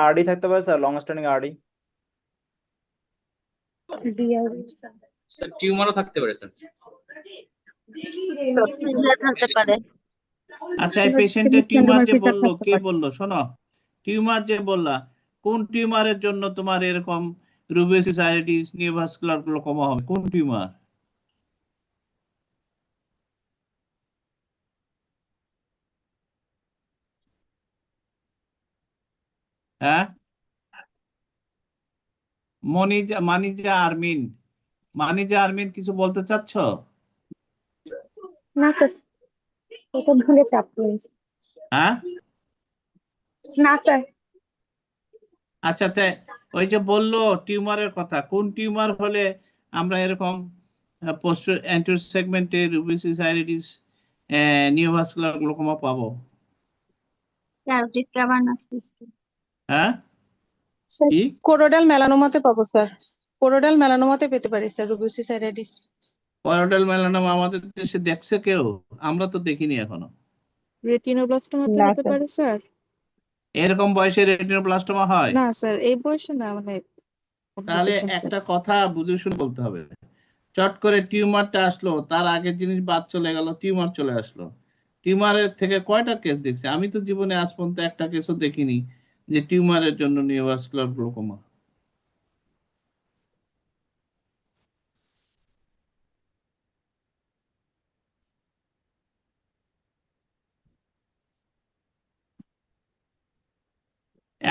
RD থাকতে পারে sir, long standing RD. Sir টিউমারও থাকতে পারে স্যার। থাকতে পারে। আচ্ছা, এই পেশেন্টের টিউমার যে বললো, কে বললো শোনো, টিউমার যে বললা, কোন টিউমারের জন্য তোমার এরকম রুবিওসিস নিউভাস্কুলার গ্লোকোমা হবে? কোন টিউমার? হ্যাঁ, মানিজা আরমিন কিছু বলতে চাচ্ছ? না স্যার, এটা ভুলে চাপ নেই। হ্যাঁ, না স্যার। আচ্ছা, তাই ওই যে বললো টিউমারের কথা, কোন টিউমার হলে আমরা এরকম পোস্ট অ্যান্টেরিয়র সেগমেন্টে রুবিওসিস নিউভাস্কুলার গ্লোকোমা পাবো? Carotid cavernous system. হ্যাঁ, স্যার কি কোরোডাল মেলানোমাতে পাবো স্যার, কোরোডাল মেলানোমাতে পেতে পারি স্যার রুবিওসিস আইরিডিস। কর্নিয়াল মেলানোমা আমাদের দেশে দেখছে কেউ? আমরা তো দেখিনি এখনো। রেটিনোব্লাস্টোমাতে না হতে স্যার। পারে স্যার। এরকম বয়সে রেটিনোব্লাস্টোমা হয়? না স্যার, এই বয়সে না, মানে তাহলে complication, একটা স্যার। কথা বুঝে শুনে বলতে হবে। চট করে টিউমারটা আসলো, তার আগের জিনিস বাদ চলে গেল, টিউমার চলে আসলো। টিউমারের থেকে কয়টা কেস দেখছি? আমি তো জীবনে আজ পর্যন্ত একটা কেসও দেখিনি যে টিউমারের জন্য নিউভাস্কুলার গ্লোকোমা।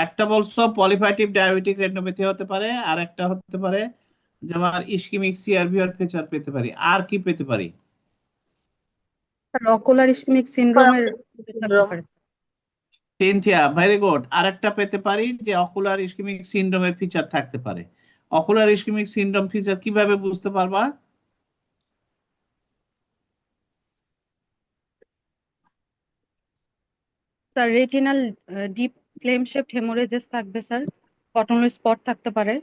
একটা বলছো পলিফ্যাটিভ ডায়াবেটিক রেটিনোপ্যাথি হতে পারে, আর একটা হতে পারে যেমন ইসকিমিক সিআরভি ফিচার পেতে পারি। আর কি পেতে পারি? স্যার অকুলার ইসকেমিক সিনড্রোমের সিনথিয়া, ভেরি গুড। আরেকটা পেতে পারি যে অকুলার ইসকিমিক সিনড্রোমের ফিচার থাকতে পারে। অকুলার ইসকিমিক সিনড্রোম ফিচার কিভাবে বুঝতে পারবা? Sir retinal deep flame shaped haemorrhages থাকবে স্যার, কটনাল স্পট থাকতে পারে।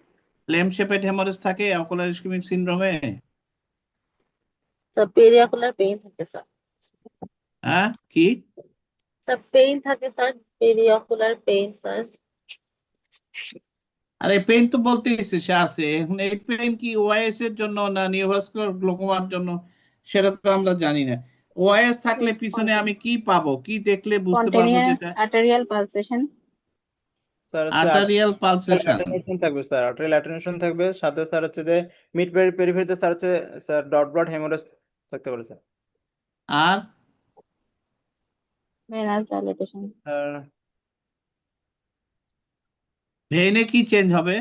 ফ্লেম শেপেড হেমোরেজ থাকে অকুলার ইসকিমিক সিনড্রোমে? স্যার পেরিঅকুলার পেইন থাকে স্যার। হ্যাঁ, কি স্যার পেইন থাকে স্যার, পেরিঅকুলার পেইন স্যার। আরে পেইন তো বলতেইছে সে আছে। এখন এই পেইন কি ওআইএস এর জন্য না নিউভাস্কুলার গ্লোকোমার জন্য সেটা তো আমরা জানি না। ওআইএস থাকলে পিছনে আমি কি পাবো, কি দেখলে বুঝতে পারবো যেটা arterial pulsation. Sir arterial pulsation? Attenuation থাকবে স্যার, আর্টারিয়াল অ্যাটেনুয়েশন থাকবে, সাথে স্যার হচ্ছে যে মিড পেরিফেরিতে স্যার হচ্ছে স্যার ডট ব্লড হেমোরেজ থাকতে পারে স্যার। আর ভেনাস ডাইলেটেশন। আর ভেইনে কি চেঞ্জ হবে?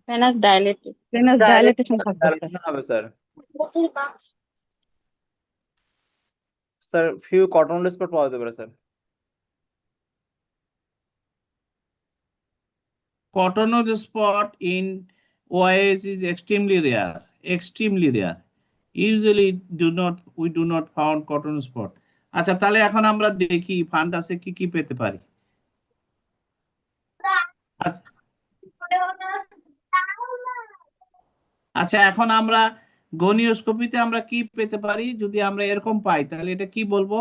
ভেনাস ডাইলেটেশন থাকবে স্যার। ডাইলেশন হবে স্যার। স্যার ফিউ কটনাল স্পট পাওয়া যেতে পারে sir. Cotonou spot in OIS is extremely rare. Extremely rare. Usually we do not found cotton spot. আচ্ছা, তাহলে এখন আমরা দেখি ফান্ডাসে কি কি পেতে পারি। আচ্ছা, এখন আমরা গনিওস্কোপিতে আমরা কি পেতে পারি? যদি আমরা এরকম পাই তাহলে এটা কি বলবো?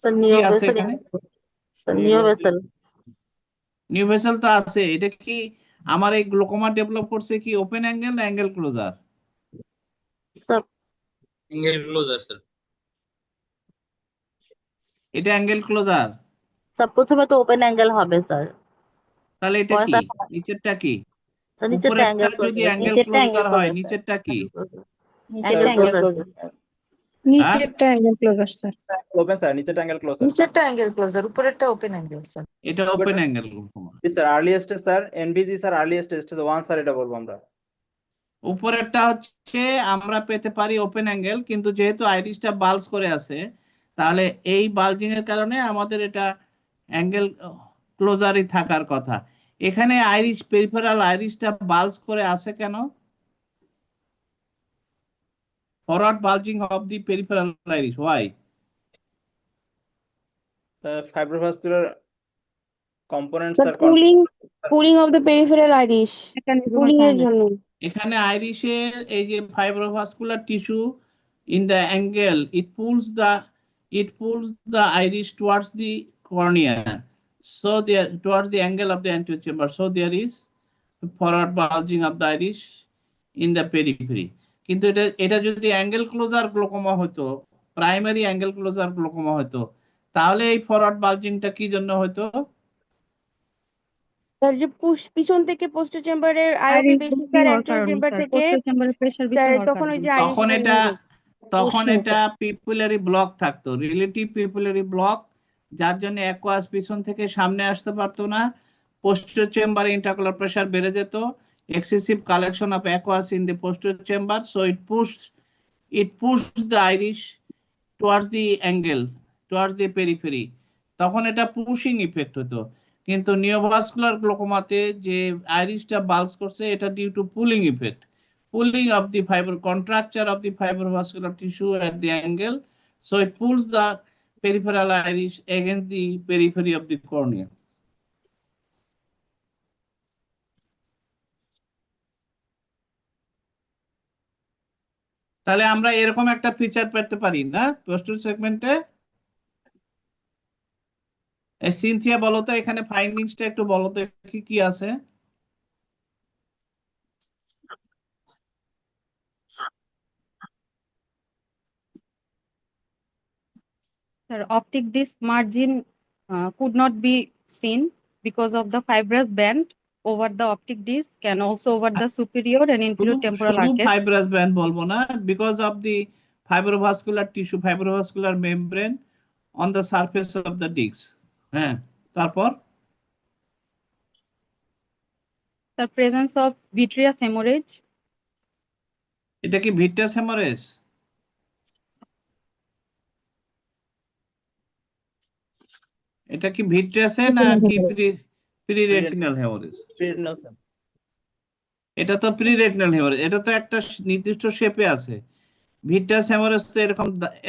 স্যার কি আছে নিওভেসেল, এখানে? স্যার নিওভেসেল। নিউ ভেসেল তো আছে। এটা কি আমার এই গ্লোকোমা ডেভেলপ করছে কি ওপেন অ্যাঙ্গেল না angle closure? Sir angle closure sir. এটা অ্যাঙ্গেল ক্লোজার। স্যার প্রথমে তো ওপেন অ্যাঙ্গেল হবে স্যার। তাহলে এটা পরে কি? স্যার নিচেরটা কি? স্যার নিচেরটা উপরেরটা অ্যাঙ্গেল যদি ক্লোজার, অ্যাঙ্গেল নিচেরটা ক্লোজার হয়, angle নিচেরটা কি? Angle closure. নিচেরটা angle closure sir. Open sir, নিচেটা অ্যাঙ্গেল ক্লোজ স্যার। নিচেরটা অ্যাঙ্গেল ক্লোজার, উপরেরটা ওপেন অ্যাঙ্গেল স্যার। এটা open angle glaucoma. Sir earliest sir NBG sir, earliest stage 1 sir, এটা বলবো আমরা। উপরেরটা হচ্ছে আমরা পেতে পারি ওপেন অ্যাঙ্গেল, কিন্তু যেহেতু আইরিসটা বাল্জ করে আছে তাহলে এই বাল্জিং এর কারণে আমাদের এটা অ্যাঙ্গেল ক্লোজারই থাকার কথা। এখানে আইরিস পেরিফেরাল আইরিসটা বাল্জ করে আছে কেন? Forward bulging of the peripheral iris, why? Fibrovascular component sir sir, pulling of the peripheral iris, pulling এর জন্য। এখানে আইরিশের এই যে fibrovascular tissue in the angle, it pulls the iris towards the cornea, so there towards the angle of the anterior chamber, so there is forward bulging of the iris in the periphery. কিন্তু এটা যদি angle closure glaucoma হতো, primary angle closure glaucoma হতো, তাহলে এই forward বালজিংটা কি জন্য হতো? স্যার যে পিছন থেকে পোস্টার চেম্বারের আইওপি বেশি স্যার অ্যান্টেরিয়র চেম্বার থেকে স্যার তখন ওই যে তখন এটা পিপুলারি ব্লক থাকতো, রিলেটিভ পিপুলারি ব্লক, যার জন্য অ্যাকোয়াস পিছন থেকে সামনে আসতে পারতো না, পোস্টার চেম্বারে ইন্টারকুলার প্রেসার বেড়ে যেত, excessive collection of aqueous in the posterior chamber, so it pushed the iris towards the angle, towards the periphery. তখন এটা পুশিং ইফেক্ট হতো। কিন্তু নিওভাস্কুলার গ্লোকোমাতে যে আইরিসটা বাল্জ করছে এটা due to pulling effect, pulling of the fibre, contracture of the fibrovascular tissue at the angle, so it pulls the peripheral iris against the periphery of the cornea. তাহলে আমরা এরকম একটা feature পেতে পারি না পোস্টার সেগমেন্টে। সিনথিয়া বলো তো এখানে ফাইন্ডিংসটা একটু বলো তো কি কি আছে। Sir, optic disc margin could not be seen because of the fibrous band over the optic disc and also over the superior and inferior temporal শুধু arcade. ফাইব্রাস ব্যান্ড বলবো না, because of the fibrovascular tissue, fibrovascular membrane on the surface of the disc. হ্যাঁ, তারপর The presence of vitreous hemorrhage. এটা কি vitreous haemorrhage? এটা কি ভিট্রাসে না কি প্রিরেটিনাল হেমারেজ? এটা তো প্রিরেটিনাল হেমারেজ, এটা তো একটা নির্দিষ্ট শেপে আছে। ভিট্রাস হেমারেজ তো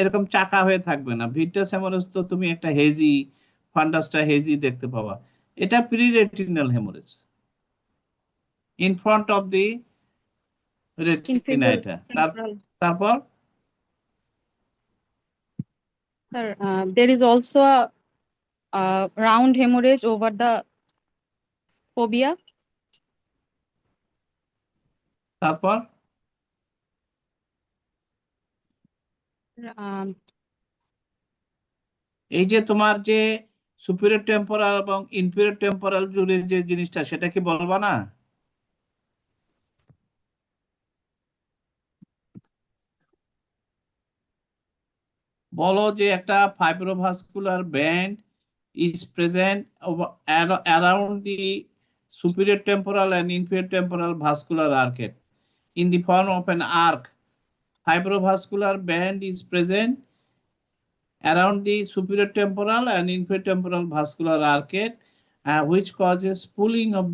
এরকম চাকা হয়ে থাকবে না। ভিট্রাস হেমারেজ তো তুমি একটা হেজি, ফান্ডাসটা হেজি দেখতে পাবা। এটা preretinal haemorrhage in front of the retina. এটা তারপর Sir, there is also a round hemorrhage over the fovea. তারপর এই যে তোমার যে সুপিরিয়র টেম্পোরাল এবং ইনফিরিয়র টেম্পোরাল জুড়ে যে জিনিসটা, সেটা কি বলবা না? বলো যে একটা ফাইব্রোভাস্কুলার band is present around the superior temporal and inferior temporal vascular arcade in the form of an arc. Fibrovascular band is present around the superior temporal and inferior temporal vascular arcade, which causes pulling of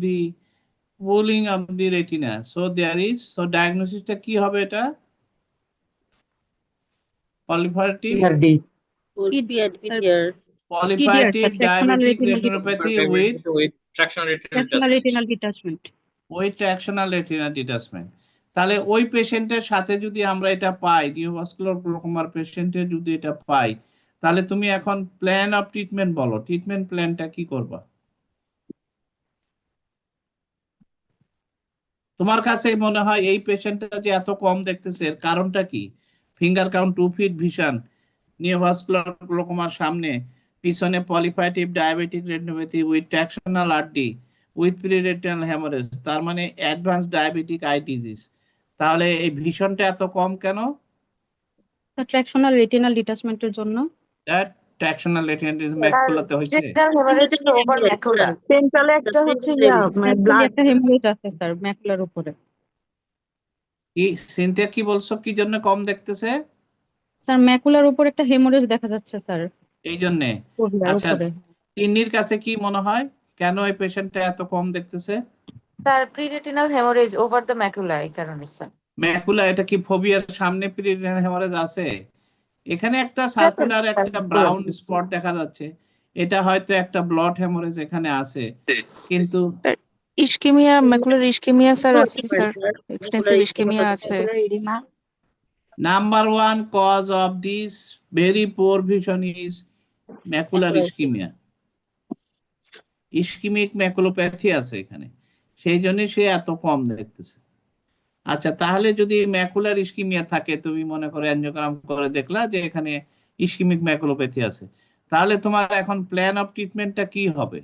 the retina. So there is, so diagnosis ta ki hobe eta? Proliferative polyphytic diabetic retinopathy with tractional retinal detachment. with tractional retinal detachment. তাহলে ওই পেশেন্টের সাথে যদি আমরা এটা পাই, নিওভাস্কুলার গ্লোকোমার পেশেন্টের যদি এটা পাই, তাহলে তুমি এখন প্ল্যান অফ ট্রিটমেন্ট বলো, ট্রিটমেন্ট প্ল্যানটা কি করবা? তোমার কাছে মনে হয় এই পেশেন্টটা যে এত কম দেখতেছে এর কারণটা কি? Finger count 2 feet vision, neovascular গ্লোকোমার সামনে, পিছনে proliferative diabetic retinopathy with tractional RD with preretinal haemorrhage, তার মানে অ্যাডভান্স ডায়াবেটিক আই ডিজিজ। তাহলে এই ভিশনটা এত কম কেন? ট্রাকশনাল রেটিনাল ডিটাচমেন্টের জন্য। দ্যাট ট্রাকশনাল রেটিনাল ডিজিজ ম্যাকুলাতে হইছে। সেন্ট্রালে একটা হচ্ছে ব্লাড একটা হেমোরেজ আছে স্যার ম্যাকুলার উপরে। কি সিনথিয়া কি বলছো, কি জন্য কম দেখতেছে? স্যার ম্যাকুলার উপর একটা হেমোরেজ দেখা যাচ্ছে স্যার। এই জন্য। আচ্ছা, কিডনির কাছে কি মনে হয় কেন এই পেশেন্টটা এত কম দেখতেছে? তার প্রিরেটিনাল হেমোরেজ ওভার দ্য ম্যাকুলা, এই কারণে স্যার। ম্যাকুলা, এটা কি ফোবিয়ার সামনে প্রিরেটিনাল হেমারেজ আছে? এখানে একটা সার্কুলার একটা ব্রাউন স্পট দেখা যাচ্ছে, এটা হয়তো একটা ব্লড হেমোরেজ এখানে আছে, কিন্তু ইসকেমিয়া, ম্যাকুলার ইসকেমিয়া স্যার আছে স্যার, এক্সটেন্সিভ ইসকেমিয়া আছে। Number one cause of this very poor vision is macular ischemia. Ischaemic ম্যাকুলোপ্যাথি আছে এখানে, সেই জন্য সে এত কম দেখতেছে। আচ্ছা, তাহলে যদি ম্যাকুলার ইসকিমিয়া থাকে, তুমি মনে করো অ্যাঞ্জিওগ্রাম করে দেখলা যে এখানে ইসকিমিক ম্যাকুলোপ্যাথি আছে, তাহলে তোমার এখন প্ল্যান অফ ট্রিটমেন্টটা কি হবে?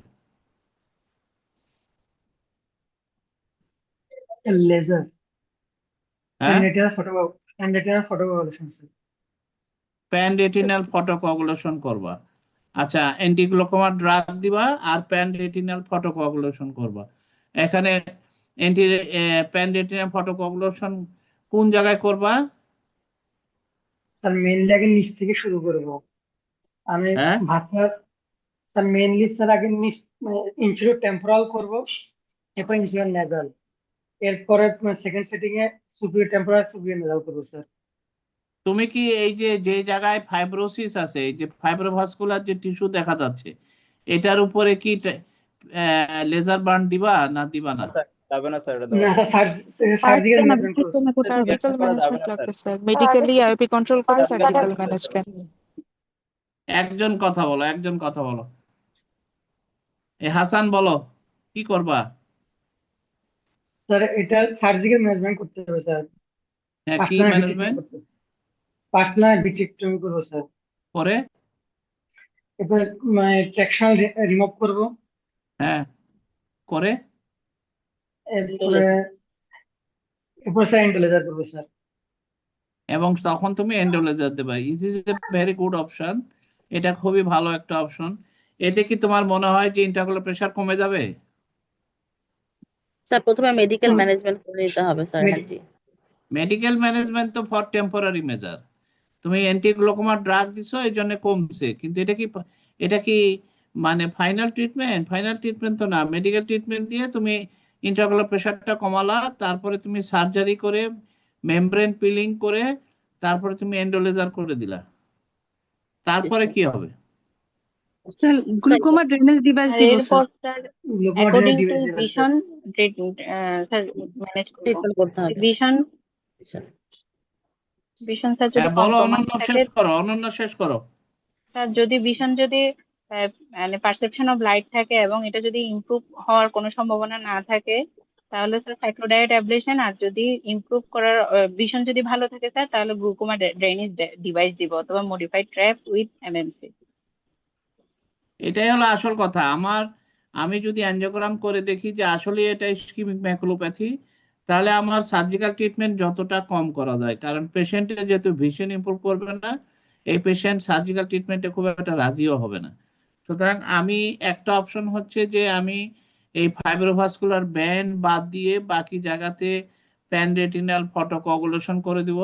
লেজার হ্যাঁ, retinal photocoagulation sir. Pan retinal photocoagulation করবা। আচ্ছা, অ্যান্টিগ্লোকোমা ড্রাগ দিবা আর প্যান রেটিনাল ফটোকোয়াগুলেশন করবা। এখানে প্যান রেটিনাল ফটোকোয়াগুলেশন কোন জায়গায় করবা? স্যার মেইনলি আগে নিচ থেকে শুরু করব। আমি হ্যাঁ, ভাবনার স্যার মেইনলি স্যার আগে নিচ ইনফিরিয়র টেম্পোরাল করব, এরপর ইনফিরিয়র নেজাল, এরপরে second setting a superior temporal superior nasal করব স্যার। তুমি কি এই যে যে জায়গায় ফাইব্রোসিস আছে, এই যে ফাইব্রোভাস্কুলার যে টিস্যু দেখা যাচ্ছে, এটার উপরে কি লেজার বার্ন দিবা না দিবা না? স্যার যাবে না স্যার, এটা না দেওয়া স্যার সার্জিক্যাল ম্যানেজমেন্ট করব। সার্জিক্যাল করা যাবে ম্যানেজমেন্ট না লাগবে sir. Sir, medically IOP control করে সার্জিক্যাল ম্যানেজ স্যার। করেন। একজন কথা বলো, একজন কথা বলো। হাসান বলো, কি করবা? স্যার এটা সার্জিক্যাল ম্যানেজমেন্ট করতে হবে স্যার। হ্যাঁ, কি ম্যানেজমেন্ট পার্সোনাল ভিট্রেক্টমি করব স্যার। করে? এরপর ট্রাকশন রিমুভ করব, হ্যাঁ, করে এরপর স্যার এন্ডোলেজার করব স্যার। এবং তখন তুমি এন্ডোলেজার দেবা। ইট is a very good option, এটা খুবই ভালো একটা অপশন। এতে কি তোমার মনে হয় যে ইন্টারকুলার প্রেশার কমে যাবে? স্যার প্রথমে মেডিকেল ম্যানেজমেন্ট করে নিতে হবে স্যার। হ্যাঁ জি। মেডিকেল ম্যানেজমেন্ট তো ফর টেম্পোরারি মেজার। তুমি অ্যান্টিগ্লোকোমা ড্রাগ দিছো, এই জন্য কমছে, কিন্তু এটা কি মানে ফাইনাল ট্রিটমেন্ট? ফাইনাল ট্রিটমেন্ট তো না। মেডিকেল ট্রিটমেন্ট দিয়ে তুমি ইন্ট্রাকুলার প্রেশারটা কমালা, তারপরে তুমি সার্জারি করে মেমব্রেন পিলিং করে তারপরে তুমি এন্ডোলেজার করে দিলা, তারপরে কি হবে? স্যার গ্লুকোমা ড্রেনেজ ডিভাইস দিব স্যার। এরপর sir according to vision sir manage করব। ট্রিটমেন্ট করতে হবে। ভিশন স্যার যদি হ্যাঁ, বলো, কম্প্রোমাইজ অনন্য থাকে, শেষ করো, অনন্য শেষ করো। স্যার যদি ভিশন যদি মানে পারসেপশন অফ লাইট থাকে এবং এটা যদি ইমপ্রুভ হওয়ার কোনো সম্ভাবনা না থাকে, তাহলে স্যার সাইক্লোডাইট অ্যাবলেশন। আর যদি ইমপ্রুভ করার ভিশন যদি ভালো থাকে স্যার, তাহলে গ্লুকোমা ড্রেনেজ ডিভাইস দিব অথবা মডিফাইড ট্র্যাপ উইথ এমএমসি। এটাই হলো আসল কথা। আমি যদি অ্যাঞ্জিওগ্রাম করে দেখি যে আসলে এটা ইসকিমিক ম্যাকুলোপ্যাথি, তাহলে আমার সার্জিক্যাল ট্রিটমেন্ট যতটা কম করা যায়, কারণ পেশেন্টের যেহেতু ভিশন ইমপ্রুভ করবে না, এই পেশেন্ট সার্জিক্যাল ট্রিটমেন্টে খুব একটা রাজিও হবে না। সুতরাং আমি একটা অপশন হচ্ছে যে আমি এই ফাইব্রোভাস্কুলার ব্যান্ড বাদ দিয়ে বাকি জায়গাতে প্যান রেটিনাল ফটোকোয়াগুলেশন করে দিব,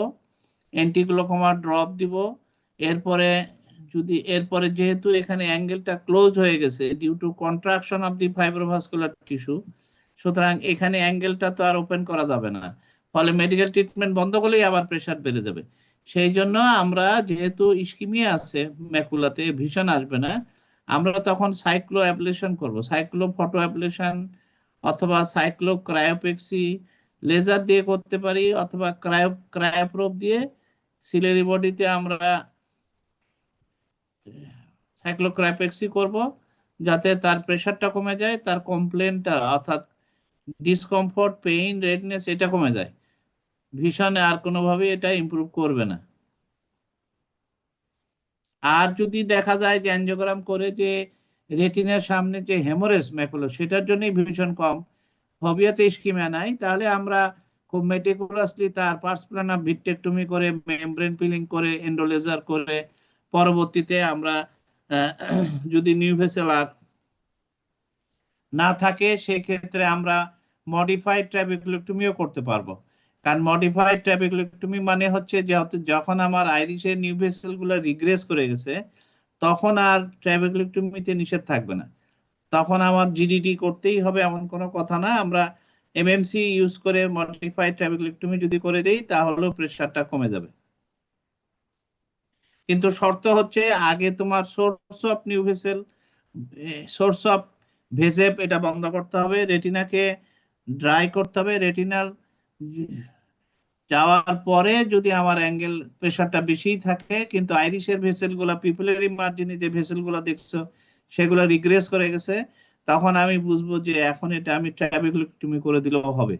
অ্যান্টিগ্লোকোমা ড্রপ দিব। এরপরে যেহেতু এখানে অ্যাঙ্গেলটা ক্লোজ হয়ে গেছে due to contraction of the fibrovascular tissue, সুতরাং এখানে অ্যাঙ্গেলটা তো আর ওপেন করা যাবে না, ফলে মেডিকেল ট্রিটমেন্ট বন্ধ করলেই আবার প্রেশার বেড়ে যাবে। সেই জন্য আমরা, যেহেতু ইসকিমিয়া আছে ম্যাকুলাতে, ভিশন আসবে না, আমরা তখন সাইক্লো অ্যাবলেশন করব, সাইক্লো ফটো অ্যাবলেশন অথবা সাইক্লো ক্রায়োপেক্সি লেজার দিয়ে করতে পারি, অথবা ক্রায়োপ্রোব দিয়ে সিলারি বডিতে আমরা সাইক্লোক্রাইপেক্সি করব, যাতে তার প্রেশারটা কমে যায়, তার কমপ্লেনটা অর্থাৎ ডিসকমফোর্ট, পেইন, রেডনেস এটা কমে যায়। ভিশনে আর কোনোভাবে এটা ইমপ্রুভ করবে না। আর যদি দেখা যায় যে অ্যাঞ্জিওগ্রাম করে যে রেটিনার সামনে যে হেমোরেজ ম্যাকুলা, সেটার জন্যই ভিশন কম, ফোবিয়াতে ইসকিমিয়া নাই, তাহলে আমরা খুব মেটিকুলাসলি তার পার্স প্লানার ভিট্রেক্টমি করে মেমব্রেন পিলিং করে এন্ডোলেজার করে পরবর্তীতে আমরা যদি নিউ ভেসেল আর না থাকে, সেক্ষেত্রে আমরা মডিফাইড ট্রাবেকুলেক্টমিও করতে পারবো। কারণ মডিফাইড ট্রাবেকুলেক্টমি মানে হচ্ছে যে যখন আমার আইরিশের নিউ ভেসেল গুলো রিগ্রেস করে গেছে, তখন আর ট্রাবেকুলেক্টমিতে নিষেধ থাকবে না, তখন আমার জিডিটি করতেই হবে এমন কোনো কথা না। আমরা এমএমসি ইউজ করে মডিফাইড ট্রাবেকুলেক্টমি যদি করে দেই, তাহলেও প্রেশারটা কমে যাবে। কিন্তু শর্ত হচ্ছে আগে তোমার source of new vessel, source of vessel এটা বন্ধ করতে হবে, রেটিনাকে ড্রাই করতে হবে। রেটিনাল যাওয়ার পরে যদি আমার অ্যাঙ্গেল প্রেশারটা বেশিই থাকে, কিন্তু আইরিশের ভেসেলগুলো, পিপুলারি মার্জিনে যে ভেসেলগুলো দেখছো সেগুলো রিগ্রেস করে গেছে, তখন আমি বুঝবো যে এখন এটা আমি ট্রাবেকুলোটমি করে দিলেও হবে।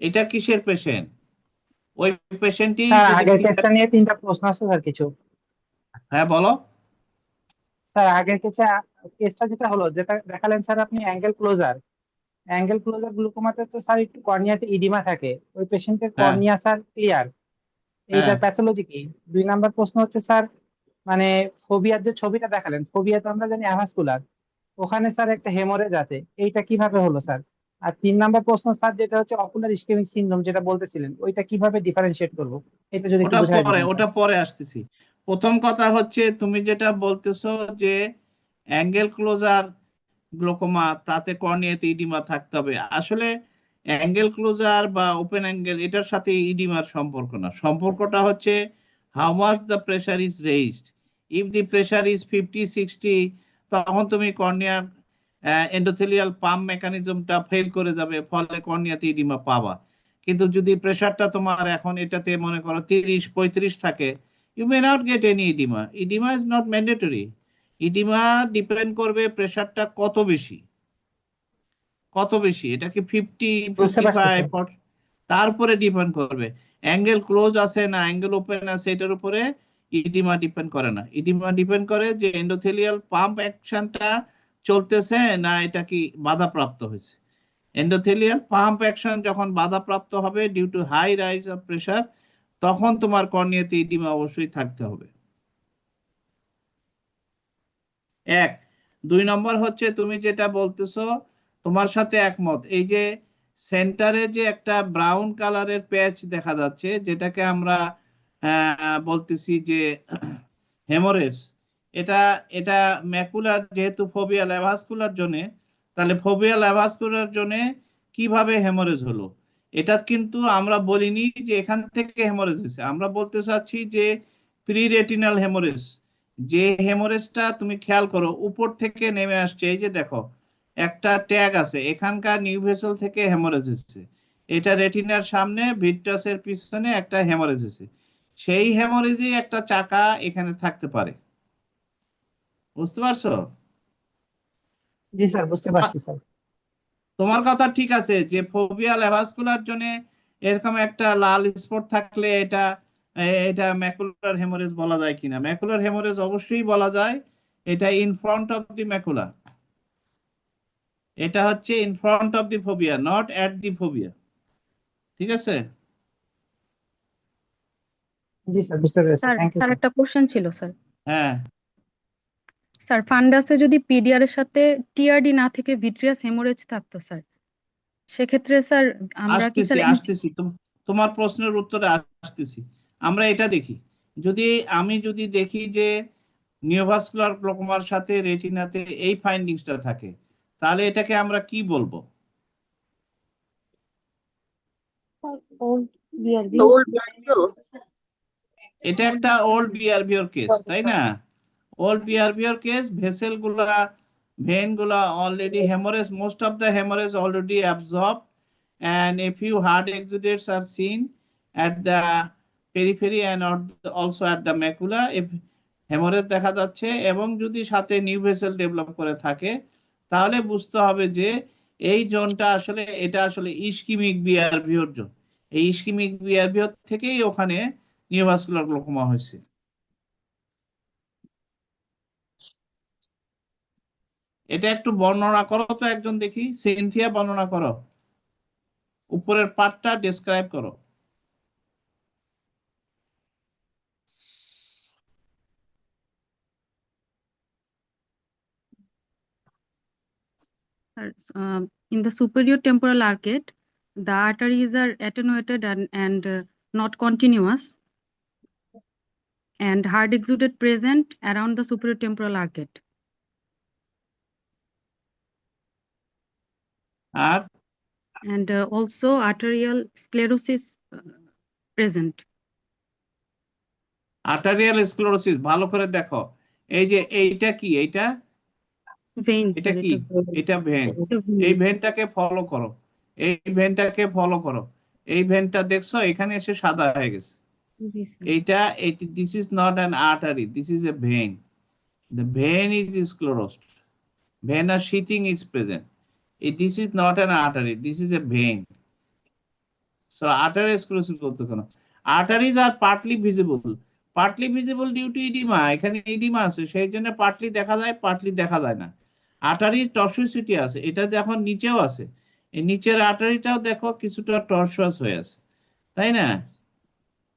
এটা কিসের পেশেন্ট? ওই পেশেন্টই স্যার যদি আগের কেসটা নিয়ে 3টা প্রশ্ন আছে স্যার কিছু। হ্যাঁ বলো। স্যার আগের কেসটা যেটা হলো, যেটা দেখালেন স্যার আপনি অ্যাঙ্গেল ক্লোজার গ্লুকোমাতে তো স্যার একটু কর্নিয়াতে ইডিমা থাকে, ওই পেশেন্টের হ্যাঁ কর্নিয়া স্যার ক্লিয়ার, এইটার প্যাথোলজি কি? 2 নাম্বার প্রশ্ন হচ্ছে স্যার মানে ফোবিয়ার যে ছবিটা দেখালেন, ফোবিয়া তো আমরা জানি অ্যাভাসকুলার, ওখানে স্যার একটা হেমোরেজ আছে, এইটা কিভাবে হলো স্যার? আর 3 নাম্বার প্রশ্ন স্যার যেটা হচ্ছে অকুলার ইসকেমিক সিনড্রোম যেটা বলতেছিলেন, ওইটা কিভাবে ডিফারেন্সিয়েট করব, এটা যদি একটু বুঝাই দিতেন ওটা স্যার। পরে আসতেছি। প্রথম কথা হচ্ছে তুমি যেটা বলতেছো যে অ্যাঙ্গেল ক্লোজার গ্লোকোমা তাতে কর্নিয়াতে ইডিমা থাকতে হবে। আসলে অ্যাঙ্গেল ক্লোজার বা ওপেন অ্যাঙ্গেল এটার সাথে ইডিমার সম্পর্ক না, সম্পর্কটা হচ্ছে how much the pressure is raised. If the pressure is 50-60 তখন তুমি কর্নিয়ার এন্ডোথেলিয়াল পাম্প মেকানিজমটা ফেল করে যাবে, ফলে কর্নিয়াতে ইডিমা পাবা। কিন্তু যদি প্রেশারটা তোমার এখন এটাতে মনে করো 30-35 থাকে, you may not get any oedema. Oedema is not mandatory. Oedema depend করবে প্রেশারটা কত বেশি, এটা কি 50, বুঝতে পারছি 55, স্যার। তারপরে ডিপেন্ড করবে। অ্যাঙ্গেল ক্লোজ আছে না অ্যাঙ্গেল ওপেন আছে এটার উপরে ইডিমা ডিপেন্ড করে না। ইডিমা ডিপেন্ড করে যে এন্ডোথেলিয়াল পাম্প অ্যাকশনটা চলতেছে না এটা কি বাধাপ্রাপ্ত হয়েছে। এন্ডোথেলিয়াল পাম্প অ্যাকশন যখন বাধাপ্রাপ্ত হবে due to high rise of pressure, তখন তোমার কর্নিয়াতে ইডিমা অবশ্যই থাকতে হবে। 1 2 নম্বর হচ্ছে তুমি যেটা বলতেছো তোমার সাথে একমত, এই যে সেন্টারে যে একটা ব্রাউন কালারের প্যাচ দেখা যাচ্ছে যেটাকে আমরা বলতেছি যে হেমোরেজ, এটা এটা ম্যাকুলার, যেহেতু ফোবিয়াল অ্যাভাসকুলার জন্য, তাহলে ফোবিয়াল অ্যাভাসকুলার জন্য কিভাবে হেমোরেজ হলো? এটা কিন্তু আমরা বলিনি যে এখান থেকে হেমোরেজ হয়েছে, আমরা বলতে চাচ্ছি যে প্রি রেটিনাল হেমোরেজ। যে হেমোরেজটা তুমি খেয়াল করো উপর থেকে নেমে আসছে, এই যে দেখো একটা ট্যাগ আছে, এখানকার নিউ ভেসেল থেকে হেমোরেজ হচ্ছে, এটা রেটিনার সামনে ভিট্রাসের পিছনে একটা হেমোরেজ হচ্ছে, সেই হেমোরেজই একটা চাকা এখানে থাকতে পারে। বুঝতে পারছো? জি স্যার বুঝতে পারছি স্যার। তোমার কথা ঠিক আছে যে ফোবিয়াল অ্যাভাসকুলার জন্য এরকম একটা লাল স্পট থাকলে এটা এটা ম্যাকুলার হেমোরেজ বলা যায় কিনা? ম্যাকুলার হেমোরেজ অবশ্যই বলা যায়, এটা in front of the macula, এটা হচ্ছে in front of the fovea, not at the fovea. ঠিক আছে? জি স্যার বুঝতে পেরেছি, sir thank you sir sir. একটা কোশ্চেন ছিল স্যার। হ্যাঁ স্যার ফান্ডাসে যদি পিডিআর এর সাথে টিআরডি না থেকে ভিট্রিয়াস হেমোরেজ থাকতো স্যার, সেক্ষেত্রে স্যার আমরা কি স্যার আসতেছি তোমার প্রশ্নের উত্তরে আসতেছি। আমরা এটা দেখি, আমি যদি দেখি যে নিওভাস্কুলার গ্লোকোমার সাথে রেটিনাতে এই ফাইন্ডিংসটা থাকে, তাহলে এটাকে আমরা কি বলবো? এটা একটা ওল্ড বিআরভিওর কেস, তাই না? ওল্ড বিআরভিওর কেস, ভেসেল গুলা, ভেন গুলা already haemorrhage, most of the haemorrhage already absorbed, and a few hard exudates are seen at the periphery and also at the macula. If hemorrhage দেখা যাচ্ছে এবং যদি সাথে new vessel develop করে থাকে, তাহলে বুঝতে হবে যে এই জোনটা আসলে এটা আসলে ইসকিমিক বিআরভিওর জোন। এই ইসকিমিক বিআরভিওর থেকেই ওখানে নিওভাস্কুলার গ্লোকোমা হয়েছে। এটা একটু বর্ণনা করো তো একজন দেখি, সিনথিয়া বর্ণনা করো, উপরের পার্টটা ডেসক্রাইব করো। in the superior temporal arcade, the arteries are attenuated and not continuous, and hard exudate present around the superior temporal arcade. আর And also arterial sclerosis present. Arterial sclerosis ভালো করে দেখো, এই যে এইটা কি, এইটা Vein, এটা sir, কি, এটা ভেন, এই ভেনটাকে ফলো করো, এই ভেনটাকে ফলো করো, এই ভেনটা দেখছো এখানে এসে সাদা হয়ে গেছে, এইটা this is not an artery, this is a vein. The vein is sclerosed. Venous sheathing is present. This is not an artery. This is a vein. So arteriosclerosis বলতে কেন? Arteries are partly visible. Partly visible due to edema. এখানে edema আছে, সেই জন্য partly দেখা যায়, partly দেখা যায় না। আর্টারি টর্সিসিটি আছে, এটা দেখো নিচেও আছে, এই নিচের আর্টারিটাও দেখো কিছুটা টর্সিয়াস হয়ে আছে, তাই না?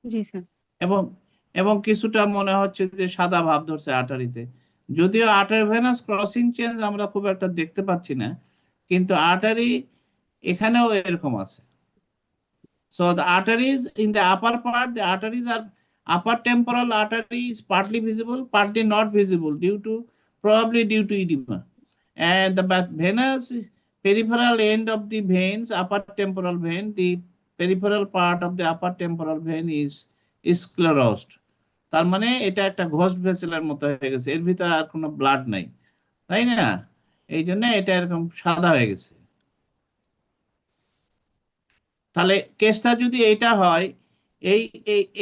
জি স্যার। এবং কিছুটা মনে হচ্ছে যে সাদা ভাব ধরছে আর্টারিতে, যদিও আর্টারি ভেনাস ক্রসিং চেঞ্জ আমরা খুব একটা দেখতে পাচ্ছি না, কিন্তু আর্টারি এখানেও এরকম আছে। So the arteries in the upper part, the arteries are upper temporal artery is partly visible, partly not visible probably due to edema. And the venous peripheral end of the veins, upper temporal vein, the peripheral part of the upper temporal vein is sclerosed. তার মানে এটা একটা ghost ভেসেলের মতো হয়ে গেছে, এর ভিতরে আর কোনো ব্লাড নাই, তাই না? এই জন্য এটা এরকম সাদা হয়ে গেছে। তাহলে কেসটা যদি এটা হয়,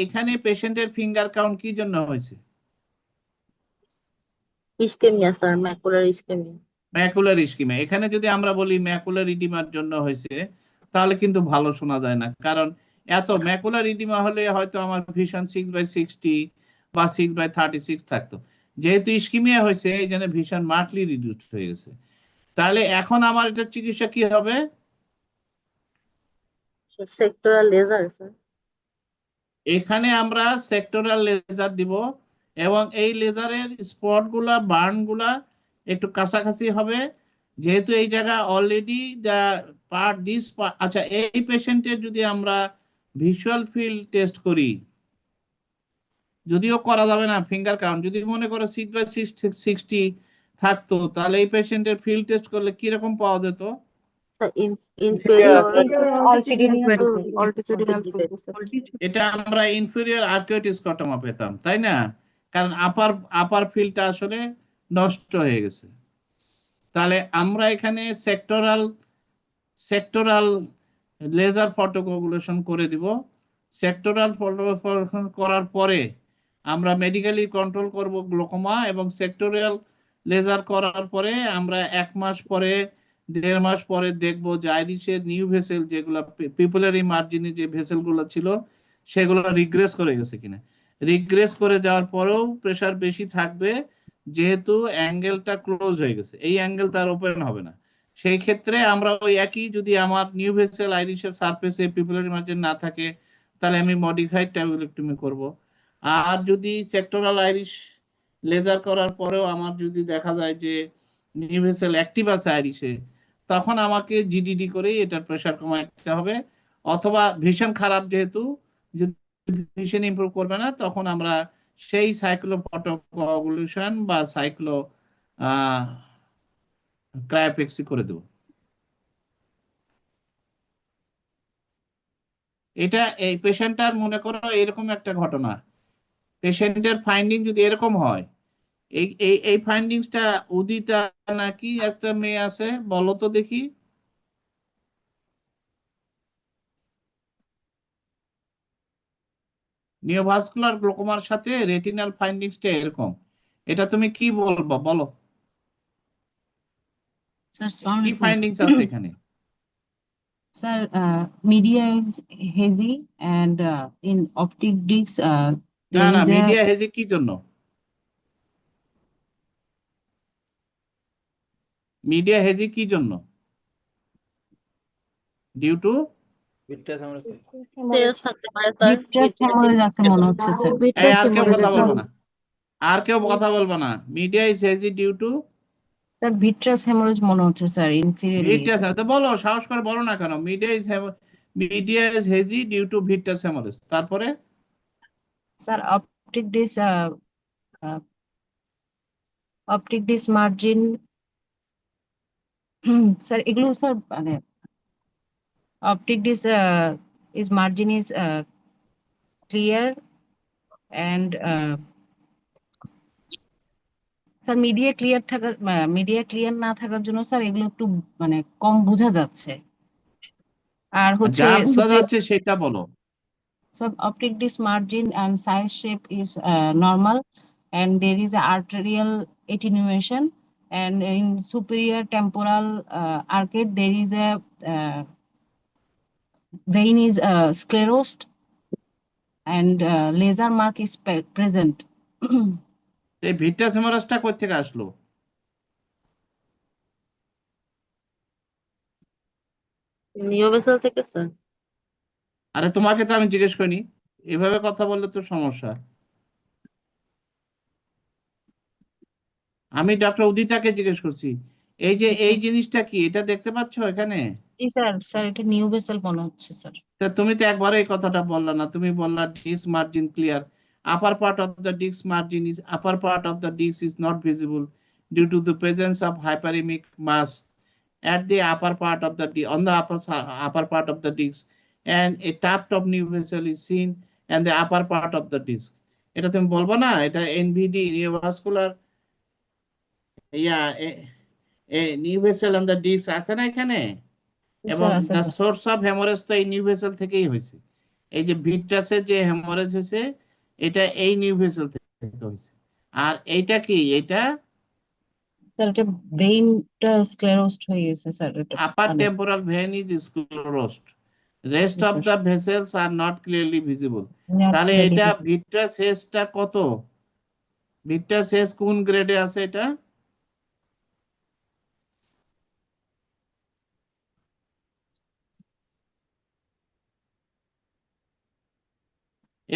এখানে পেশেন্টের ফিঙ্গার কাউন্ট কি জন্য হয়েছে? Ischaemia sir, macular ischaemia. Macular ischaemia. এখানে যদি আমরা বলি ম্যাকুলার ইডিমার জন্য হয়েছে, তাহলে কিন্তু ভালো শোনা যায় না, কারণ এত ম্যাকুলার ইডিমা হলে হয়তো আমার ভিশন 6/60 বা 6/36 থাকতো, যেহেতু ইসকিমিয়া হয়েছে এই জন্য ভিশন মার্কলি রিডিউসড হয়ে গেছে। তাহলে এখন আমার এটা চিকিৎসা কি হবে? Sectoral laser sir. এখানে আমরা সেক্টরাল লেজার দিব, এবং এই লেজারের স্পট গুলা, বার্ন গুলা একটু কাছাকাছি হবে, যেহেতু এই জায়গা অলরেডি আচ্ছা, এই পেশেন্টের যদি আমরা ভিজুয়াল ফিল্ড টেস্ট করি, যদিও করা যাবে না ফিঙ্গার কাউন্ট, যদি মনে করো 6/60 থাকতো, তাহলে এই পেশেন্টের ফিল্ড টেস্ট করলে কি রকম পাওয়া যেত? এটা আমরা ইনফেরিয়র আর্কুয়েট স্কটোমা পেতাম, তাই না? কারণ আপার ফিল্ডটা আসলে নষ্ট হয়ে গেছে। তাহলে আমরা এখানে সেক্টরাল লেজার ফটোকোগুলেশন করে দিব। সেক্টরাল ফটোকোগুলেশন করার পরে আমরা মেডিকেলি কন্ট্রোল করব গ্লোকোমা, এবং সেক্টরাল লেজার করার পরে আমরা 1 মাস পরে 1.5 মাস পরে দেখবো যে আইরিশের নিউ ভেসেল, যেগুলো পিপুলারি মার্জিনে যে ভেসেলগুলো ছিল সেগুলো রিগ্রেস করে গেছে কিনা। রিগ্রেস করে যাওয়ার পরেও প্রেসার বেশি থাকবে, যেহেতু অ্যাঙ্গেলটা ক্লোজ হয়ে গেছে, এই অ্যাঙ্গেল তার ওপেন হবে না। সেই ক্ষেত্রে আমরা ওই একই, যদি আমার নিউ ভেসেল আইরিশের সারফেসে পিপুলারি মার্জিন না থাকে, তাহলে আমি মডিফাইড ট্যাবুলেক্টমি করব। আর যদি সেক্টরাল আইরিশ লেজার করার পরেও আমার যদি দেখা যায় যে নিউ ভেসেল অ্যাক্টিভ আছে আইরিশে, তখন আমাকে জিডিডি করেই এটার প্রেসার কমাতে হবে, অথবা ভিশন খারাপ, যেহেতু যদি ভিশন ইমপ্রুভ করবে না, তখন আমরা সেই সাইক্লোফটোকোয়াগুলেশন বা ক্রায়োপেক্সি করে দেব। এটা এই পেশেন্টটার মনে করো এরকম একটা ঘটনা, পেশেন্টের ফাইন্ডিং যদি এরকম হয়, এই ফাইন্ডিংসটা উদিতা নাকি একটা মেয়ে আছে, বলো তো দেখি। নিওভাস্কুলার গ্লোকোমার সাথে রেটিনাল ফাইন্ডিংসটা এরকম, এটা তুমি কি বলবো, বলো কি ফাইন্ডিংস আছে এখানে? Sir, media is hazy and in optic discs না there না, is a মিডিয়া হেজি কি জন্য? মিডিয়া হেজি কি জন্য? Due to vitreous haemorrhage. তেজ থাকতে পারে স্যার। vitreous hemorrhage আছে মনে হচ্ছে স্যার। আর কেউ কথা বলবো না, আর কেউ কথা বলবো না। Media is hazy due to sir vitreous hemorrhage মনে হচ্ছে স্যার, inferior ভিট্রাস। তো বলো, সাহস করে বলো না কেন? Media is hazy due to vitreous haemorrhage. তারপরে sir optic disc margin sir এগুলো স্যার মানে optic disc is margin is clear and sir media clear না থাকার জন্য স্যার এগুলো একটু মানে কম বোঝা যাচ্ছে। আর হচ্ছে যা বোঝা যাচ্ছে সেটা বলো। Sir optic disc margin and size shape is normal and there is a arterial attenuation, and in superior temporal arcade there is a vein is sclerosed, and laser mark is present. এই vitreous হেমারেজটা কোথা থেকে আসলো? নিও vessel থেকে sir. আরে তোমাকে তো আমি জিজ্ঞেস করিনি, এভাবে কথা বললে তো সমস্যা। আমি ডক্টর উদিতাকে জিজ্ঞেস করছি, এই যে এই জিনিসটা কি, এটা দেখতে পাচ্ছ এখানে? জি স্যার, স্যার এটা নিউ ভেসেল মনে হচ্ছে স্যার। তা তুমি তো একবারে এই কথাটা বললা না, তুমি বললা disc margin clear, upper part of the disc margin is upper part of the disc is not visible due to the presence of hyperemic mass at the upper part of the on the upper part of the disc, and a tuft of new vessel is seen and the upper part of the disc. এটা তুমি বলবো না, এটা NVD neovascular new vessel on the disc আছে না এখানে, এবং the source of haemorrhage তো এই নিউ ভেসেল থেকেই হয়েছে। এই যে ভিট্রাসের যে হেমোরেজ হয়েছে এটা এই নিউ ভেসেল থেকে হয়েছে। আর এইটা কি, এটা স্যার এটা ভেইনটা স্ক্লেরোসড হয়ে গেছে স্যার। এটা upper temporal vein is sclerosed, rest of the vessels are not clearly visible. তাহলে এটা ভিট্রাস হেসটা কত, ভিট্রাস হেস কোন গ্রেডে আছে এটা?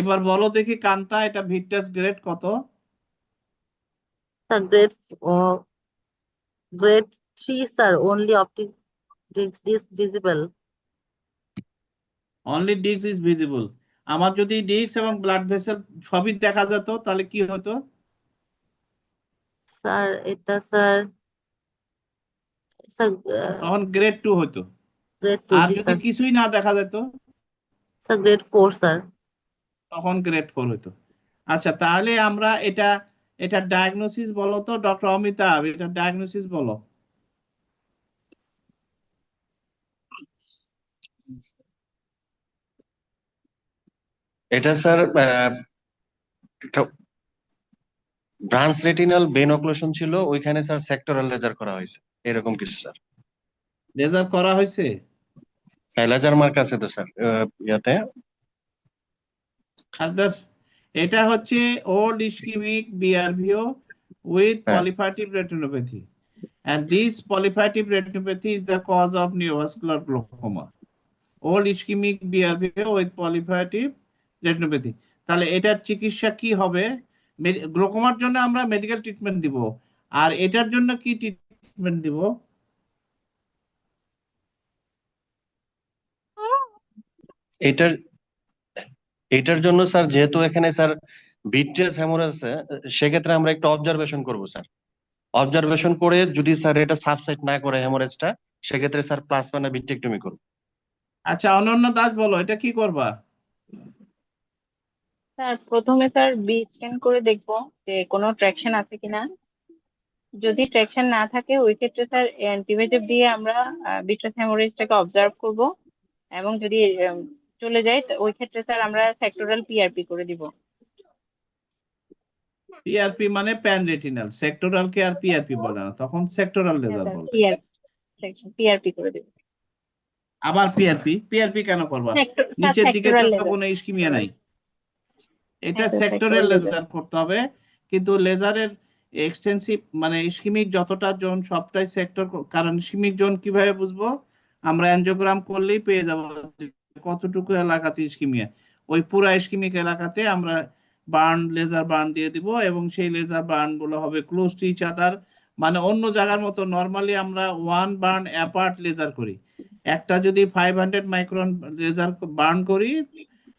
এবার বলো দেখি কান্তা, এটা ভিট্রাস গ্রেড কত? Sir grade 3 sir, only optic disc visible. Only disc is visible. আমার যদি ডিস্ক এবং ব্লাড ভেসেল সবই দেখা যেত তাহলে কি হতো? স্যার এটা স্যার তখন গ্রেড 2 হতো। গ্রেড 2 আর জি যদি স্যার। কিছুই না দেখা যেত স্যার গ্রেড 4 স্যার। তখন গ্রেড 4 হতো। আচ্ছা, তাহলে আমরা এটা ডায়াগনোসিস বলো তো ডক্টর অমিতাভ, এটা ডায়াগনোসিস বলো। এটা sir branch retinal vein occlusion ছিল, ওইখানে স্যার সেক্টরাল লেজার করা হয়েছে, এরকম কিছু স্যার। লেজার করা হয়েছে, লেজার মার্ক আছে তো স্যার ইয়াতে। আদার এটা হচ্ছে old ischaemic BRVO with polyphytic retinopathy, and this polyphytic retinopathy is the cause of neovascular glaucoma. Old ischemic BRVO with polyphytic retinopathy. তাহলে এটার চিকিৎসা কি হবে? গ্লোকোমার জন্য আমরা মেডিকেল ট্রিটমেন্ট দিব, আর এটার জন্য কি ট্রিটমেন্ট দিব? এটার জন্য স্যার যেহেতু এখানে স্যার ভিট্রিয়াস হেমোরেজ আছে, সেক্ষেত্রে আমরা একটু অবজারভেশন করব স্যার। অবজারভেশন করে যদি স্যার এটা সাবসাইড না করে হেমোরেজটা, সেক্ষেত্রে স্যার প্লাজমা না ভিট্রেক্টমি করব। আচ্ছা, অনন্য দাস বলো এটা কি করবা? স্যার প্রথমে স্যার বি স্ক্যান করে দেখবো যে কোনো ট্র্যাকশন আছে কিনা। যদি ট্র্যাকশন না থাকে ওই ক্ষেত্রে স্যার অ্যান্টিবায়োটিক দিয়ে আমরা ভিট্রাস হেমোরেজটাকে অবজার্ভ করব, এবং যদি চলে যায় ওই ক্ষেত্রে স্যার আমরা সেক্টরাল PRP করে দিব। PRP মানে প্যান রেটিনাল, সেক্টরাল কে আর PRP বলে না, তখন সেক্টরাল লেজার বলে। PRP করে দিব। আবার PRP কেন করবা? নিচের দিকে তো কোনো ইস্কিমিয়া নাই, এটা সেক্টরাল লেজার করতে হবে। কিন্তু লেজারের এক্সটেন্সিভ মানে ইস্কিমিক যতটা জোন সবটাই সেক্টর, কারণ ইস্কিমিক জোন কিভাবে বুঝবো? আমরা অ্যানজিওগ্রাম করলেই পেয়ে যাব কতটুকু এলাকাতে ইস্কিমিয়া। ওই পুরা ইস্কিমিক এলাকাতে আমরা লেজার বার্ন দিয়ে দিব, এবং সেই লেজার বার্ন গুলো হবে ক্লোজ টু ইচ আদার, মানে অন্য জায়গার মতো। নরমালি আমরা 1 বার্ন অ্যাপার্ট লেজার করি। একটা যদি 500 মাইক্রন লেজার বার্ন করি,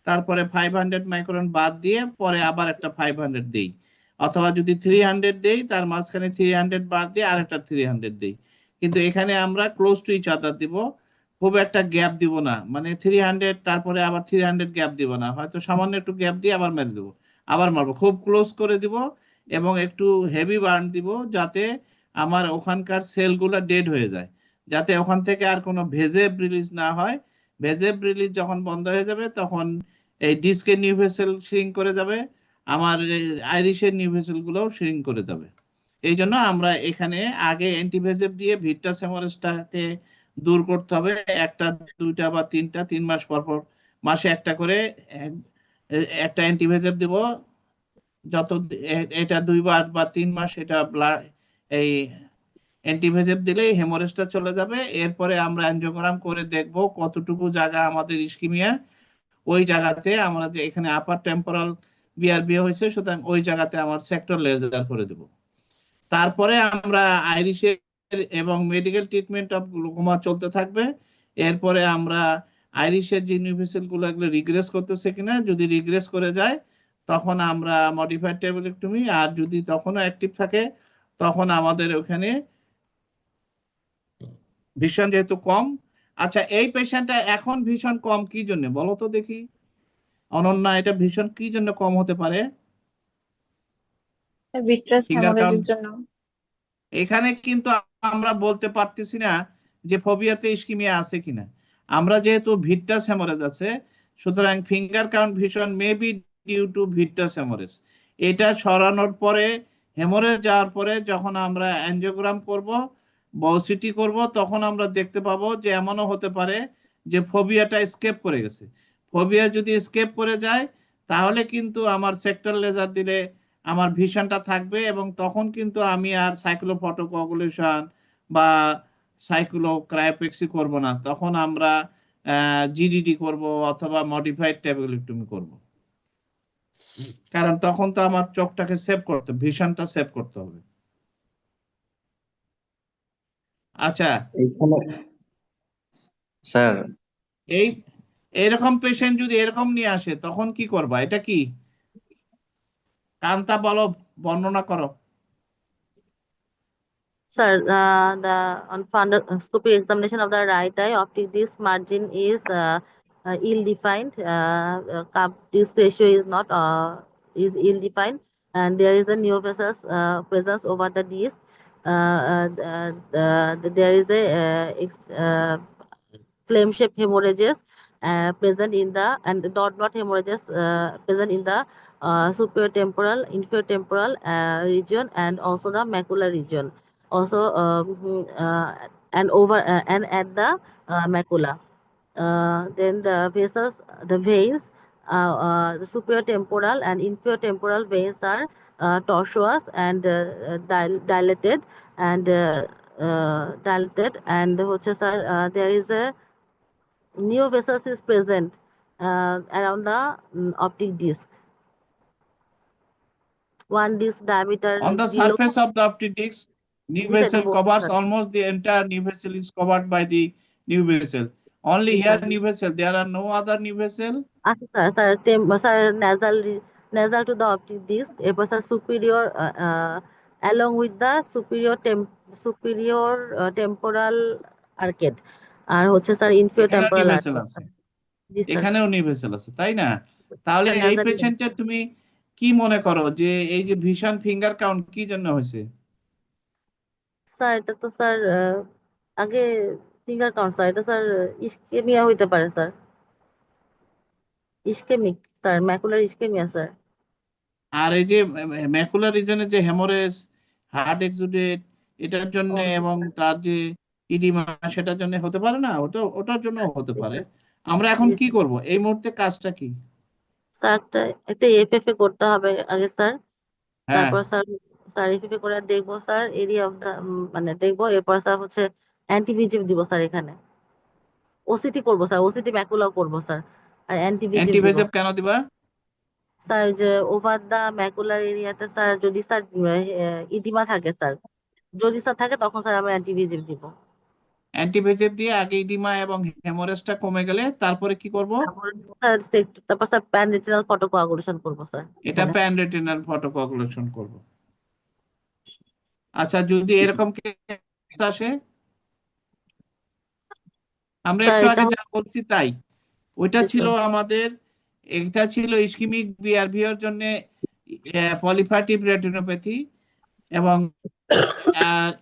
তারপরে 500 মাইক্রন বাদ দিয়ে পরে আবার একটা 500 দেই, অথবা যদি 300 দেই তার মাঝখানে 300 বাদ দিয়ে আরেকটা 300 দেই। কিন্তু এখানে আমরা ক্লোজ টু ইচ আদার দিব, খুব একটা গ্যাপ দিব না, মানে 300 তারপরে আবার 300 গ্যাপ দিব না, হয়তো সামান্য একটু গ্যাপ দিয়ে আবার মেরে দেবো, আবার মারবো, খুব ক্লোজ করে দিব এবং একটু হেভি বার্ন দিব, যাতে আমার ওখানকার সেলগুলো ডেড হয়ে যায়, যাতে ওখান থেকে আর কোনো ভেজেব রিলিজ না হয়। ভেজেব রিলিজ যখন বন্ধ হয়ে যাবে তখন এই ডিস্কের নিউ ভেসেল শ্রিঙ্ক করে যাবে, আমার আইরিশের নিউ ভেসেল গুলো শ্রিঙ্ক করে দেবে। এই জন্য আমরা এখানে আগে অ্যান্টিভেসিভ দিয়ে ভিট্রাস হেমোরেজটাকে দূর করতে হবে। একটা, দুইটা বা তিনটা, 3 মাস পর পর মাসে একটা করে একটা অ্যান্টিভেসিভ দিব। যত এটা 2 বার বা 3 মাস এটা এই অ্যান্টিভেসিভ দিলেই হেমোরেজটা চলে যাবে। এরপরে আমরা অ্যানজিওগ্রাম করে দেখব কতটুকু জায়গা আমাদের ইস্কিমিয়া, ওই জায়গাতে আমরা যে এখানে আপার টেম্পোরাল বিআরবি হয়েছে, সুতরাং ওই জায়গাতে আমার সেক্টর লেজার করে দেব। তারপরে আমরা আইরিশের এবং মেডিকেল ট্রিটমেন্ট অফ গ্লুকোমা চলতে থাকবে। এরপরে আমরা আইরিশের যে নিউ ভেসেল গুলো এগুলো রিগ্রেস করতেছে কিনা, যদি রিগ্রেস করে যায় তখন আমরা মডিফাইড টেবুলেক্টমি, আর যদি তখনও অ্যাক্টিভ থাকে তখন আমাদের ওখানে ভিশন যেহেতু কম। আচ্ছা, এই পেশেন্টটা এখন ভীষণ কম কি জন্য বলো তো দেখি অনন্যা, এটা ভীষণ কি জন্য কম হতে পারে? ভিট্রাস ফিঙ্গার হেমোরেজের কাউন্ট জন্য। এখানে কিন্তু আমরা বলতে পারতেছি না যে ফোবিয়াতে ইস্কিমিয়া আছে কিনা। আমরা যেহেতু ভিট্রাস হেমোরেজ আছে, সুতরাং finger count vision may be due to vitreous haemorrhage. এটা সরানোর পরে, হেমোরেজ যাওয়ার পরে যখন আমরা অ্যানজিওগ্রাম করব বা ওসিটি করব, তখন আমরা দেখতে পাবো যে এমনও হতে পারে যে ফোবিয়াটা স্কেপ করে গেছে। ফোবিয়া যদি স্কেপ করে যায় তাহলে কিন্তু আমার সেক্টর লেজার দিলে আমার ভিশনটা থাকবে, এবং তখন কিন্তু আমি আর সাইক্লোফটোকোয়াগুলেশন বা সাইক্লোক্রায়োপেক্সি করব না, তখন আমরা জিডিডি করব অথবা মডিফাইড ট্যাবুলেক্টমি করব। কারণ তখন তো আমার চোখটাকে সেভ করতে, ভিশনটা সেভ করতে হবে। আচ্ছা স্যার, এইরকম পেশেন্ট যদি এরকম নিয়ে আসে তখন কি করবা? এটা কি কান্তা বলো, বর্ণনা করো। Sir, the on fundoscopy examination of the right eye, optic disc margin is ill-defined. Cup disc ratio is not is ill-defined, and there is a neovasous presence over the disc. There is a flame-shaped hemorrhages present in the, and the dot hemorrhages present in the superior temporal, inferior temporal region, and also the macular region. Also and over and at the macula. Then the vessels, the veins, the superior temporal and inferior temporal veins are tortuous and dilated and there is a neovasous is present around the optic disc. One disc diameter On the below. surface of the optic disc, new Yes, sir, vessel both, covers sir. almost the entire new vessel is covered by the new vessel. Only Yes, here sir. new vessel, there are no other new vessel. Sir, nasal to the optic disc, এরপর sir superior along with the superior temporal arcade, আর হচ্ছে sir inferior এখানেও temporal new vessel arcade. আছে, জি sir. এখানেও new vessel আছে, তাই না? তাহলে স্যার, এই nasal পেশেন্টের তুমি কি মনে করো যে এই যে ভীষণ ফিঙ্গার কাউন্ট কি জন্য হয়েছে? স্যার এটা তো স্যার আগে ফিঙ্গার কাউন্ট স্যার, এটা স্যার ইস্কেমিয়া হইতে পারে sir, ischaemic sir, macular ischaemia sir. আর এই যে ম্যাকুলার রিজনে যে হেমোরেজ, হার্ট এক্সুডেট, এটার জন্য এবং তার যে ইডিমা, সেটার জন্য হতে পারে না? ওটার জন্য হতে পারে। আমরা এখন কি করব এই মুহূর্তে, কাজটা কি? স্যার একটা এফএফএ করতে হবে আগে স্যার, হ্যাঁ, তারপর স্যার এফএফএ করে দেখবো স্যার এরিয়া অফ দা, মানে দেখবো, এরপর স্যার হচ্ছে অ্যান্টিভিজিভ দিব স্যার, এখানে ওসিটি করবো স্যার, ওসিটি ম্যাকুলাও করবো স্যার, আর অ্যান্টিভিজিভ দিব অ্যান্টিভেসিভ কেন দিবা? স্যার। যে ওভার দা ম্যাকুলার এরিয়াতে স্যার যদি স্যার ইডিমা থাকে স্যার, যদি স্যার থাকে তখন স্যার আমরা অ্যান্টিভিজিভ দিব। অ্যান্টিভেসিভ দিয়ে আগে ইডিমা এবং হেমোরেজটা কমে গেলে তারপরে কি করব? তারপর স্যার প্যান রেটিনাল ফটোকোয়াগুলেশন করবো স্যার, এটা প্যান রেটিনাল ফটোকোয়াগুলেশন করব। আচ্ছা, যদি এরকম কেস আসে, আমরা স্যার একটু এটা আগে যা বলছি তাই, ওইটা ছিল আমাদের, এটা ছিল ইসকিমিক বিআরভিওর জন্য পলিফ্যাটিভ রেটিনোপ্যাথি, এবং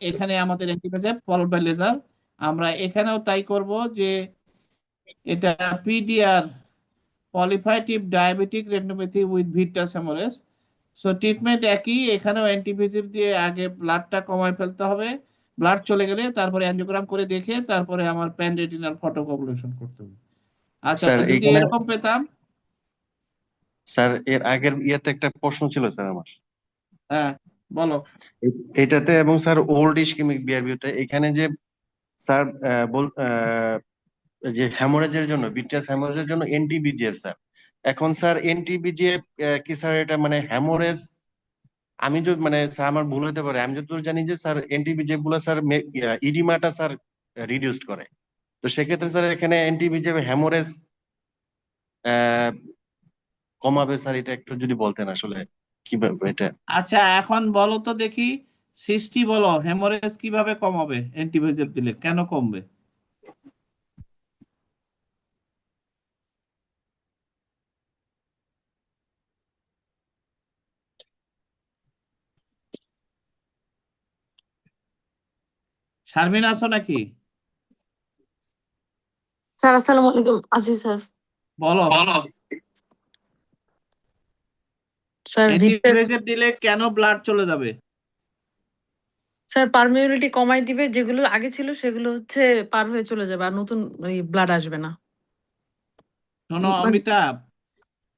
এখানে আমাদের অ্যান্টিভেসিভ ফলোড বাই লেজার। আমরা এখানেও তাই করব যে এটা PDR proliferative diabetic retinopathy with vitreous haemorrhage, so treatment একই, এখানেও অ্যান্টিভিসিভ দিয়ে আগে ব্লাডটা কমায় ফেলতে হবে, ব্লাড চলে গেলে তারপরে অ্যাঞ্জিওগ্রাম করে দেখে তারপরে আমার প্যান রেটিনাল ফটোকগুলেশন করতে হবে। আচ্ছা, স্যার যদি এইখানে এরকম পেতাম। স্যার এর আগের ইয়েতে একটা প্রশ্ন ছিল স্যার আমার। হ্যাঁ, বলো। এটাতে এবং স্যার ওল্ড ইসকেমিক বিআরবিতে এখানে যে স্যার যে হ্যামোরেজের জন্য ভিট্রিয়াস হ্যামোরেজের জন্য এনটিবিজিএফ স্যার, এখন স্যার এনটিবিজিএফ কি স্যার এটা মানে হ্যামোরেজ, আমি যদি মানে স্যার আমার ভুল হতে পারে, আমি যতদূর জানি যে স্যার এনটিবিজিএফ গুলো স্যার ইডিমাটা স্যার রিডিউস করে, তো সেক্ষেত্রে স্যার এখানে এনটিবিজিএফ হ্যামোরেজ কমাবে স্যার, এটা একটু যদি বলতেন আসলে কিভাবে এটা। আচ্ছা, এখন বলো তো দেখি, সৃষ্টি বলো, হেমোরেজ কিভাবে কমাবে অ্যান্টিবায়োটিক দিলে, কেন কমবে? শারমিন আছো নাকি? স্যার আসসালামু আলাইকুম। আছি স্যার। বলো। স্যার অ্যান্টিবায়োটিক দিলে কেন ব্লাড চলে যাবে? স্যার পারমিবিলিটি কমাই দিবে, যেগুলো আগে ছিল সেগুলো হচ্ছে পার হয়ে চলে যাবে, আর নতুন ব্লাড আসবে না। শোনো অমিতাভ,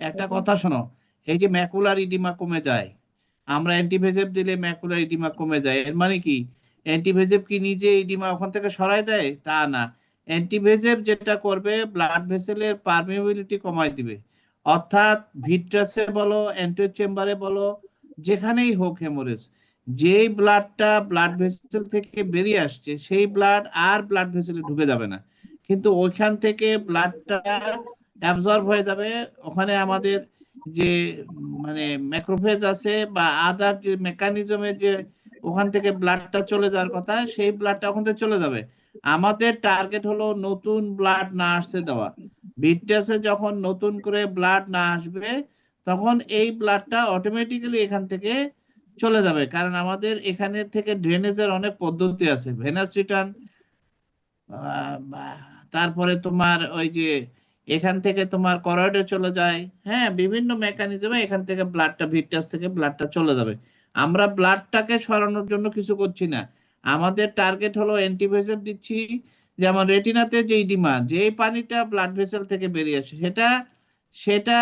একটা কথা শোনো, এই যে ম্যাকুলার ইডিমা কমে যায়, আমরা অ্যান্টিভেজেভ দিলে ম্যাকুলার ইডিমা কমে যায়, এর মানে কি অ্যান্টিভেজেভ কি নিজে ইডিমা ওখান থেকে সরায় দেয়? তা না, অ্যান্টিভেজেভ যেটা করবে ব্লাড ভেসেলের পারমিবিলিটি কমায় দিবে, অর্থাৎ ভিট্রাসে বলো, অ্যান্টিরিয়র চেম্বারে বলো, যেখানেই হোক হেমোরেজ, যেই ব্লাডটা ব্লাড ভেসেল থেকে বেরিয়ে আসছে সেই ব্লাড আর ব্লাড ভেসেলে ঢুকে যাবে না, কিন্তু ওইখান থেকে ব্লাডটা অ্যাবজর্ব হয়ে যাবে। ওখানে আমাদের যে মানে ম্যাক্রোফেজ আছে বা আদার যে মেকানিজমে যে ওখান থেকে ব্লাডটা চলে যাওয়ার কথা, সেই ব্লাডটা ওখান থেকে চলে যাবে। আমাদের টার্গেট হলো নতুন ব্লাড না আসতে দেওয়া। ভিট্রাসে যখন নতুন করে ব্লাড না আসবে তখন এই ব্লাডটা অটোমেটিক্যালি এখান থেকে চলে যাবে, কারণ আমাদের এখানে থেকে ড্রেনেজের অনেক পদ্ধতি আছে, ভেনাস রিটার্ন, তারপরে তোমার ওই যে এখান থেকে তোমার করয়েডে চলে যায়, হ্যাঁ, বিভিন্ন মেকানিজমে এখান থেকে ব্লাডটা ভিট্রাস থেকে ব্লাডটা চলে যাবে। আমরা ব্লাডটাকে সরানোর জন্য কিছু করছি না, আমাদের টার্গেট হলো অ্যান্টিভেসেভ দিচ্ছি, যেমন রেটিনাতে যে ইডিমা, যে পানিটা ব্লাড ভেসেল থেকে বেরিয়ে আসে সেটা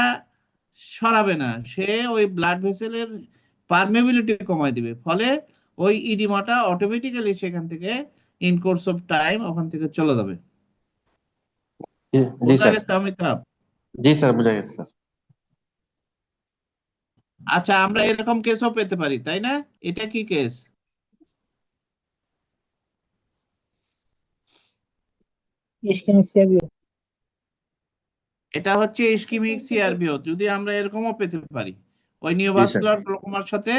সরাবে না, সে ওই ব্লাড ভেসেলের পারমেবিলিটি কমায় দিবে, ফলে ওই ইডিমাটা অটোমেটিক্যালি সেখান থেকে ইন কোর্স অফ টাইম ওখান থেকে চলে যাবে। জি বোঝা স্যার, গেছে অমিতাভ? জি স্যার বুঝা গেছে স্যার। আচ্ছা, আমরা এরকম কেসও পেতে পারি, তাই না? এটা কি কেস? এটা হচ্ছে ইসকেমিক সিআরবিও, যদি আমরা এরকমও পেতে পারি, ওই নিওভাস্কুলার গ্লোকোমার সাথে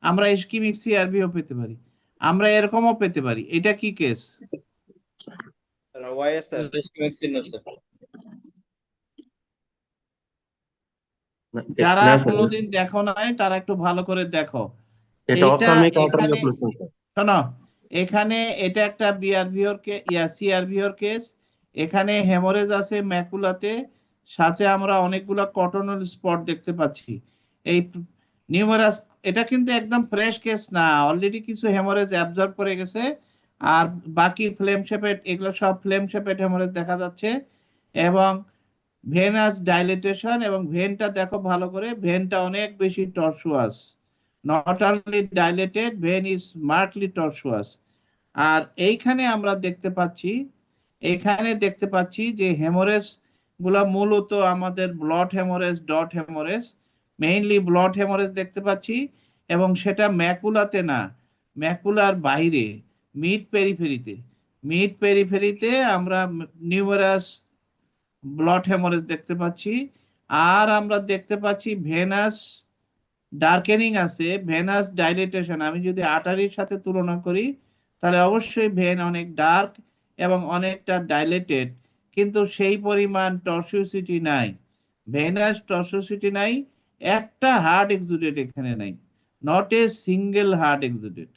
আমরা ইসকেমিক সিআরবিও পেতে পারি, আমরা এরকমও পেতে পারি। এটা কি কেস? ওয়াইএসআর। Ischaemic syndrome sir. যারা না স্যার, কোনোদিন দেখো নাই তারা একটু ভালো করে দেখো। এটা এটা অপথ্যালমিক আর্টারি এখানে অবস্ট্রাকশন স্যার। শোনো, এখানে এটা একটা বিআরভিওর সিআরভিওর কেস, এখানে হেমোরেজ আছে ম্যাকুলাতে, সাথে আমরা অনেকগুলো কটনাল স্পট দেখতে পাচ্ছি। এই নিউমারাস, এটা কিন্তু একদম ফ্রেশ কেস না, অলরেডি কিছু হেমোরেজ অ্যাবজর্ব করে গেছে, আর বাকি ফ্লেম শেপেড, এগুলো সব ফ্লেম শেপেড হেমোরেজ দেখা যাচ্ছে, এবং ভেনাস ডাইলেটেশন, এবং ভেনটা দেখো ভালো করে, ভেনটা অনেক বেশি tortuous, not only dilated, vein is markedly tortuous. আর এইখানে আমরা দেখতে পাচ্ছি যে হেমোরেজ গুলা মূলত আমাদের blot haemorrhage, dot haemorrhage, mainly blot haemorrhage দেখতে পাচ্ছি, এবং সেটা ম্যাকুলাতে না, ম্যাকুলার বাইরে মিড পেরিফেরিতে আমরা নিউমারাস ব্লড হেমোরেজ দেখতে পাচ্ছি। আর আমরা দেখতে পাচ্ছি ভেনাস ডার্কেনিং আছে, ভেনাস ডাইলেটেশন। আমি যদি আর্টারির সাথে তুলনা করি তাহলে অবশ্যই ভেন অনেক ডার্ক এবং অনেকটা ডাইলেটেড, কিন্তু সেই পরিমাণ টর্সিওসিটি নাই, ভেনাস টর্সিওসিটি নাই, একটা হার্ড এক্সুডেট এখানে নাই, not a single hard exudate,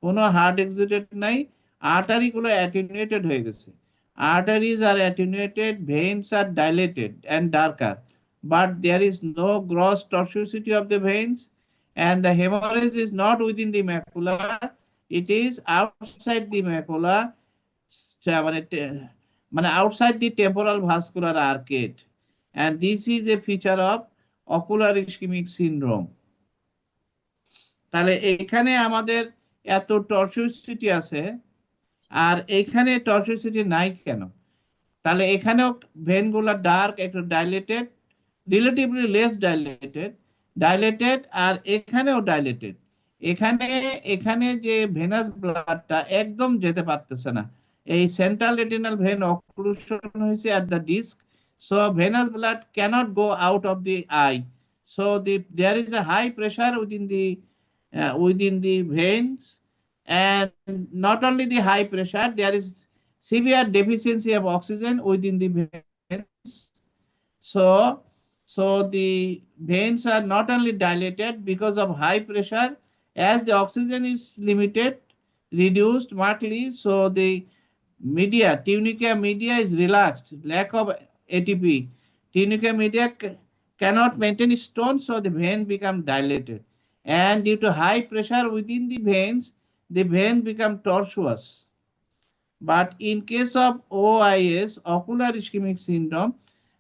কোনো হার্ড এক্সুডেট নাই। আর্টারিগুলো অ্যাটেনুয়েটেড হয়ে গেছে, arteries are attenuated, veins are dilated and darker, but there is no gross tortuosity of the veins and the hemorrhage is not within the macula, it is outside the macula, মানে outside the temporal vascular arcade, and this is a feature of ocular ischemic syndrome. তাহলে এখানে আমাদের এত টর্সিওসিটি আছে আর এখানে টর্সিওসিটি নাই কেন? তাহলে এখানেও ভেনগুলো ডার্ক, একটু ডাইলেটেড, রিলেটিভলি লেস ডাইলেটেড আর এখানেও ডাইলেটেড। এখানে যে ভেনাস ব্লাডটা একদম যেতে পারতেছে না, এই সেন্ট্রাল রেটিনাল ভেন অক্লুশন হয়েছে at the disc, so venous blood cannot go out of the eye, so there is a high pressure within the veins, and not only the high pressure, there is severe deficiency of oxygen within the veins, so the veins are not only dilated because of high pressure, as the oxygen is limited, reduced markedly, so the tunica media is relaxed, lack of ATP, tunica media cannot maintain its tone, so the vein become dilated, and due to high pressure within the vein become tortuous. But in case of OIS, ocular ischemic syndrome,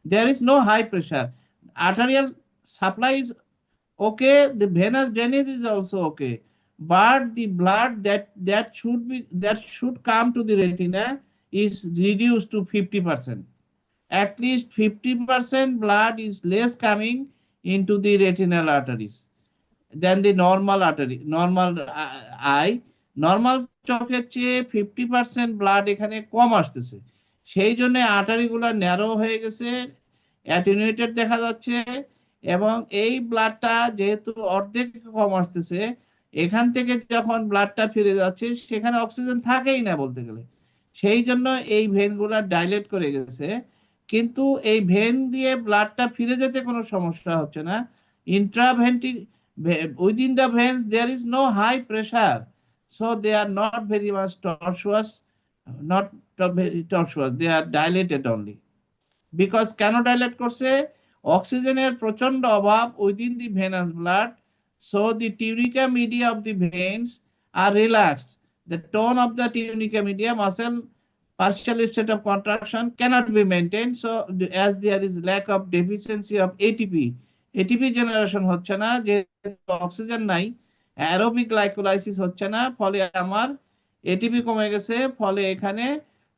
there is no high pressure, arterial supply is okay, the venous drainage is also okay, but the blood that should come to the retina is reduced to 50%. At least 50% blood is less coming into the retinal arteries than the normal eye. Normal চোখের চেয়ে 50% blood এখানে কম আসতেছে, সেই জন্য আর্টারিগুলো narrow হয়ে গেছে, attenuated দেখা যাচ্ছে, এবং এই ব্লাডটা যেহেতু অর্ধেক কম আসতেছে, এখান থেকে যখন ব্লাডটা ফিরে যাচ্ছে সেখানে অক্সিজেন থাকেই না বলতে গেলে, সেই জন্য এই ভেনগুলো ডাইলেট করে গেছে। কিন্তু এই ভেন দিয়ে ব্লাডটা ফিরে যেতে কোনো সমস্যা হচ্ছে না। Within the veins there is no high pressure, so they are not very much tortuous, they are dilated only. Because কেন ডাইলেট করছে? অক্সিজেনের প্রচন্ড অভাব within the venous blood, so the tunica media of the veins are relaxed. The tone of the tunica media muscle partial state of contraction cannot be maintained, so as there is lack of deficiency of ATP generation হচ্ছে না, যে oxygen নাই, aerobic glycolysis হচ্ছে না, ফলে আমার ATP কমে গেছে, ফলে এখানে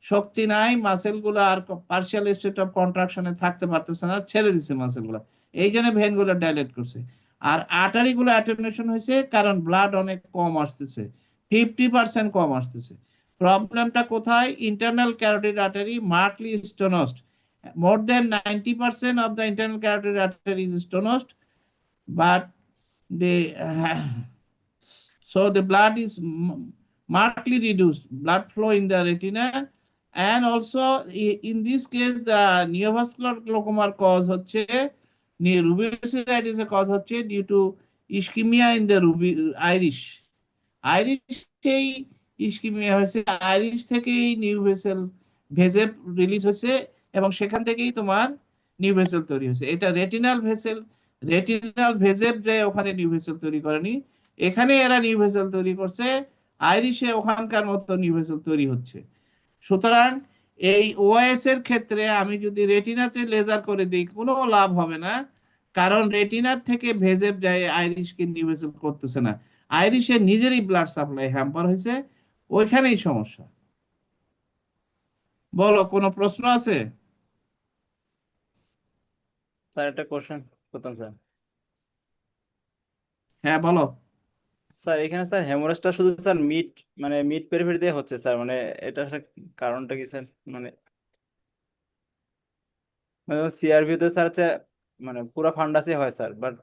শক্তি নাই, মাসেলগুলো আর পার্শিয়াল স্টেট অফ কন্ট্রাকশনে থাকতে পারতেছে না, ছেড়ে দিছে মাসেলগুলো, এই জন্য ভেনগুলো ডাইলেট করছে। আর আর্টারিগুলো অ্যাটেনুয়েশন হয়েছে কারণ ব্লাড অনেক কম আসতেছে, 50% কম আসতেছে। প্রবলেমটা কোথায়? Internal carotid artery markedly stenosed, more than 90% of the internal carotid artery is stenosed, but so the blood is markedly reduced, blood flow in the retina, and also in this case the neovascular glaucoma cause হচ্ছে, rubicitis এর cause হচ্ছে due to ischemia in the iris এই ischemia হয়েছে, Irish থেকেই new vessel release হয়েছে, এবং সেখান থেকেই তোমার নিউ ভেসেল তৈরি হয়েছে। এটা রেটিনাল ভেসেল যে ওখানে নিউ ভেসেল তৈরি করেনি, এখানে এরা নিউ ভেসেল তৈরি করছে, আইরিশে ওখানকার মতো নিউ ভেসেল তৈরি হচ্ছে। সুতরাং এই ওআইএস এর ক্ষেত্রে আমি যদি রেটিনাতে লেজার করে দিই কোনো লাভ হবে না, কারণ রেটিনার থেকে ভেসেল যায় আইরিশকে নিউ ভেসেল করতেছে না, আইরিশের নিজেরই ব্লাড সাপ্লাই হ্যাম্পার হয়েছে, ওইখানেই সমস্যা। বলো, কোনো প্রশ্ন আছে? স্যার একটা কোশ্চেন করতাম স্যার। হ্যাঁ বলো। স্যার এখানে স্যার হেমোরেজটা শুধু স্যার মিড পেরিফেরি দিয়ে হচ্ছে স্যার, মানে এটা কারণটা কি স্যার? মানে সিআরভিতে স্যার হচ্ছে মানে পুরো ফান্ডাসে হয় স্যার, বাট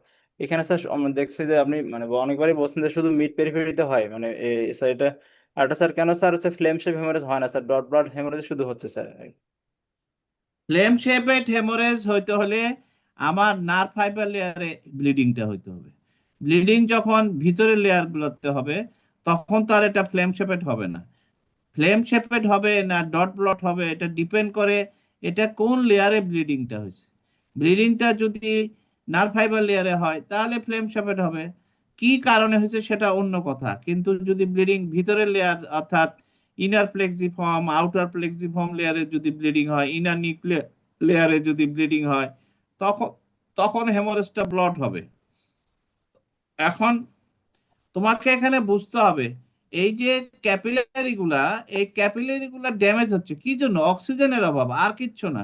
এখানে স্যার দেখছি যে আপনি মানে অনেকবারই বলছেন যে শুধু মিড পেরিফেরিতে হয়, মানে স্যার এটা আরটা স্যার কেন স্যার হচ্ছে ফ্লেম শেপ হেমোরেজ হয় না স্যার, ডট ব্লড হেমোরেজ শুধু হচ্ছে স্যার? ফ্লেম শেপেড হেমোরেজ হইতে হলে আমার নার্ভ ফাইবার লেয়ারে ব্লিডিংটা হইতে হবে। ব্লিডিং যখন ভিতরের লেয়ার গুলোতে হবে তখন তার এটা ফ্লেম শেপেড হবে না। ফ্লেম শেপেড হবে না ডট ব্লট হবে, এটা ডিপেন্ড করে এটা কোন লেয়ারে ব্লিডিংটা হয়েছে। ব্লিডিংটা যদি নার্ভ ফাইবার লেয়ারে হয় তাহলে ফ্লেম শেপেড হবে, কি কারণে হয়েছে সেটা অন্য কথা, কিন্তু যদি ব্লিডিং ভিতরের লেয়ার অর্থাৎ ইনার প্লেক্সিফর্ম আউটার প্লেক্সিফর্ম লেয়ারে যদি ব্লিডিং হয়, ইনার নিউক্লিয়ার লেয়ারে যদি ব্লিডিং হয়, তখন তখন হেমোরেজটা ব্লড হবে। এখন তোমাকে এখানে বুঝতে হবে এই যে ক্যাপিলারি গুলা, এই ক্যাপিলারি গুলা ড্যামেজ হচ্ছে কি জন্য? অক্সিজেনের অভাব, আর কিচ্ছু না।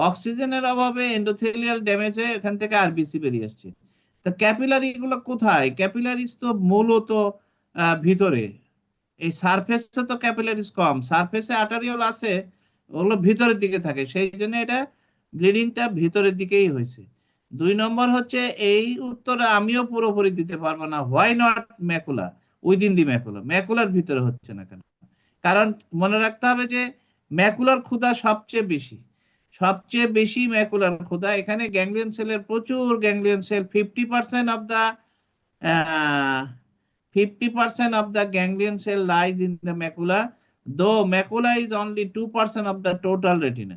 অক্সিজেনের অভাবে এন্ডোথেলিয়াল ড্যামেজ হয়ে এখান থেকে আরবিসি বেরিয়ে আসছে। তো ক্যাপিলারি গুলো কোথায়? ক্যাপিলারিস তো মূলত ভিতরে, এই সারফেসে তো ক্যাপিলারিস কম, সারফেসে আর্টারিওল আছে, ওগুলো ভিতরের দিকে থাকে, সেই জন্য এটা ব্লিডিংটা ভিতরের দিকেই হয়েছে। 2 নম্বর হচ্ছে, এই উত্তরে আমিও পুরোপুরি দিতে পারবো না, why not macula, within the macula, macular ভিতরে হচ্ছে না কেন? কারণ মনে রাখতে হবে যে ম্যাকুলার ক্ষুধা সবচেয়ে বেশি, সবচেয়ে বেশি ম্যাকুলার ক্ষুধা। এখানে গ্যাংলিয়ন সেলের প্রচুর ganglion sell, 50% of the 50% of the ganglion cell lies in the macula, though macula is only 2% of the total retina.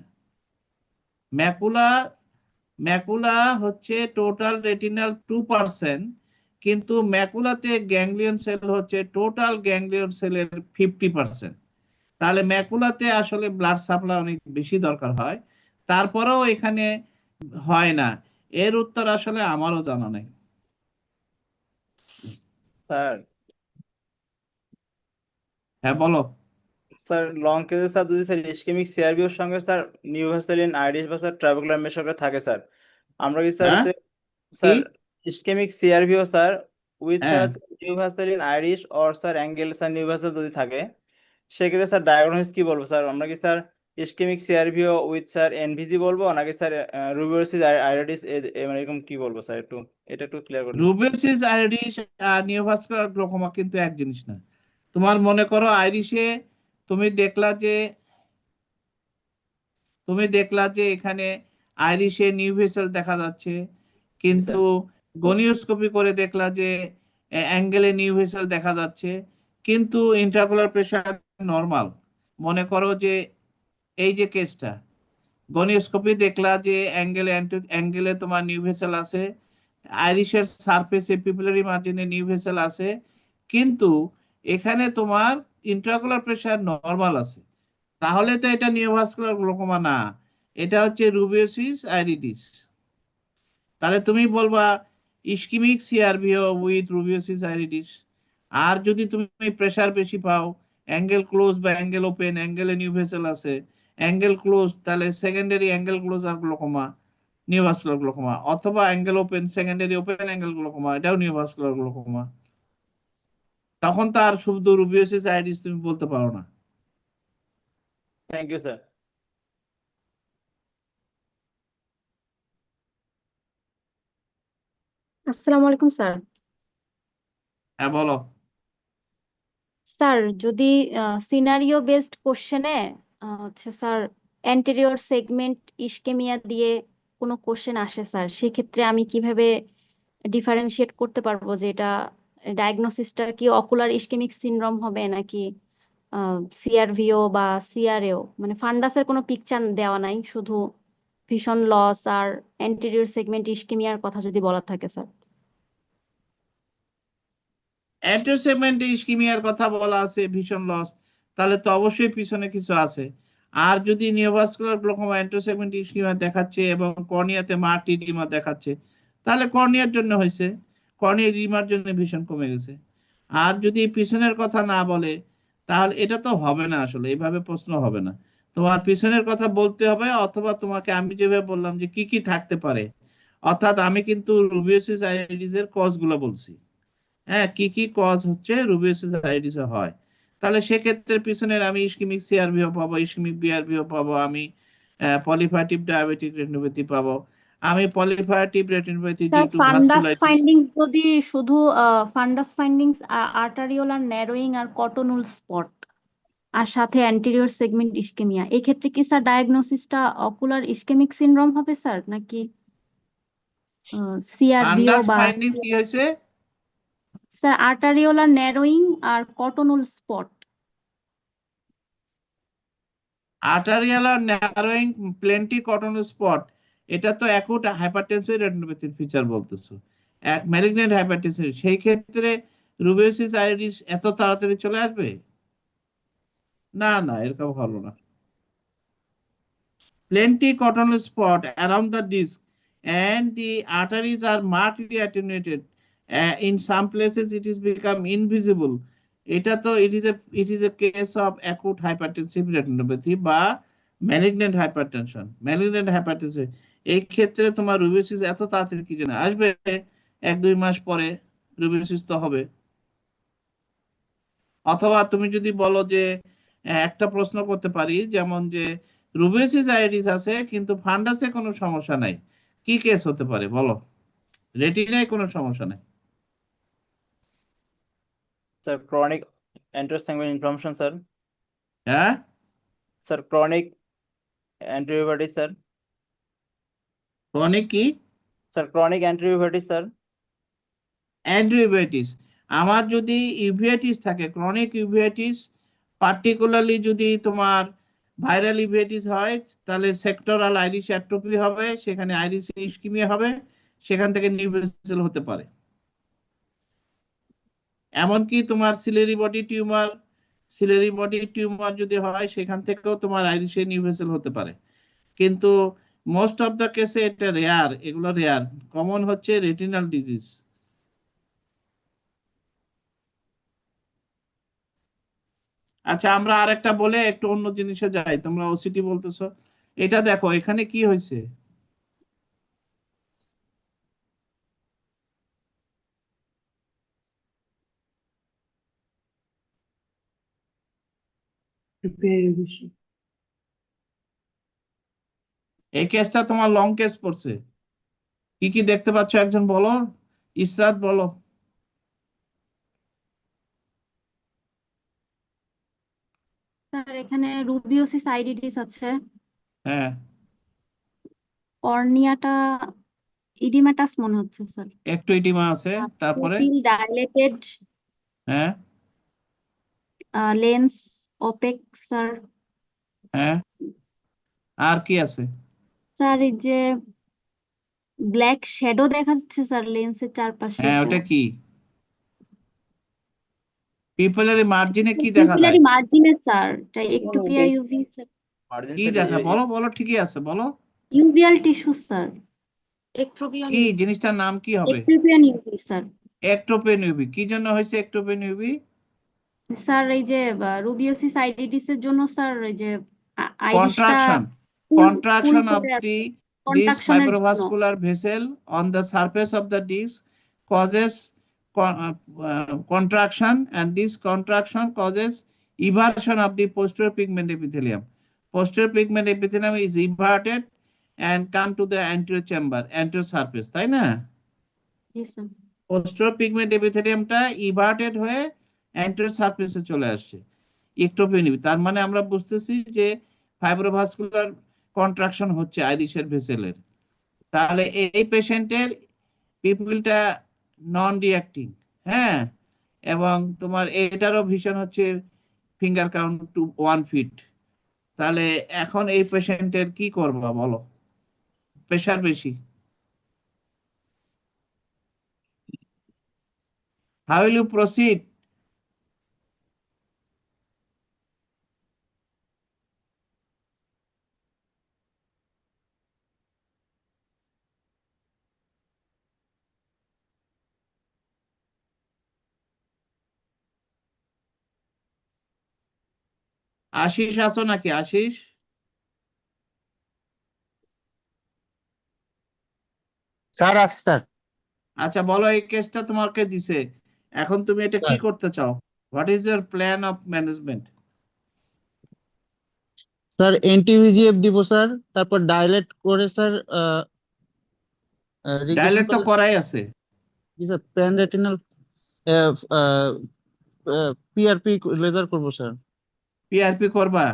Macula হচ্ছে টোটাল রেটিনাল 2%, কিন্তু ম্যাকুলাতে গ্যাংলিয়ন সেল হচ্ছে টোটাল গ্যাংলিয়ন সেলের 50%। তাহলে ম্যাকুলাতে আসলে ব্লাড সাপ্লাই অনেক বেশি দরকার হয়, তারপরেও এখানে হয় না। এর উত্তর আসলে আমারও জানা নেই। স্যার হ্যাঁ বলো। স্যার লং কেসে স্যার যদি স্যার ইসকেমিক সিআরবিওর সঙ্গে স্যার নিউভ্যাসেলিন আইরিশ বা স্যার ট্রাভেকুলার মেশকে থাকে স্যার, আমরা কি স্যার হ্যাঁ হচ্ছে কি? Sir ischaemic CRVO sir with sir হ্যাঁ হচ্ছে new vessel in iris or sir angle sir new vessel যদি থাকে, সেক্ষেত্রে স্যার ডায়াগনোসিস কি বলবো স্যার? আমরা কি স্যার ইসকেমিক সিআরবিও উইথ স্যার এনভিজি বলবো, নাকি স্যার রুবিওসিস আইরিডিস মানে এরকম কি বলবো স্যার? এটা একটু ক্লিয়ার করে দিন। রুবিওসিস আইরিশ আর নিওভাস্কুলার গ্লোকোমা কিন্তু এক জিনিস না। তোমার মনে করো আইরিশে তুমি দেখলা যে এখানে আইরিশে নিউ ভেসেল দেখা যাচ্ছে, কিন্তু গনিওস্কোপি করে দেখলা যে অ্যাঙ্গেলে নিউ ভেসেল দেখা যাচ্ছে, কিন্তু ইন্ট্রাকুলার প্রেসার নরমাল। মনে করো যে এই যে কেসটা, গনিওস্কোপি দেখলা যে অ্যাঙ্গেলে তোমার নিউ ভেসেল আছে, আইরিশের সারফেসে পিপিলারি মার্জিনে নিউ ভেসেল আছে, কিন্তু এখানে তোমার ইন্ট্রাকুলার প্রেসার নরমাল আছে, তাহলে তো এটা নিওভাস্কুলার গ্লোকোমা না, এটা হচ্ছে রুবিওসিস আইরিডিস। তাহলে তুমি বলবা ইসকিমিক সিআরবিও উইথ রুবিওসিস আইরিডিস। আর যদি তুমি প্রেসার বেশি পাও, অ্যাঙ্গেল ক্লোজ বা অ্যাঙ্গেল ওপেন, অ্যাঙ্গেলে নিউ ভেসেল আছে, অ্যাঙ্গেল ক্লোজ, তাহলে সেকেন্ডারি অ্যাঙ্গেল ক্লোজ আর গ্লোকোমা, নিওভাস্কুলার গ্লোকোমা, অথবা angle open, secondary open angle glaucoma, এটাও নিওভাস্কুলার গ্লোকোমা। তখন তো আর শুধু রুবিওসিস আইরিডিস তুমি বলতে পারো না। Thank you sir. আসসালামু আলাইকুম স্যার। হ্যাঁ বলো। স্যার যদি সিনারিও বেসড কোশ্চেনে হচ্ছে স্যার অ্যান্টেরিয়র সেগমেন্ট ইসকেমিয়া দিয়ে কোনো কোশ্চেন আসে স্যার, সেক্ষেত্রে আমি কিভাবে ডিফারেন্সিয়েট করতে পারবো যে এটা ডায়াগনোসিসটা কি অকুলার ইসকেমিক সিনড্রোম হবে নাকি সিআরভিও বা সিআরএও? মানে ফান্ডাসের কোনো পিকচার দেওয়া নাই, শুধু ভিশন লস আর অ্যান্টেরিয়র সেগমেন্ট ইসকেমিয়ার কথা যদি বলার থাকে স্যার। অ্যান্টোসেগমেন্টে ইসকিমিয়ার কথা বলা আছে, ভিশন লস, তাহলে তো অবশ্যই পিছনে কিছু আছে। আর যদি নিওভাস্কুলার গ্লোকোমা অ্যান্টোসেগমেন্ট ইসকিমিয়া দেখাচ্ছে এবং কর্নিয়াতে মার্টিডিমা দেখাচ্ছে, তাহলে কর্নিয়ার জন্য হয়েছে, কর্নিয়ার রিমার জন্য ভিশন কমে গেছে। আর যদি পিছনের কথা না বলে, তাহলে এটা তো হবে না, আসলে এইভাবে প্রশ্ন হবে না। তোমার পিছনের কথা বলতে হবে, অথবা তোমাকে আমি যেভাবে বললাম যে কি কি থাকতে পারে, অর্থাৎ আমি কিন্তু রুবিওসিস আইরিডিস এর কজ গুলো বলছি, হ্যাঁ, কি কি কজ হচ্ছে রুবিওসিস আইরিডিস হয়। তাহলে সেক্ষেত্রে পিছনের আমি ইসকেমিক সিআরভিও পাবো, ইসকেমিক বিআরভিও পাবো, আমি পলিফ্যাটিভ ডায়াবেটিক রেটিনোপ্যাথি পাবো, আমি proliferative retinopathy sir due to fundus vasculitis. Findings যদি শুধু ফান্ডাস ফাইন্ডিংস আর্টারিওলার ন্যারোয়িং আর কটনুল স্পট আর সাথে অ্যান্টেরিয়র সেগমেন্ট ইসকেমিয়া, এই ক্ষেত্রে কি স্যার ডায়াগনোসিসটা অকুলার ইসকেমিক সিনড্রোম হবে স্যার, নাকি সিআরভিও ফান্ডাস বা ফাইন্ডিং কি হয়েছে? স্যার আর্টারিওলার ন্যারোয়িং আর কটনুল স্পট? আর্টারিয়াল আর ন্যারোয়িং প্লেন্টি কটন স্পট, এটা তো অ্যাকুট হাইপারটেনসিভ রেটিনোপ্যাথির ফিচার বলতেছো। ম্যালিগন্যান্ট হাইপারটেনশন, সেই ক্ষেত্রে রুবিওসিস আইরিস এত তাড়াতাড়ি চলে আসবে? না না, এরকম হলো না। Plenty coronal spot around the disc and the arteries are markedly attenuated. In some places it is become invisible. It is a case of acute hypertensive retinopathy বা malignant hypertension. Malignant hypertension এই ক্ষেত্রে তোমার রুবিওসিস এত তাড়াতাড়ি কি জন্য আসবে? 1-2 মাস পরে রুবিওসিস তো হবে। অথবা তুমি যদি বলো যে একটা প্রশ্ন করতে পারি, যেমন যে রুবিওসিস আইরিস আছে কিন্তু ফান্ডাসে কোনো সমস্যা নাই, কি কেস হতে পারে বলো? রেটিনায় কোনো সমস্যা নাই। স্যার ক্রনিক এন্টারস্যাঙ্গুইনাল ইনফ্লামেশন স্যার। হ্যাঁ sir chronic anterior uveitis sir. Chronic কি? Sir chronic anterior uveitis sir. Anterior uveitis, আমার যদি ইউভিয়াইটিস থাকে, ক্রনিক ইউভিয়াইটিস, পার্টিকুলারলি যদি তোমার ভাইরাল ইউভিয়াইটিস হয়, তাহলে সেক্টরাল আইরিশ অ্যাট্রোপি হবে, সেখানে আইরিশ ইস্কিমিয়া হবে, সেখান থেকে নিউ ভেসেল হতে পারে। এমনকি তোমার সিলেরি বডি টিউমার যদি হয়, সেখান থেকেও তোমার আইরিশে নিউ ভেসেল হতে পারে। কিন্তু মোস্ট অফ দ্য কেসে এটা রেয়ার, এগুলো রেয়ার। কমন হচ্ছে রেটিনাল ডিজিজ। আচ্ছা, আমরা আরেকটা বলে একটু অন্য জিনিসে যাই। তোমরা ওসিটি বলতেছো, এটা দেখো এখানে কি হয়েছে। এই কেসটা তোমার লং কেস পড়ছে। কি কি দেখতে পাচ্ছ একজন বলো, ইসরাত বলো। স্যার এখানে রুবিওসিস আইরিডিস আছে, হ্যাঁ, কর্নিয়াটা ইডিমাটাস মনে হচ্ছে স্যার, একটু ইডিমা আছে, তারপরে পিউপিল ডাইলেটেড, হ্যাঁ লেন্স ওপেক স্যার। হ্যাঁ, আর কি আছে? স্যার এই যে ব্ল্যাক শ্যাডো দেখা যাচ্ছে স্যার লেন্সের চারপাশে, হ্যাঁ, এটা ওটা কি? পিপলারি মার্জিনে কি দেখা যায়? পিউপিলারি মার্জিনে স্যার, এটা একটোপিয়া ইউভি স্যার, মার্জিন কি স্যার দেখা বলো, বলো, ঠিকই আছে বলো। ইউভিয়াল টিস্যু স্যার, একট্রোপিয়ান কি জিনিসটার নাম কি হবে? একটোপিয়ান ইউভি স্যার। একটোপেন ইউভি, কি জন্য হয়েছে একটোপেন ইউভি? স্যার এই যে রুবিওসিস আইরিডিস এর জন্য স্যার এই যে আইরিশটা Contraction ফুল contraction of করে আছে, this কন্ট্রাকশনের জন্য। fibrovascular vessel on the surface of the disc causes contraction, and this contraction causes eversion of the posterior pigment epithelium. Posterior pigment epithelium is everted and come to the anterior chamber, anterior surface, তাই না? জি sir. posterior pigment epitheliumটা everted হয়ে anterior surface এ চলে আসছে, একটোপেন UV. তার মানে আমরা বুঝতেছি যে ফাইব্রোভাস্কুলার কন্ট্রাকশন হচ্ছে আইরিশের ভেসেলের। তাহলে এই পেশেন্টের পিপলটা নন রিঅ্যাক্টিং, হ্যাঁ, এবং তোমার এটারও ভিশন হচ্ছে ফিঙ্গার কাউন্ট টু 1 ফিট। তাহলে এখন এই পেশেন্টের কি করবা বলো? প্রেশার বেশি। How will you proceed? Ashish আছো নাকি? আশিস, স্যার আছে স্যার। আচ্ছা বলো, এই কেসটা তোমাকে দিছে, এখন তুমি এটা কি করতে চাও? What is your plan of management? Sir anti VEGF দিব স্যার, তারপর ডাইলেট করে স্যার ডাইলেট তো করাই আছে। জি sir, pan retinal PRP laser করব স্যার। পিআরপি করবা?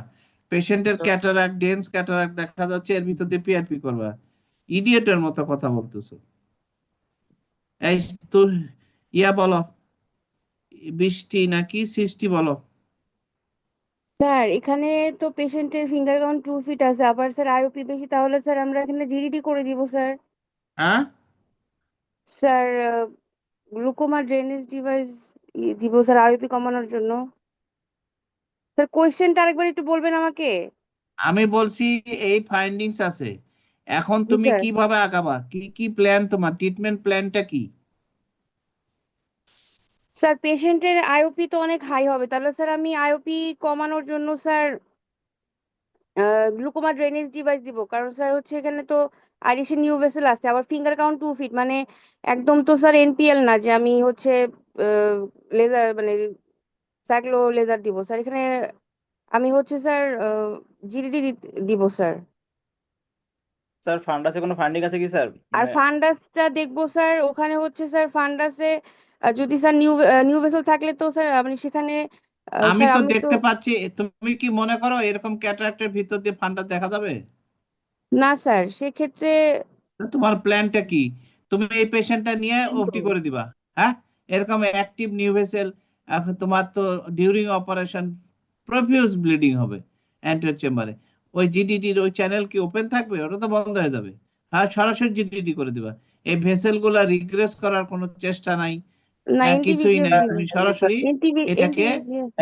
পেশেন্টের ক্যাটারাক্ট, ডেন্স ক্যাটারাক্ট দেখা যাচ্ছে, এর ভিতর দিয়ে পিআরপি করবা? ইডিয়েটের মতো কথা বলতেছো। এই তো ইয়া বলো, বৃষ্টি নাকি সৃষ্টি বলো। স্যার এখানে তো পেশেন্টের ফিঙ্গার কাউন্ট 2 ফিট আছে, আবার স্যার আইওপি বেশি, তাহলে স্যার আমরা এখানে জিডিটি করে দিব স্যার। হ্যাঁ, স্যার গ্লুকোমা ড্রেনেজ ডিভাইস দিব স্যার আইওপি কমানোর জন্য। স্যার কোয়েশ্চেনটা আরেকবার একটু বলবেন আমাকে? আমি বলছি এই ফাইন্ডিংস আছে, এখন জি তুমি স্যার। কিভাবে আগাবা, কি প্ল্যান, তোমার ট্রিটমেন্ট প্ল্যানটা কি? স্যার পেশেন্টের আইওপি তো অনেক হাই হবে, তাহলে স্যার আমি আইওপি কমানোর জন্য স্যার গ্লুকোমা ড্রেনেজ ডিভাইস দিব, কারণ স্যার হচ্ছে এখানে তো আইরিশের নিউ ভেসেল আছে, আবার ফিঙ্গার কাউন্ট 2 ফিট, মানে একদম তো স্যার এনপিএল না যে আমি হচ্ছে লেজার মানে সাইক্লো লেজার দিব স্যার, এখানে আমি হচ্ছে স্যার জিডিডি দিব স্যার। স্যার ফান্ডাসে কোনো ফান্ডিং আছে কি স্যার? আর মানে ফান্ডাসটা দেখবো স্যার, ওখানে হচ্ছে স্যার ফান্ডাসে যদি স্যার নিউ ভেসেল থাকলে তো স্যার আমি সেখানে আমি স্যার তো আমি তো দেখতে পাচ্ছি, তুমি কি মনে করো এরকম ক্যাটারাক্টের ভিতর দিয়ে ফান্ডা দেখা যাবে? না স্যার, সেক্ষেত্রে তো তোমার প্ল্যানটা কি? তুমি এই পেশেন্টটা নিয়ে ওটি করে দিবা, হ্যাঁ? এরকম অ্যাক্টিভ নিউ ভেসেল, এখন তোমার তো ডিউরিং অপারেশন প্রফিউজ ব্লিডিং হবে অ্যান্টেরিয়র চেম্বারে, ওই জিডিডির ওই চ্যানেল কি ওপেন থাকবে? ওটা তো বন্ধ হয়ে যাবে। হ্যাঁ, সরাসরি জিডিডি করে দিবা। এই ভেসেলগুলা রিগ্রেস করার কোনো চেষ্টা নাই, না কিছুই এনটিভিজিএস নাই, দিব, তুমি সরাসরি এটাকে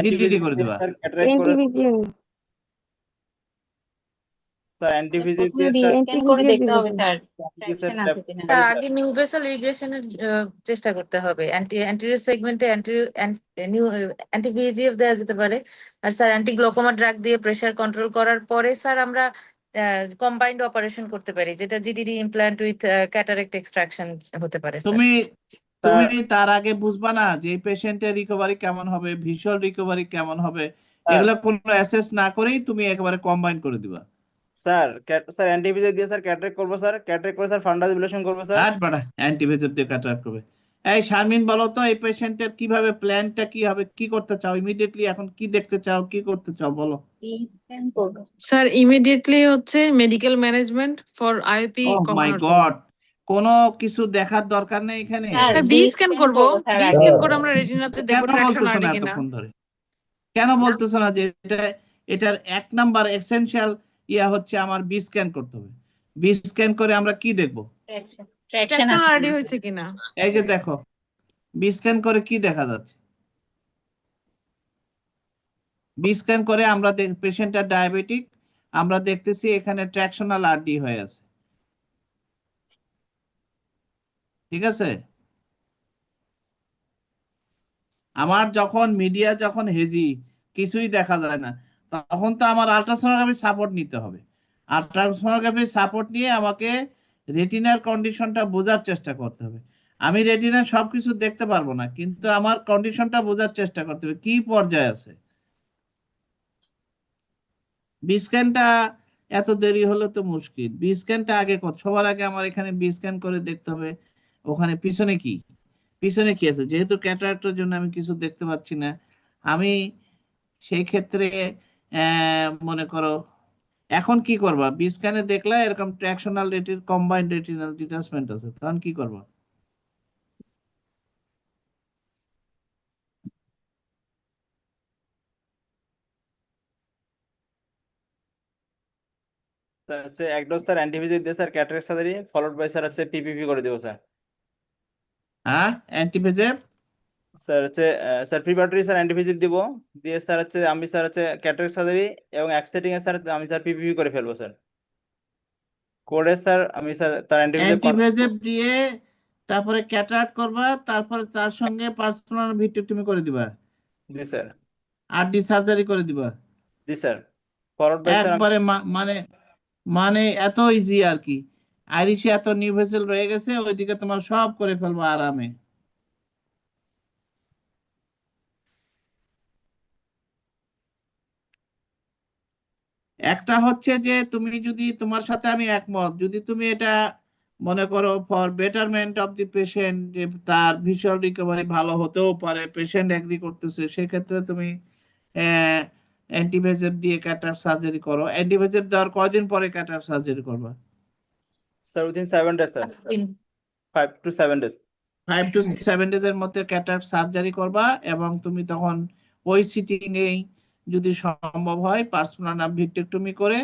জিডিডি করে দিবা। স্যার ক্যাটারাক্ট করে এনটিভিজিএস স্যার অ্যান্টিভিজি প্রথমে দিয়ে স্যার স্ক্যান করে এনটিভিজিএস দেখতে দিব হবে স্যার। স্যার স্যার ট্র্যাকশন আছে কিনা। তার আগে নিউ ভেসেল রিগ্রেশনের চেষ্টা করতে হবে। অ্যান্টিরিয়র সেগমেন্টে অ্যান্টি ভিজিএফ দেওয়া যেতে পারে। আর স্যার অ্যান্টি গ্লোকোমা ড্রাগ দিয়ে প্রেসার কন্ট্রোল করার পরে স্যার আমরা কম্বাইন্ড অপারেশন করতে পারি, যেটা GDD implant with cataract extraction হতে পারে স্যার। তুমি স্যার তার আগে বুঝবা না যে পেশেন্টের রিকভারি কেমন হবে, ভিজুয়াল রিকভারি কেমন হবে, স্যার এগুলো কোনো অ্যাসেস না করেই তুমি একেবারে কম্বাইন করে দিবা। স্যার অ্যান্টিভিজি দিয়ে স্যার ক্যাটারাক্ট করবো স্যার, ক্যাটারাক্ট করে স্যার ফান্ডাস ইভ্যালুয়েশন করবো স্যার। আর বাড়া অ্যান্টিভেজেভ দিয়ে ক্যাটারাক্ট করবে। এই শারমিন, বলো তো এই পেশেন্টের কিভাবে প্ল্যানটা কি হবে, কি করতে চাও ইমিডিয়েটলি, এখন কি দেখতে চাও, কি করতে চাও বলো। স্ক্যান করবো। স্যার ইমিডিয়েটলি হচ্ছে medical management for IOP oh my কমানোর জন্য। গড, কোনো কিছু দেখার দরকার নেই এখানে? Sir sir B B scan scan করবো, করবো স্যার বি আগে। স্ক্যান করে আমরা রেটিনাতে দেখবো কেন ট্রাকশন বলতেছো আরডি না কিনা। এতক্ষণ ধরে? কেন বলতেছো না যে এটার 1 নাম্বার এসেনশিয়াল হচ্ছে আমার বি স্ক্যান করতে হবে? বি স্ক্যান করে আমরা কি দেখবো? ট্র্যাকশন ট্রাকশন আছে আরডি কিনা। হয়েছে কিনা। এই যে দেখো, বি স্ক্যান করে কি দেখা যাচ্ছে? বি স্ক্যান করে আমরা পেশেন্টটা ডায়াবেটিক, আমরা দেখতেছি এখানে ট্র্যাকশনাল আরডি হয়ে আছে, ঠিক আছে? আমার যখন মিডিয়া যখন হেজি, কিছুই দেখা যায় না, তখন তো আমার আল্ট্রাসোনোগ্রাফি সাপোর্ট নিতে হবে। আল্ট্রাসোনোগ্রাফি সাপোর্ট নিয়ে আমাকে রেটিনার কন্ডিশনটা বোঝার চেষ্টা করতে হবে। আমি রেটিনার সবকিছু দেখতে পারবো না, কিন্তু আমার কন্ডিশনটা বোঝার চেষ্টা করতে হবে কি পর্যায়ে আছে। বি স্ক্যানটা এত দেরি হলে তো মুশকিল, বি স্ক্যানটা আগে কর, সবার আগে আমার এখানে বি স্ক্যান করে দেখতে হবে ওখানে পিছনে কি আছে। যেহেতু ক্যাটারাক্টের জন্য আমি কিছু দেখতে পাচ্ছি না, আমি সেই ক্ষেত্রে মনে করো এখন কি করবা? বি স্ক্যানে দেখলে এরকম ট্র্যাকশনাল রেটিন কম্বাইন্ড রেটিনাল ডিটাচমেন্ট আছে, তখন কি করবা? স্যার হচ্ছে এক ডোজ স্যার অ্যান্টিভিজি দিয়ে sir cataract surgery followed by sir হচ্ছে পিপিপি করে দেবো স্যার। হ্যাঁ, অ্যান্টিভেজেভ স্যার হচ্ছে স্যার প্রিপারেটরি স্যার অ্যান্টিভিজি দিব, দিয়ে স্যার হচ্ছে আমি স্যার হচ্ছে ক্যাটারাক্ট সার্জারি এবং এক সেটিং এ স্যার আমি স্যার পিপিপি করে ফেলবো স্যার, করে স্যার আমি স্যার তার অ্যান্টিভেজেভ দিয়ে তারপরে ক্যাটারাক্ট করবা, তারপরে তার সঙ্গে পার্সোনাল ভিট্রেক্টমি করে দিবা, জি স্যার। আরডি সার্জারি করে দিবা জি স্যার, ফলোড বাই স্যার একবারে। মানে এত ইজি আর কি। আইরিশে এত নিউ ভেসেল রয়ে গেছে, ওইদিকে তোমার সব করে ফেলবো আরামে। একটা হচ্ছে যে তুমি যদি, তোমার সাথে আমি একমত, যদি তুমি এটা মনে করো for betterment of the patient, যে তার ভিজুয়াল রিকভারি ভালো হতেও পারে, পেশেন্ট এগ্রি করতেছে, সেক্ষেত্রে তুমি অ্যান্টিভেজেভ দিয়ে ক্যাটারাক্ট সার্জারি করো। অ্যান্টিভেজেভ দেওয়ার কয়দিন পরে ক্যাটারাক্ট সার্জারি করবা? Sir within 7 days sir, 5 to 7 days. 5 to 7 ডেজের মধ্যে ক্যাটারাক্ট সার্জারি করবা, এবং তুমি তখন ওই সিটিং এই যদি সম্ভব হয় পার্সোনাল ভিট্রেক্টমি করে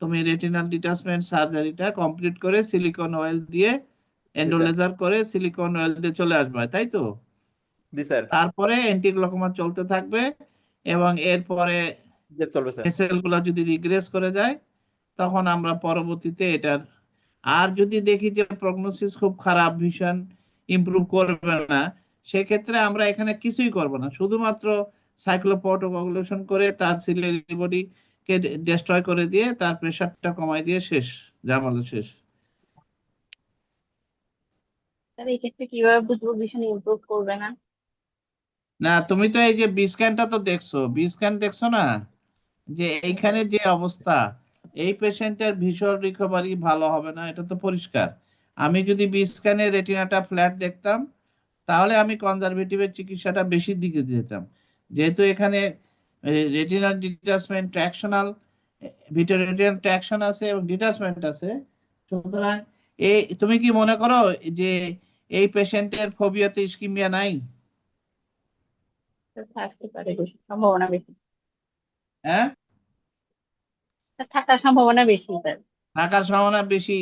তুমি রেটিনাল ডিটাচমেন্ট সার্জারিটা কমপ্লিট করে সিলিকন অয়েল দিয়ে জি এন্ডো স্যার। লেজার করে সিলিকন অয়েল দিয়ে চলে আসবে, তাই তো? জি স্যার। তারপরে অ্যান্টিগ্লোকোমা চলতে থাকবে এবং এরপরে যে চলবে স্যার। ভেসেল গুলা যদি রিগ্রেস করে যায় তখন আমরা পরবর্তীতে এটার, আর যদি দেখি যে প্রগনোসিস খুব খারাপ, ভিশন ইমপ্রুভ করবে না, সেক্ষেত্রে আমরা এখানে কিছুই করব না, শুধুমাত্র সাইক্লোপোর্টোকোগুলেশন করে তার সিলিয়ারি বডিকে ডেস্ট্রয় করে দিয়ে তার প্রেশারটা কমায় দিয়ে শেষ, ঝামেলা শেষ। স্যার এই ক্ষেত্রে কিভাবে বুঝবো ভিশন ইমপ্রুভ করবে না? না, তুমি তো এই যে বি স্ক্যানটা তো দেখছো, বি স্ক্যান দেখছো না যে এইখানে যে অবস্থা, এই পেশেন্টের ভিজুয়াল রিকভারি ভালো হবে না, এটা তো পরিষ্কার। আমি যদি বি স্ক্যানে রেটিনাটা ফ্ল্যাট দেখতাম তাহলে আমি কনজারভেটিভের চিকিৎসাটা বেশি দিকে যেতাম, যেহেতু এখানে রেটিনাল ডিটাচমেন্ট ট্র্যাকশনাল, ভিটরেটিনাল ট্র্যাকশন আছে এবং ডিটাচমেন্ট আছে। সুতরাং এই, তুমি কি মনে করো যে এই পেশেন্টের ফোবিয়াতে ইসকিমিয়া নাই? স্যার থাকতে পারে, বেশি সম্ভাবনা বেশি। হ্যাঁ, স্যার থাকার সম্ভাবনা বেশি স্যার। থাকার সম্ভাবনা বেশি।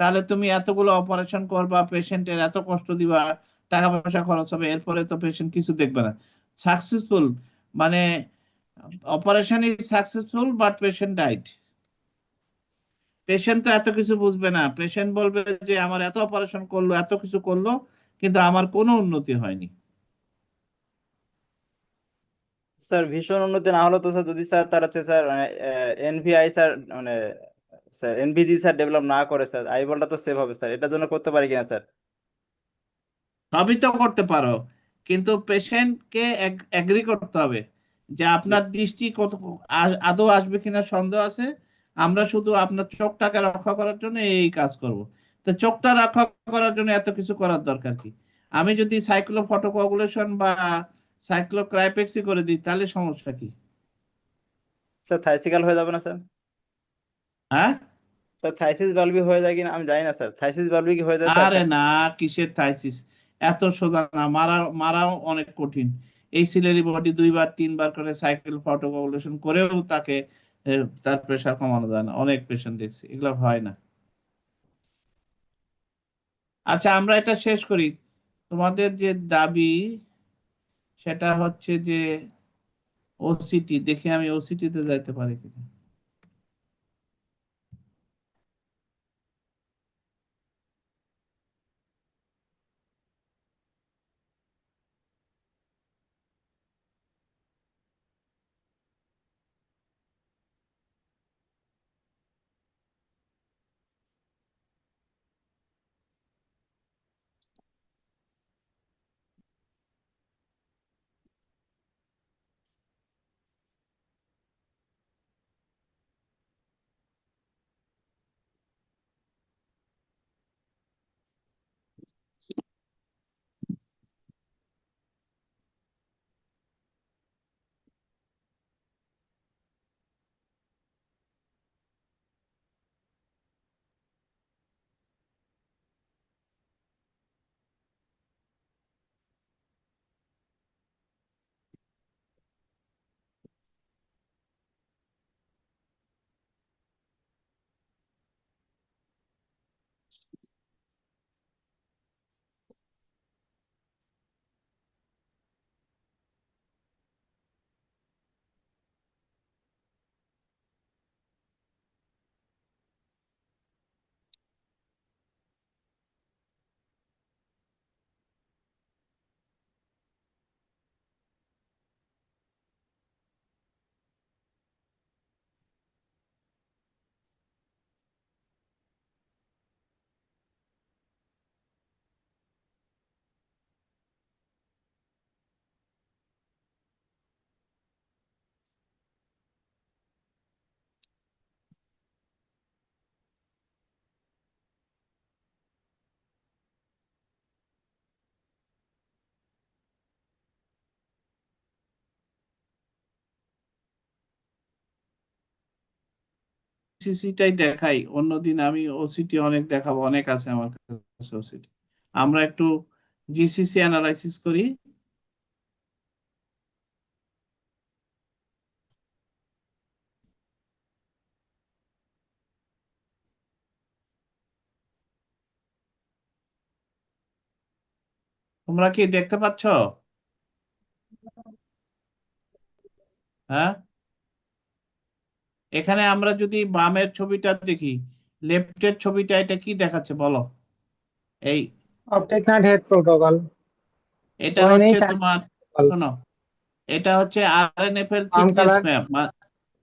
তাহলে তুমি এতগুলো অপারেশন করবা, পেশেন্টের এত কষ্ট দিবা, টাকা পয়সা খরচ হবে, এরপরে তো পেশেন্ট কিছু দেখবে না। সাকসেসফুল মানে operation is successful but patient died. Patient তো এত কিছু বুঝবে না, পেশেন্ট বলবে যে আমার এত অপারেশন করলো, এত কিছু করলো, কিন্তু আমার কোনো উন্নতি হয়নি। স্যার ভীষণ উন্নতি না হলো তো স্যার, যদি স্যার তার হচ্ছে স্যার এনভিআই স্যার মানে স্যার এনভিজি স্যার ডেভেলপ না করে স্যার, আইবলটা তো সেভ হবে স্যার, এটার জন্য করতে পারি কিনা স্যার? সবই তো করতে পারো, কিন্তু পেশেন্টকে এগ্রি করতে হবে যে আপনার দৃষ্টি কত আদৌ আসবে কিনা সন্দেহ আছে, আমরা শুধু আপনার চোখটাকে রক্ষা করার জন্য এই কাজ করব। তো চোখটা রক্ষা করার জন্য এত কিছু করার দরকার কি? আমি যদি সাইক্লোফটোকোয়াগুলেশন বা সাইক্লোক্রাইপেক্সি করে দিই তাহলে সমস্যা কি? স্যার থাইসিকাল হয়ে যাবে না স্যার? হ্যাঁ, স্যার থাইসিস ভালভি হয়ে যায় কিনা আমি জানি না স্যার, থাইসিস ভালভি কি হয়ে যায় স্যার? আরে না, কিসের থাইসিস, এত সোজা না, মারাও অনেক কঠিন। এই সিলারি বডি 2 বার 3 বার করে সাইকেল ফটোকোগুলেশন করেও তাকে তার প্রেশার কমানো যায় না, অনেক পেশেন্ট দেখছি, এগুলো হয় না। আচ্ছা, আমরা এটা শেষ করি। তোমাদের যে দাবি সেটা হচ্ছে যে ওসিটি, দেখি আমি ওসিটি তে যাইতে পারি কিনা। সিসিটাই দেখাই, অন্যদিন আমি ওসিটি অনেক দেখাবো, অনেক আছে আমার কাছে ওসিটি। আমরা একটু জিসিসি অ্যানালাইসিস করি। তোমরা কি দেখতে পাচ্ছ? হ্যাঁ, এখানে আমরা যদি বামের ছবিটা দেখি, লেফটের ছবিটা, এটা কি দেখাচ্ছে বলো? এই অপটিক নাট হেড প্রোটোকল এটা ONH হচ্ছে চার্জ তোমার, প্রোটোকল শোনো, এটা হচ্ছে RNFL বাম থিকনেস কালার ম্যাপ।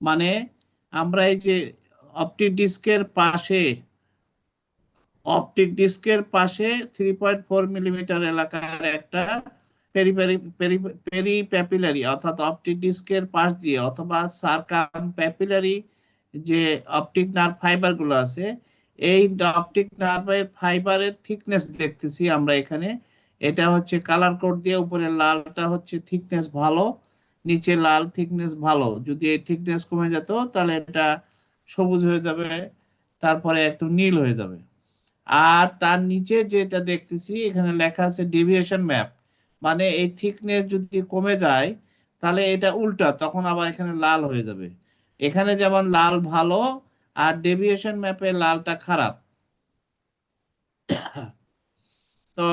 মানে আমরা এই যে অপটিক ডিস্কের পাশে 3.4 মিলিমিটার এলাকার একটা পেরিপ্যাপিলারি অর্থাৎ অপটিক ডিস্কের পাশ দিয়ে অথবা সার্কামপ্যাপিলারি যে অপটিক নার্ভ ফাইবার গুলো আছে, এই অপটিক নার্ভের ফাইবারের থিকনেস দেখতেছি আমরা এখানে। এটা হচ্ছে কালার কোড দিয়ে, উপরে লালটা হচ্ছে থিকনেস ভালো, নিচে লাল থিকনেস ভালো। যদি এই থিকনেস কমে যেত তাহলে এটা সবুজ হয়ে যাবে, তারপরে একটু নীল হয়ে যাবে। আর তার নিচে যেটা দেখতেছি এখানে লেখা আছে ডেভিয়েশন ম্যাপ, মানে এই থিকনেস যদি কমে যায় তাহলে এটা উল্টা, তখন আবার এখানে লাল হয়ে যাবে। এখানে যেমন লাল ভালো, আর ডেভিয়েশন ম্যাপে লালটা খারাপ। তো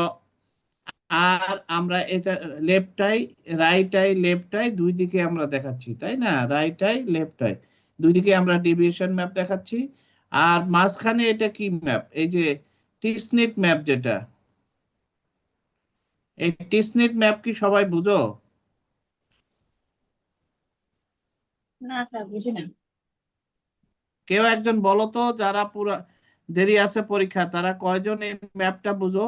আর আমরা এটা left I, right I, left I দুই দিকে আমরা দেখাচ্ছি, তাই না? রাইট আই, লেফট আই দুই দিকে আমরা ডেভিয়েশন ম্যাপ দেখাচ্ছি। আর মাঝখানে এটা কি ম্যাপ? এই যে টিসনিট ম্যাপ, যেটা এই টিসনিট ম্যাপ কি সবাই বুঝো? না স্যার বুঝি না। কেউ একজন বলো তো, যারা পুরা দেরি আছে পরীক্ষা, তারা কয়জন এই ম্যাপটা বুঝো?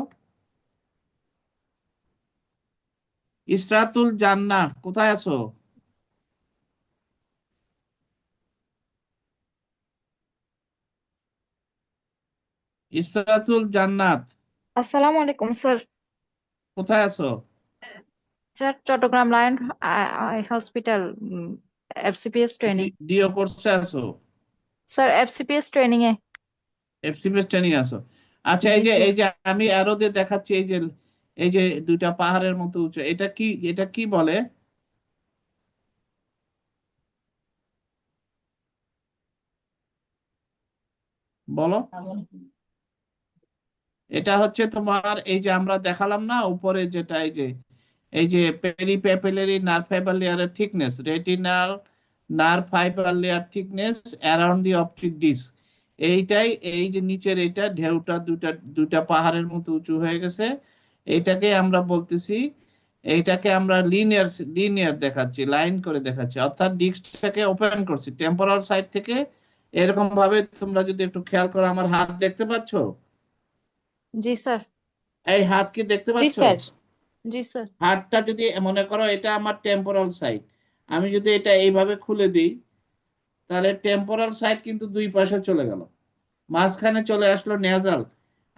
ইসরাতুল জান্নাহ কোথায় আছো? ইসরাতুল জান্নাত আসসালামু আলাইকুম স্যার। কোথায় আছো? Sir Chittagong Lion hospital FCPS training. DO কোর্সে আছো? স্যার FCPS ট্রেনিং এ। এফসিপিএস ট্রেনিং আছো? আচ্ছা, জি স্যার। এই যে আমি অ্যারো দিয়ে দেখাচ্ছি, এই যে দুইটা পাহাড়ের মতো উঁচু, এটা কি বলে? বলো। এটা হচ্ছে তোমার এই যে আমরা দেখালাম না উপরে, যেটা এই যে পেরিপ্যাপিলারি নার্ভ ফাইবার লেয়ারের thickness, retinal nerve fibre layer thickness around the optic disc, এইটাই এই যে নিচের এটা ঢেউটা দুইটা পাহাড়ের মতো উঁচু হয়ে গেছে, এইটাকে আমরা বলতেছি, এইটাকে আমরা লিনিয়ার দেখাচ্ছি, লাইন করে দেখাচ্ছি, অর্থাৎ ডিস্কটাকে ওপেন করছি টেম্পোরাল সাইড থেকে। এরকম ভাবে তোমরা যদি একটু খেয়াল করো, আমার হাত দেখতে পাচ্ছ? জি স্যার। এই হাত কি দেখতে জি পাচ্ছ? স্যার। জি স্যার। হাতটা যদি মনে করো এটা আমার টেম্পোরাল সাইড, আমি যদি এটা এইভাবে খুলে দিই তাহলে টেম্পোরাল সাইড কিন্তু দুই পাশে চলে গেল, মাঝখানে চলে আসলো নেজাল।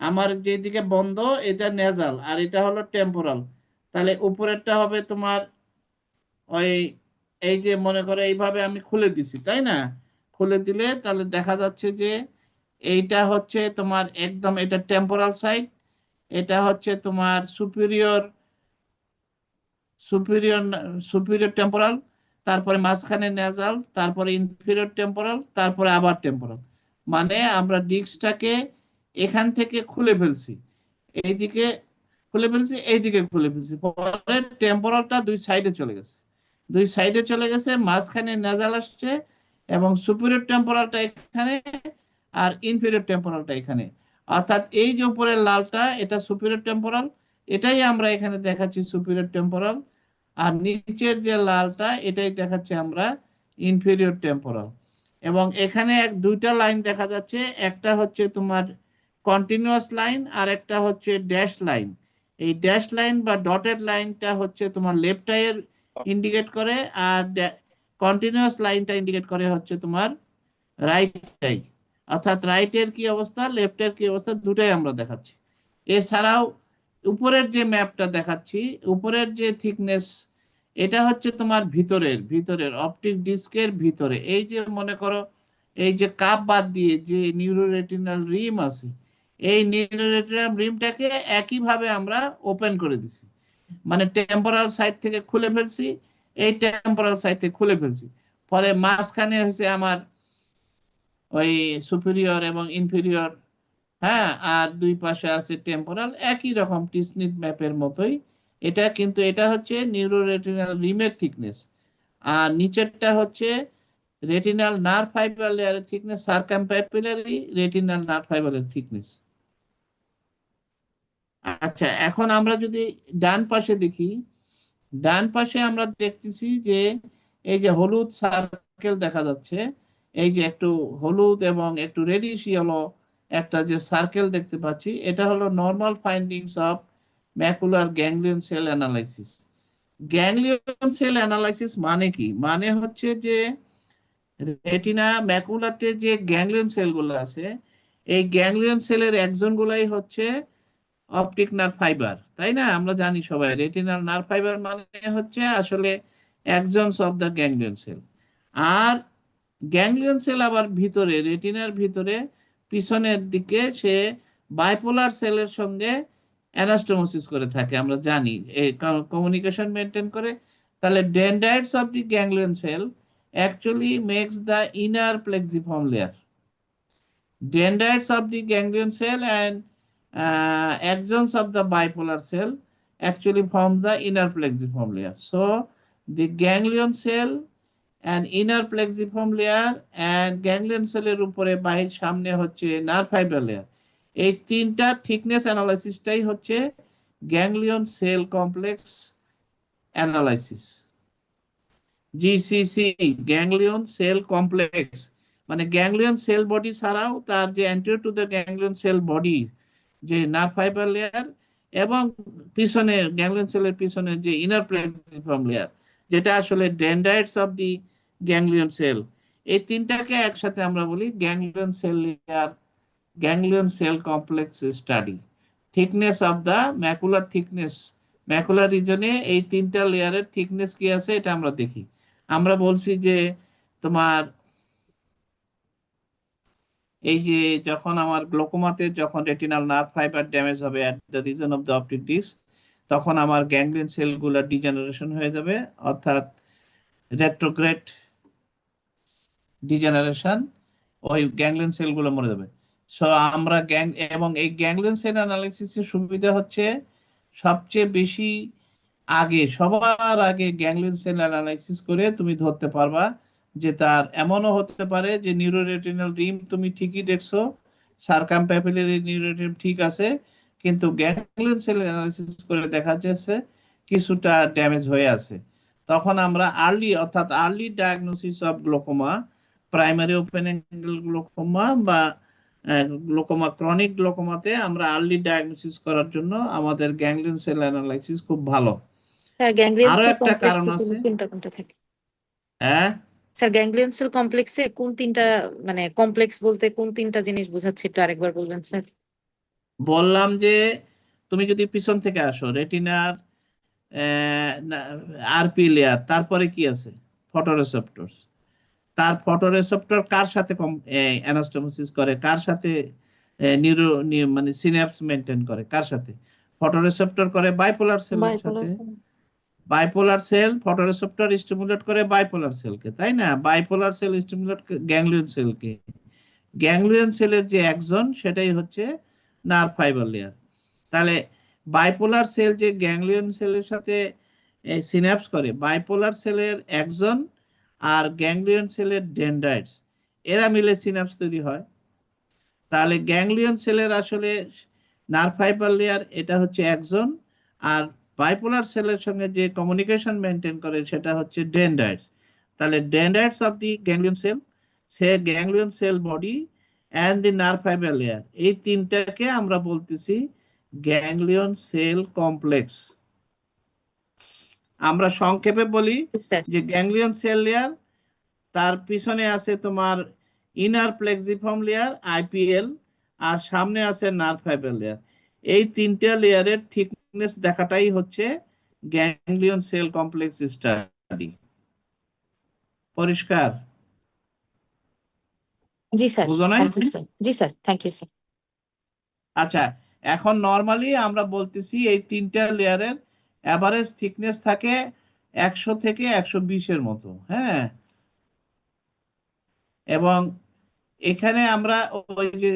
আমার যেদিকে বন্ধ এটা নেজাল, আর এটা হলো টেম্পোরাল। তাহলে উপরেরটা হবে তোমার ওই, এই যে মনে করো এইভাবে আমি খুলে দিছি, তাই না? খুলে দিলে তাহলে দেখা যাচ্ছে যে এইটা হচ্ছে তোমার একদম এটা টেম্পোরাল সাইড, এটা হচ্ছে তোমার সুপিরিয়র সুপিরিয়র সুপিরিয়র টেম্পোরাল, তারপরে মাঝখানে নেজাল, তারপরে ইনফিরিয়র টেম্পোরাল, তারপরে আবার টেম্পোরাল। মানে আমরা ডিস্কটাকে এখান থেকে খুলে ফেলছি, এইদিকে খুলে ফেলছি, এইদিকে খুলে ফেলছি, পরে টেম্পোরালটা দুই সাইডে চলে গেছে, মাঝখানে নেজাল আসছে, এবং সুপিরিয়র টেম্পোরালটা এখানে আর ইনফিরিয়র টেম্পোরালটা এখানে। অর্থাৎ এই যে উপরের লালটা এটা সুপিরিয়র টেম্পোরাল, এটাই আমরা এখানে দেখাচ্ছি সুপিরিয়র টেম্পোরাল, আর নিচের যে লালটা এটাই দেখাচ্ছি আমরা ইনফেরিয়র টেম্পোরাল। এবং এখানে দুইটা লাইন দেখা যাচ্ছে, একটা হচ্ছে তোমার কন্টিনিউয়াস লাইন আর একটা হচ্ছে ড্যাশ লাইন। এই ড্যাশ লাইন বা ডটেড লাইনটা হচ্ছে তোমার লেফট আইয়ের ইন্ডিকেট করে, আর কন্টিনিউয়াস লাইনটা ইন্ডিকেট করে হচ্ছে তোমার রাইট আই। অর্থাৎ রাইটের কি অবস্থা, লেফটের কি অবস্থা, দুটাই আমরা দেখাচ্ছি। এছাড়াও উপরের যে ম্যাপটা দেখাচ্ছি, উপরের যে থিকনেস, এটা হচ্ছে তোমার ভিতরের অপটিক ডিস্কের ভিতরে, এই যে মনে করো এই যে কাপ বাদ দিয়ে যে নিউরোরেটিনাল রিম আছে, এই নিউরোরেটিনাল রিমটাকে একইভাবে আমরা ওপেন করে দিছি, মানে টেম্পোরাল সাইড থেকে খুলে ফেলছি, এই টেম্পোরাল সাইড থেকে খুলে ফেলছি, ফলে মাঝখানে হয়েছে আমার ওই সুপিরিয়র এবং ইনফেরিয়র, হ্যাঁ, আর দুই পাশে আছে টেম্পোরাল, একই রকম টিসনিট ম্যাপের মতোই এটা হচ্ছে নিউরোরেটিনাল রিমের থিকনেস, আর নিচেরটা হচ্ছে রেটিনাল নার্ভ ফাইবার লেয়ারের থিকনেস, সার্কামপ্যাপিলারি রেটিনাল নার্ভ ফাইবারের থিকনেস। আচ্ছা, এখন আমরা যদি ডান পাশে দেখি, ডান পাশে আমরা দেখতেছি যে এই যে হলুদ সার্কেল দেখা যাচ্ছে, এই যে একটু হলুদ এবং একটু রেডিশ ইয়েলো একটা যে সার্কেল দেখতে পাচ্ছি, এটা হলো normal findings of macular ganglion cell analysis. Ganglion cell analysis মানে কি? মানে হচ্ছে যে রেটিনা ম্যাকুলাতে যে গ্যাংলিয়ন সেলগুলো আছে, এই গ্যাংলিয়ন সেলের একজন গুলাই হচ্ছে অপটিক নার্ভ ফাইবার, তাই না? আমরা জানি সবাই রেটিনাল নার্ভ ফাইবার মানে হচ্ছে আসলে axons of the ganglion cell. আর গ্যাংলিয়ন সেল আবার ভিতরে, রেটিনার ভিতরে পিছনের দিকে সে বাইপোলার সেলের সঙ্গে অ্যানাস্টোমোসিস করে থাকে, আমরা জানি এই কমিউনিকেশন মেনটেন করে। তাহলে dendrites of the ganglion cell actually makes the inner plexiform layer. Dendrites of the ganglion cell and axons of the bipolar cell actually form the inner plexiform layer. So the ganglion cell and inner plexiform layer and ganglion cell এর উপরে বাইরে সামনে হচ্ছে nerve fibre layer, এই তিনটা thickness অ্যানালাইসিসটাই হচ্ছে ganglion cell complex analysis, GCC, ganglion cell complex. মানে গ্যাংলিয়ন সেল বডি ছাড়াও তার যে anterior to the ganglion cell body যে নার্ভ ফাইবার লেয়ার, এবং পিছনে গ্যাংলিয়ন সেলের পিছনে যে ইনার প্লেক্সিফর্ম লেয়ার, যেটা আসলে dendrites of the ganglion cell, এই তিনটাকে একসাথে আমরা বলি ganglion cell layer, ganglion cell complex study. Thickness of the macular thickness, macular রিজনে এই তিনটা লেয়ারের থিকনেস কি আছে এটা আমরা দেখি। আমরা বলছি যে তোমার এই যে যখন আমার গ্লোকোমাতে যখন রেটিনাল নার্ভ ফাইবার ড্যামেজ হবে at the reason of the optic disc, তখন আমার গ্যাংলিয়ন সেলগুলো ডিজেনারেশন হয়ে যাবে, অর্থাৎ রেট্রোগ্রেড ডিজেনারেশন, ওই গ্যাংলিয়ন সেলগুলো মরে যাবে। সো আমরা এবং এই গ্যাংলিয়ন সেল অ্যানালাইসিসের সুবিধা হচ্ছে সবচেয়ে বেশি আগে, সবার আগে গ্যাংলিয়ন সেল অ্যানালাইসিস করে তুমি ধরতে পারবা যে তার এমনও হতে পারে যে নিউরোরেটিনাল রিম তুমি ঠিকই দেখছো, সার্কামপ্যাপিলারি নিউরোরেটিনাল ঠিক আছে, কিন্তু গ্যাংলিয়ন সেল অ্যানালাইসিস করে দেখা যাচ্ছে কিছুটা ড্যামেজ হয়ে আছে। তখন আমরা অর্থাৎ early diagnosis of glaucoma, primary open angle glaucoma বা গ্লোকোমা, ক্রনিক গ্লোকোমাতে আমরা আর্লি ডায়াগনোসিস করার জন্য আমাদের গ্যাংলিয়ন সেল অ্যানালাইসিস খুব ভালো। স্যার গ্যাংলিয়ন আরো সেল একটা কারণ কমপ্লেক্সে আছে। কোনটা কোনটা থাকে? হ্যাঁ স্যার গ্যাংলিয়ন সেল কমপ্লেক্সে কোন তিনটা, মানে কমপ্লেক্স বলতে কোন তিনটা জিনিস বোঝাচ্ছে, একটু আরেকবার বলবেন স্যার? বললাম যে তুমি যদি পিছন থেকে আসো, রেটিনার আরপি লেয়ার, তারপরে কি আছে? ফটোরেসেপ্টরস। তার ফটোরেসেপ্টর কার সাথে অ্যানাস্টোমোসিস করে, কার সাথে মানে সিনাপস মেনটেন করে, কার সাথে? ফটোরেসেপ্টর করে বাইপোলার সেলের সাথে। বাইপোলার সেল ফটোরেসেপ্টর স্টিমুলেট করে বাইপোলার সেলকে, তাই না? বাইপোলার সেল স্টিমুলেট গ্যাংলিয়ন সেলকে। গ্যাংলিয়ন সেলের যে একজন, সেটাই হচ্ছে নার্ভ ফাইবার লেয়ার। তাহলে বাইপোলার সেল যে গ্যাংলিয়ন সেলের সাথে সিনাপস করে, বাইপোলার সেলের একজন আর গ্যাংলিয়ন সেলের ডেন্ড্রাইটস, এরা মিলে সিনাপস তৈরি হয়। তাহলে গ্যাংলিয়ন সেলের আসলে নার্ভ ফাইবার লেয়ার এটা হচ্ছে একজন, আর বাইপোলার সেলের সঙ্গে যে কমিউনিকেশন মেনটেন করে সেটা হচ্ছে ডেন্ড্রাইটস। তাহলে dendrites of the ganglion cell, সে ganglion cell body and the nerve fibre layer, এই তিনটাকে আমরা বলতেছি গ্যাংলিয়ন সেল কমপ্লেক্স। আমরা সংক্ষেপে বলি যে গ্যাংলিয়ন সেল লেয়ার, তার পিছনে আছে তোমার ইনার প্লেক্সিফর্ম লেয়ার আইপিএল, আর সামনে আছে নার্ভ ফাইবার লেয়ার। এই তিনটা লেয়ারের থিকনেস দেখাটাই হচ্ছে গ্যাংলিয়ন সেল কমপ্লেক্স স্টাডি। পরিষ্কার? জি স্যার, বুঝো নাই? Thank you sir. জি স্যার, থ্যাংক ইউ স্যার। আচ্ছা, এখন নরমালি আমরা বলতেছি এই তিনটা লেয়ারের এভারেজ থিকনেস থাকে 100 থেকে 120 মতো, হ্যাঁ। এবং এখানে আমরা ওই যে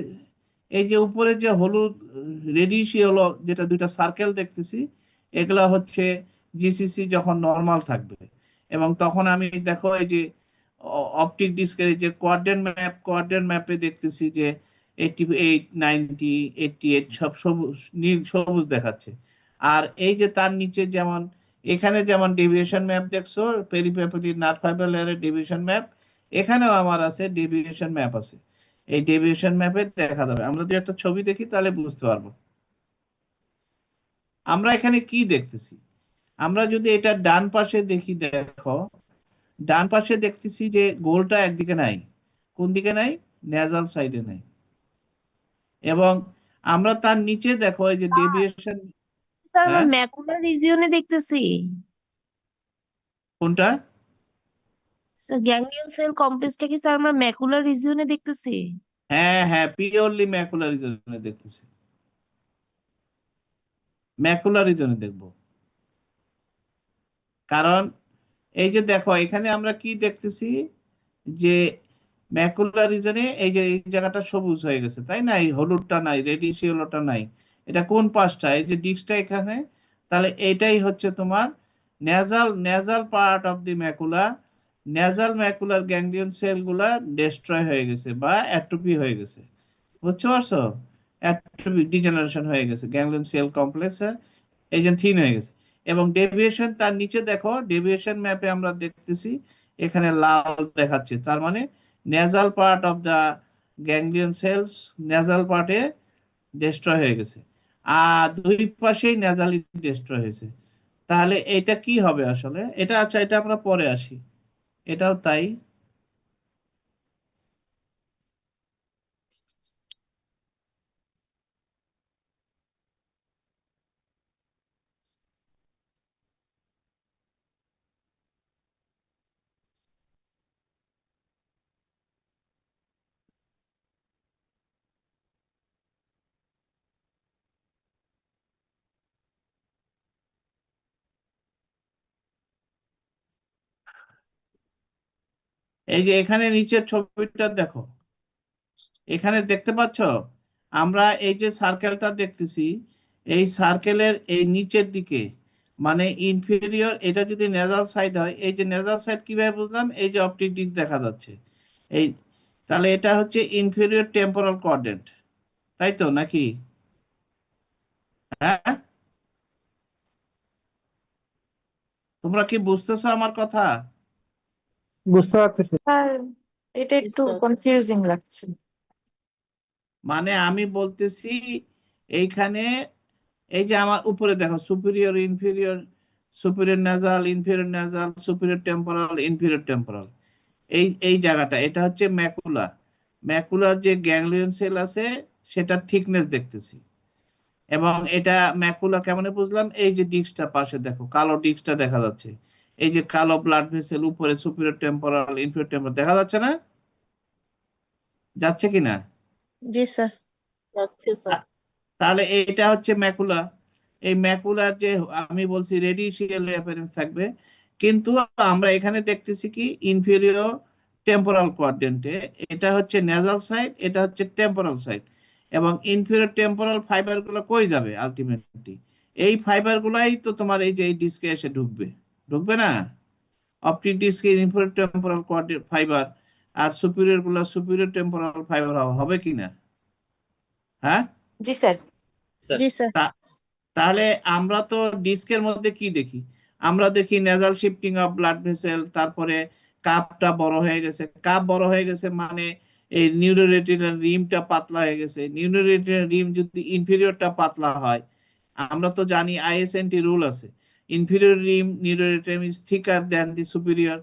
এই যে উপরে যে হলুদ রেডিশ হলো যেটা দুইটা সার্কেল দেখতেছি, এগুলা হচ্ছে জিসিসি যখন নর্মাল থাকবে, এবং তখন আমি দেখো এই যে অপটিক ডিস্কের যে কোয়াড্রেন্ট ম্যাপে দেখতেছি যে 88, 90, 88 সব সবুজ, নীল সবুজ দেখাচ্ছে। আর এই যে তার নিচে যেমন এখানে যেমন ডেভিয়েশন ম্যাপ দেখছো, পেরিফেরালি নার্ভ ফাইবার লেয়ারের ডেভিয়েশন ম্যাপ, এখানেও আমার আছে ডেভিয়েশন ম্যাপ আছে। এই ডেভিয়েশন ম্যাপে দেখা যাবে, আমরা যদি একটা ছবি দেখি তাহলে বুঝতে পারবো আমরা এখানে কি দেখতেছি। আমরা যদি এটা ডান পাশে দেখি, দেখো ডান পাশে দেখতেছি যে গোলটা একদিকে নাই, কোন দিকে নাই, নেজাল সাইডে নাই। এবং আমরা তার নিচে দেখো এই যে ডেভিয়েশন, স্যার আমরা হ্যাঁ ম্যাকুলার রিজিয়নে দেখতেছি। কোনটা? স্যার গ্যাংলিয়ন সেল কমপ্লেক্সটা কি স্যার আমরা ম্যাকুলার রিজিয়নে দেখতেছি? হ্যাঁ হ্যাঁ, পিওরলি ম্যাকুলার রিজনে দেখতেছি, ম্যাকুলার রিজনে দেখবো। কারণ এই যে দেখো এখানে আমরা কি দেখতেছি যে ম্যাকুলার রিজনে এই যে এই জায়গাটা সবুজ হয়ে গেছে, তাই না? এই হলুদটা নাই, রেডিশ ইয়েলোটা নাই। এটা কোন পাশটা? এই যে ডিস্কটা এখানে, তাহলে এইটাই হচ্ছে তোমার nasal part of the macula. Nasal macular ganglion সেলগুলা ডেস্ট্রয় হয়ে গেছে বা অ্যাট্রোফি হয়ে গেছে, বুঝতে পারছো? অ্যাট্রোফি, ডিজেনারেশন হয়ে গেছে, গ্যাংলিয়ন সেল কমপ্লেক্সে এই যে থিন হয়ে গেছে। এবং ডেভিয়েশন তার নিচে দেখো, ডেভিয়েশন ম্যাপে আমরা দেখতেছি এখানে লাল দেখাচ্ছে, তার মানে nasal part of the ganglion cells nasal পার্টে ডেস্ট্রয় হয়ে গেছে, আর দুই পাশেই নেজালি ডেস্ট্রয় হয়েছে। তাহলে এটা কি হবে আসলে? এটা আচ্ছা, এটা আমরা পরে আসি, এটাও তাই। এই যে এখানে নিচের ছবিটা দেখো, এখানে দেখতে পাচ্ছ আমরা এই যে সার্কেলটা দেখতেছি, এই সার্কেলের এই নিচের দিকে মানে ইনফেরিয়র, এটা যদি নেজাল সাইড হয়, এই যে নেজাল সাইড কিভাবে বুঝলাম, এই যে অপটিক ডিস্ক দেখা যাচ্ছে এই, তাহলে এটা হচ্ছে ইনফেরিয়র টেম্পোরাল কোয়াড্রেন্ট, তাই তো নাকি? হ্যাঁ, তোমরা কি বুঝতেছো আমার কথা? বুঝতে পারতেছি। স্যার এটা একটু কনফিউজিং লাগছে। মানে আমি বলতেছি এইখানে এই যে আমার উপরে দেখো superior inferior, superior nasal, inferior nasal, superior temporal, inferior temporal, এই জায়গাটা এটা হচ্ছে ম্যাকুলা। ম্যাকুলার যে গ্যাংলিয়ন সেল আছে সেটার থিকনেস দেখতেছি। এবং এটা ম্যাকুলা কেমনে বুঝলাম, এই যে ডিস্কটা পাশে দেখো, কালো ডিস্কটা দেখা যাচ্ছে, এই যে কালো ব্লাড ভেসেল উপরে সুপিরিয়র টেম্পোরাল, ইনফেরিয়র টেম্পোরাল দেখা যাচ্ছে না? যাচ্ছে কিনা? জি স্যার। তাহলে এটা হচ্ছে ম্যাকুলা। এই ম্যাকুলার যে আমি বলছি রেডিশ ইয়েলো অ্যাপিয়ারেন্স থাকবে, কিন্তু আমরা এখানে দেখতেছি কি ইনফেরিয়র টেম্পোরাল কোয়াড্রেন্টে এটা হচ্ছে নেজাল সাইড, এটা হচ্ছে টেম্পোরাল সাইড। এবং ইনফেরিয়র টেম্পোরাল ফাইবার গুলো কই যাবে আলটিমেটলি? এই ফাইবার গুলাই তো তোমার এই যে এই ডিস্কে এসে ঢুকবে না? অপটিক ডিস্কে ইনফেরিয়র টেম্পোরাল কোয়াড্রেন্ট ফাইবার, আর সুপিরিয়র গুলো সুপিরিয়র টেম্পোরাল ফাইবার হবে কিনা? হ্যাঁ জি স্যার। জি স্যার। তাহলে আমরা তো ডিস্কের মধ্যে কি দেখি? আমরা দেখি nasal shifting of blood vessel, তারপরে কাপটা বড় হয়ে গেছে। কাপ বড় হয়ে গেছে মানে এই নিউরোরেটিনাল রিমটা পাতলা হয়ে গেছে। নিউরোরেটিনাল রিম যদি ইনফেরিয়রটা পাতলা হয়, আমরা তো জানি আইএসএনটি রুল আছে, inferior rim neuroretinal is thicker than the superior,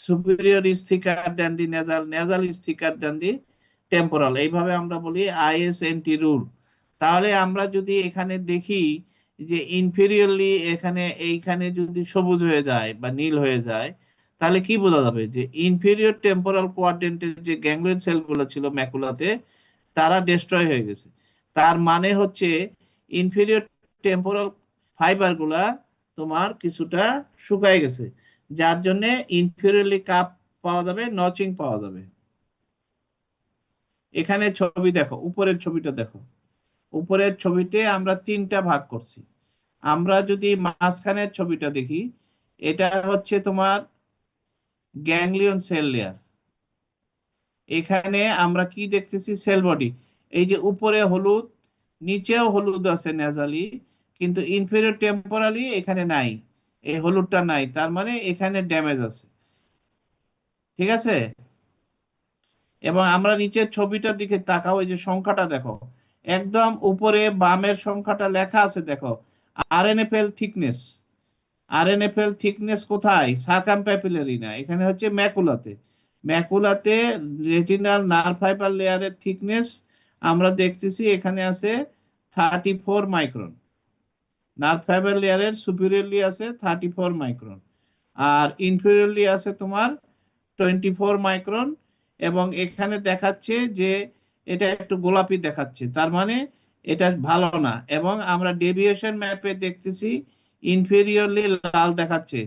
superior is thicker than the nasal, nasal is thicker than the temporal. এইভাবে আমরা বলি আইএসএনটি রুল। তাহলে আমরা যদি এখানে দেখি যে ইনফেরিয়রলি এইখানে যদি সবুজ হয়ে যায় বা নীল হয়ে যায়, তাহলে কি বোঝা যাবে? যে ইনফেরিয়র টেম্পোরাল কোয়াড্রেন্টের যে গ্যাংলিয়ন সেলগুলো ছিল ম্যাকুলাতে, তারা ডেস্ট্রয় হয়ে গেছে। তার মানে হচ্ছে ইনফেরিয়র টেম্পোরাল ফাইবার গুলা তোমার কিছুটা শুকায় গেছে, যার জন্য ইনফেরিয়রলি কাপ পাওয়া যাবে, নচিং পাওয়া যাবে। এখানে ছবি দেখো, উপরের ছবিটা দেখো, উপরের ছবিতে আমরা তিনটা ভাগ করছি। আমরা যদি মাঝখানের ছবিটা দেখি, এটা হচ্ছে তোমার গ্যাংলিয়ন সেল লেয়ার। এখানে আমরা কি দেখতেছি? Sell body. এই যে উপরে হলুদ, নিচেও হলুদ আছে নেজালি, কিন্তু ইনফেরিয়র টেম্পোরালি এখানে নাই, এই হলুদটা নাই, তার মানে এখানে ড্যামেজ আছে। ঠিক আছে? এবং আমরা নিচের ছবিটার দিকে তাকাও, এই যে সংখ্যাটা দেখো, একদম উপরে বামের সংখ্যাটা লেখা আছে, দেখো আরএনএফএল থিকনেস। আরএনএফএল থিকনেস কোথায়? সার্কামপ্যাপিলারি না, এখানে হচ্ছে ম্যাকুলাতে। ম্যাকুলাতে রেটিনাল নার্ভ ফাইবার লেয়ারের থিকনেস আমরা দেখতেছি এখানে আছে 34 মাইক্রন। নার্ভ ফাইবার লেয়ারের সুপিরিয়রলি আছে 34 মাইক্রন, আর ইনফেরিয়রলি আছে তোমার 24 মাইক্রন। এবং এখানে দেখাচ্ছে যে এটা একটু গোলাপি দেখাচ্ছে, তার মানে এটা ভালো না। এবং আমরা ডেভিয়েশন ম্যাপে দেখতেছি ইনফেরিয়রলি লাল দেখাচ্ছে,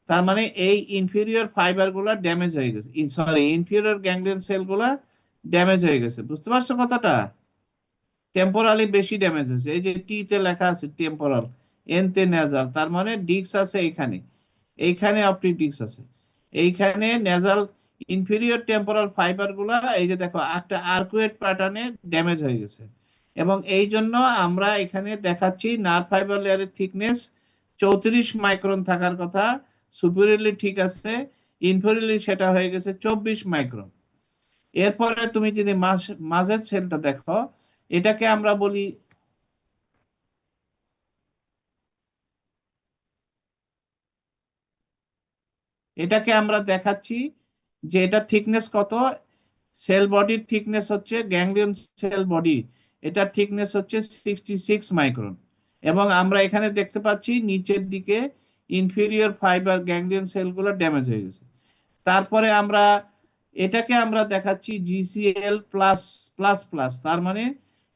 তার মানে এই ইনফেরিয়র ফাইবার গুলা ড্যামেজ হয়ে গেছে, সরি ইনফেরিয়র গ্যাংলিয়ন সেল গুলা ড্যামেজ হয়ে গেছে। বুঝতে পারছো কথাটা? টেম্পোরালি বেশি ড্যামেজ হয়েছে। এই যে টি তে লেখা আছে টেম্পোরাল, এন তে নেজাল, তার মানে ডিস্ক আছে এইখানে, এইখানে অপটিক ডিস্ক আছে, এইখানে নেজাল ইনফেরিয়র টেম্পোরাল ফাইবার গুলা এই যে দেখো একটা আর্কুয়েট প্যাটার্নে ড্যামেজ হয়ে গেছে। এবং এই জন্য আমরা এখানে দেখাচ্ছি নার্ভ ফাইবার লেয়ারের থিকনেস 34 মাইক্রন থাকার কথা, সুপিরিয়রলি ঠিক আছে, ইনফেরিয়রলি সেটা হয়ে গেছে 24 মাইক্রন। এরপরে তুমি যদি মাঝের সেলটা দেখো, এটাকে আমরা বলি এটাকে আমরা দেখাচ্ছি যে এটা থিকনেস কত। সেল বডির থিকনেস হচ্ছে গ্যাংলিয়ন সেল বডি, এটার থিকনেস হচ্ছে 66 মাইক্রন। এবং আমরা এখানে দেখতে পাচ্ছি নিচের দিকে ইনফেরিয়র ফাইবার গ্যাংলিয়ন সেলগুলো ড্যামেজ হয়ে গেছে। তারপরে এটাকে আমরা দেখাচ্ছি জিসিএল প্লাস প্লাস প্লাস, তার মানে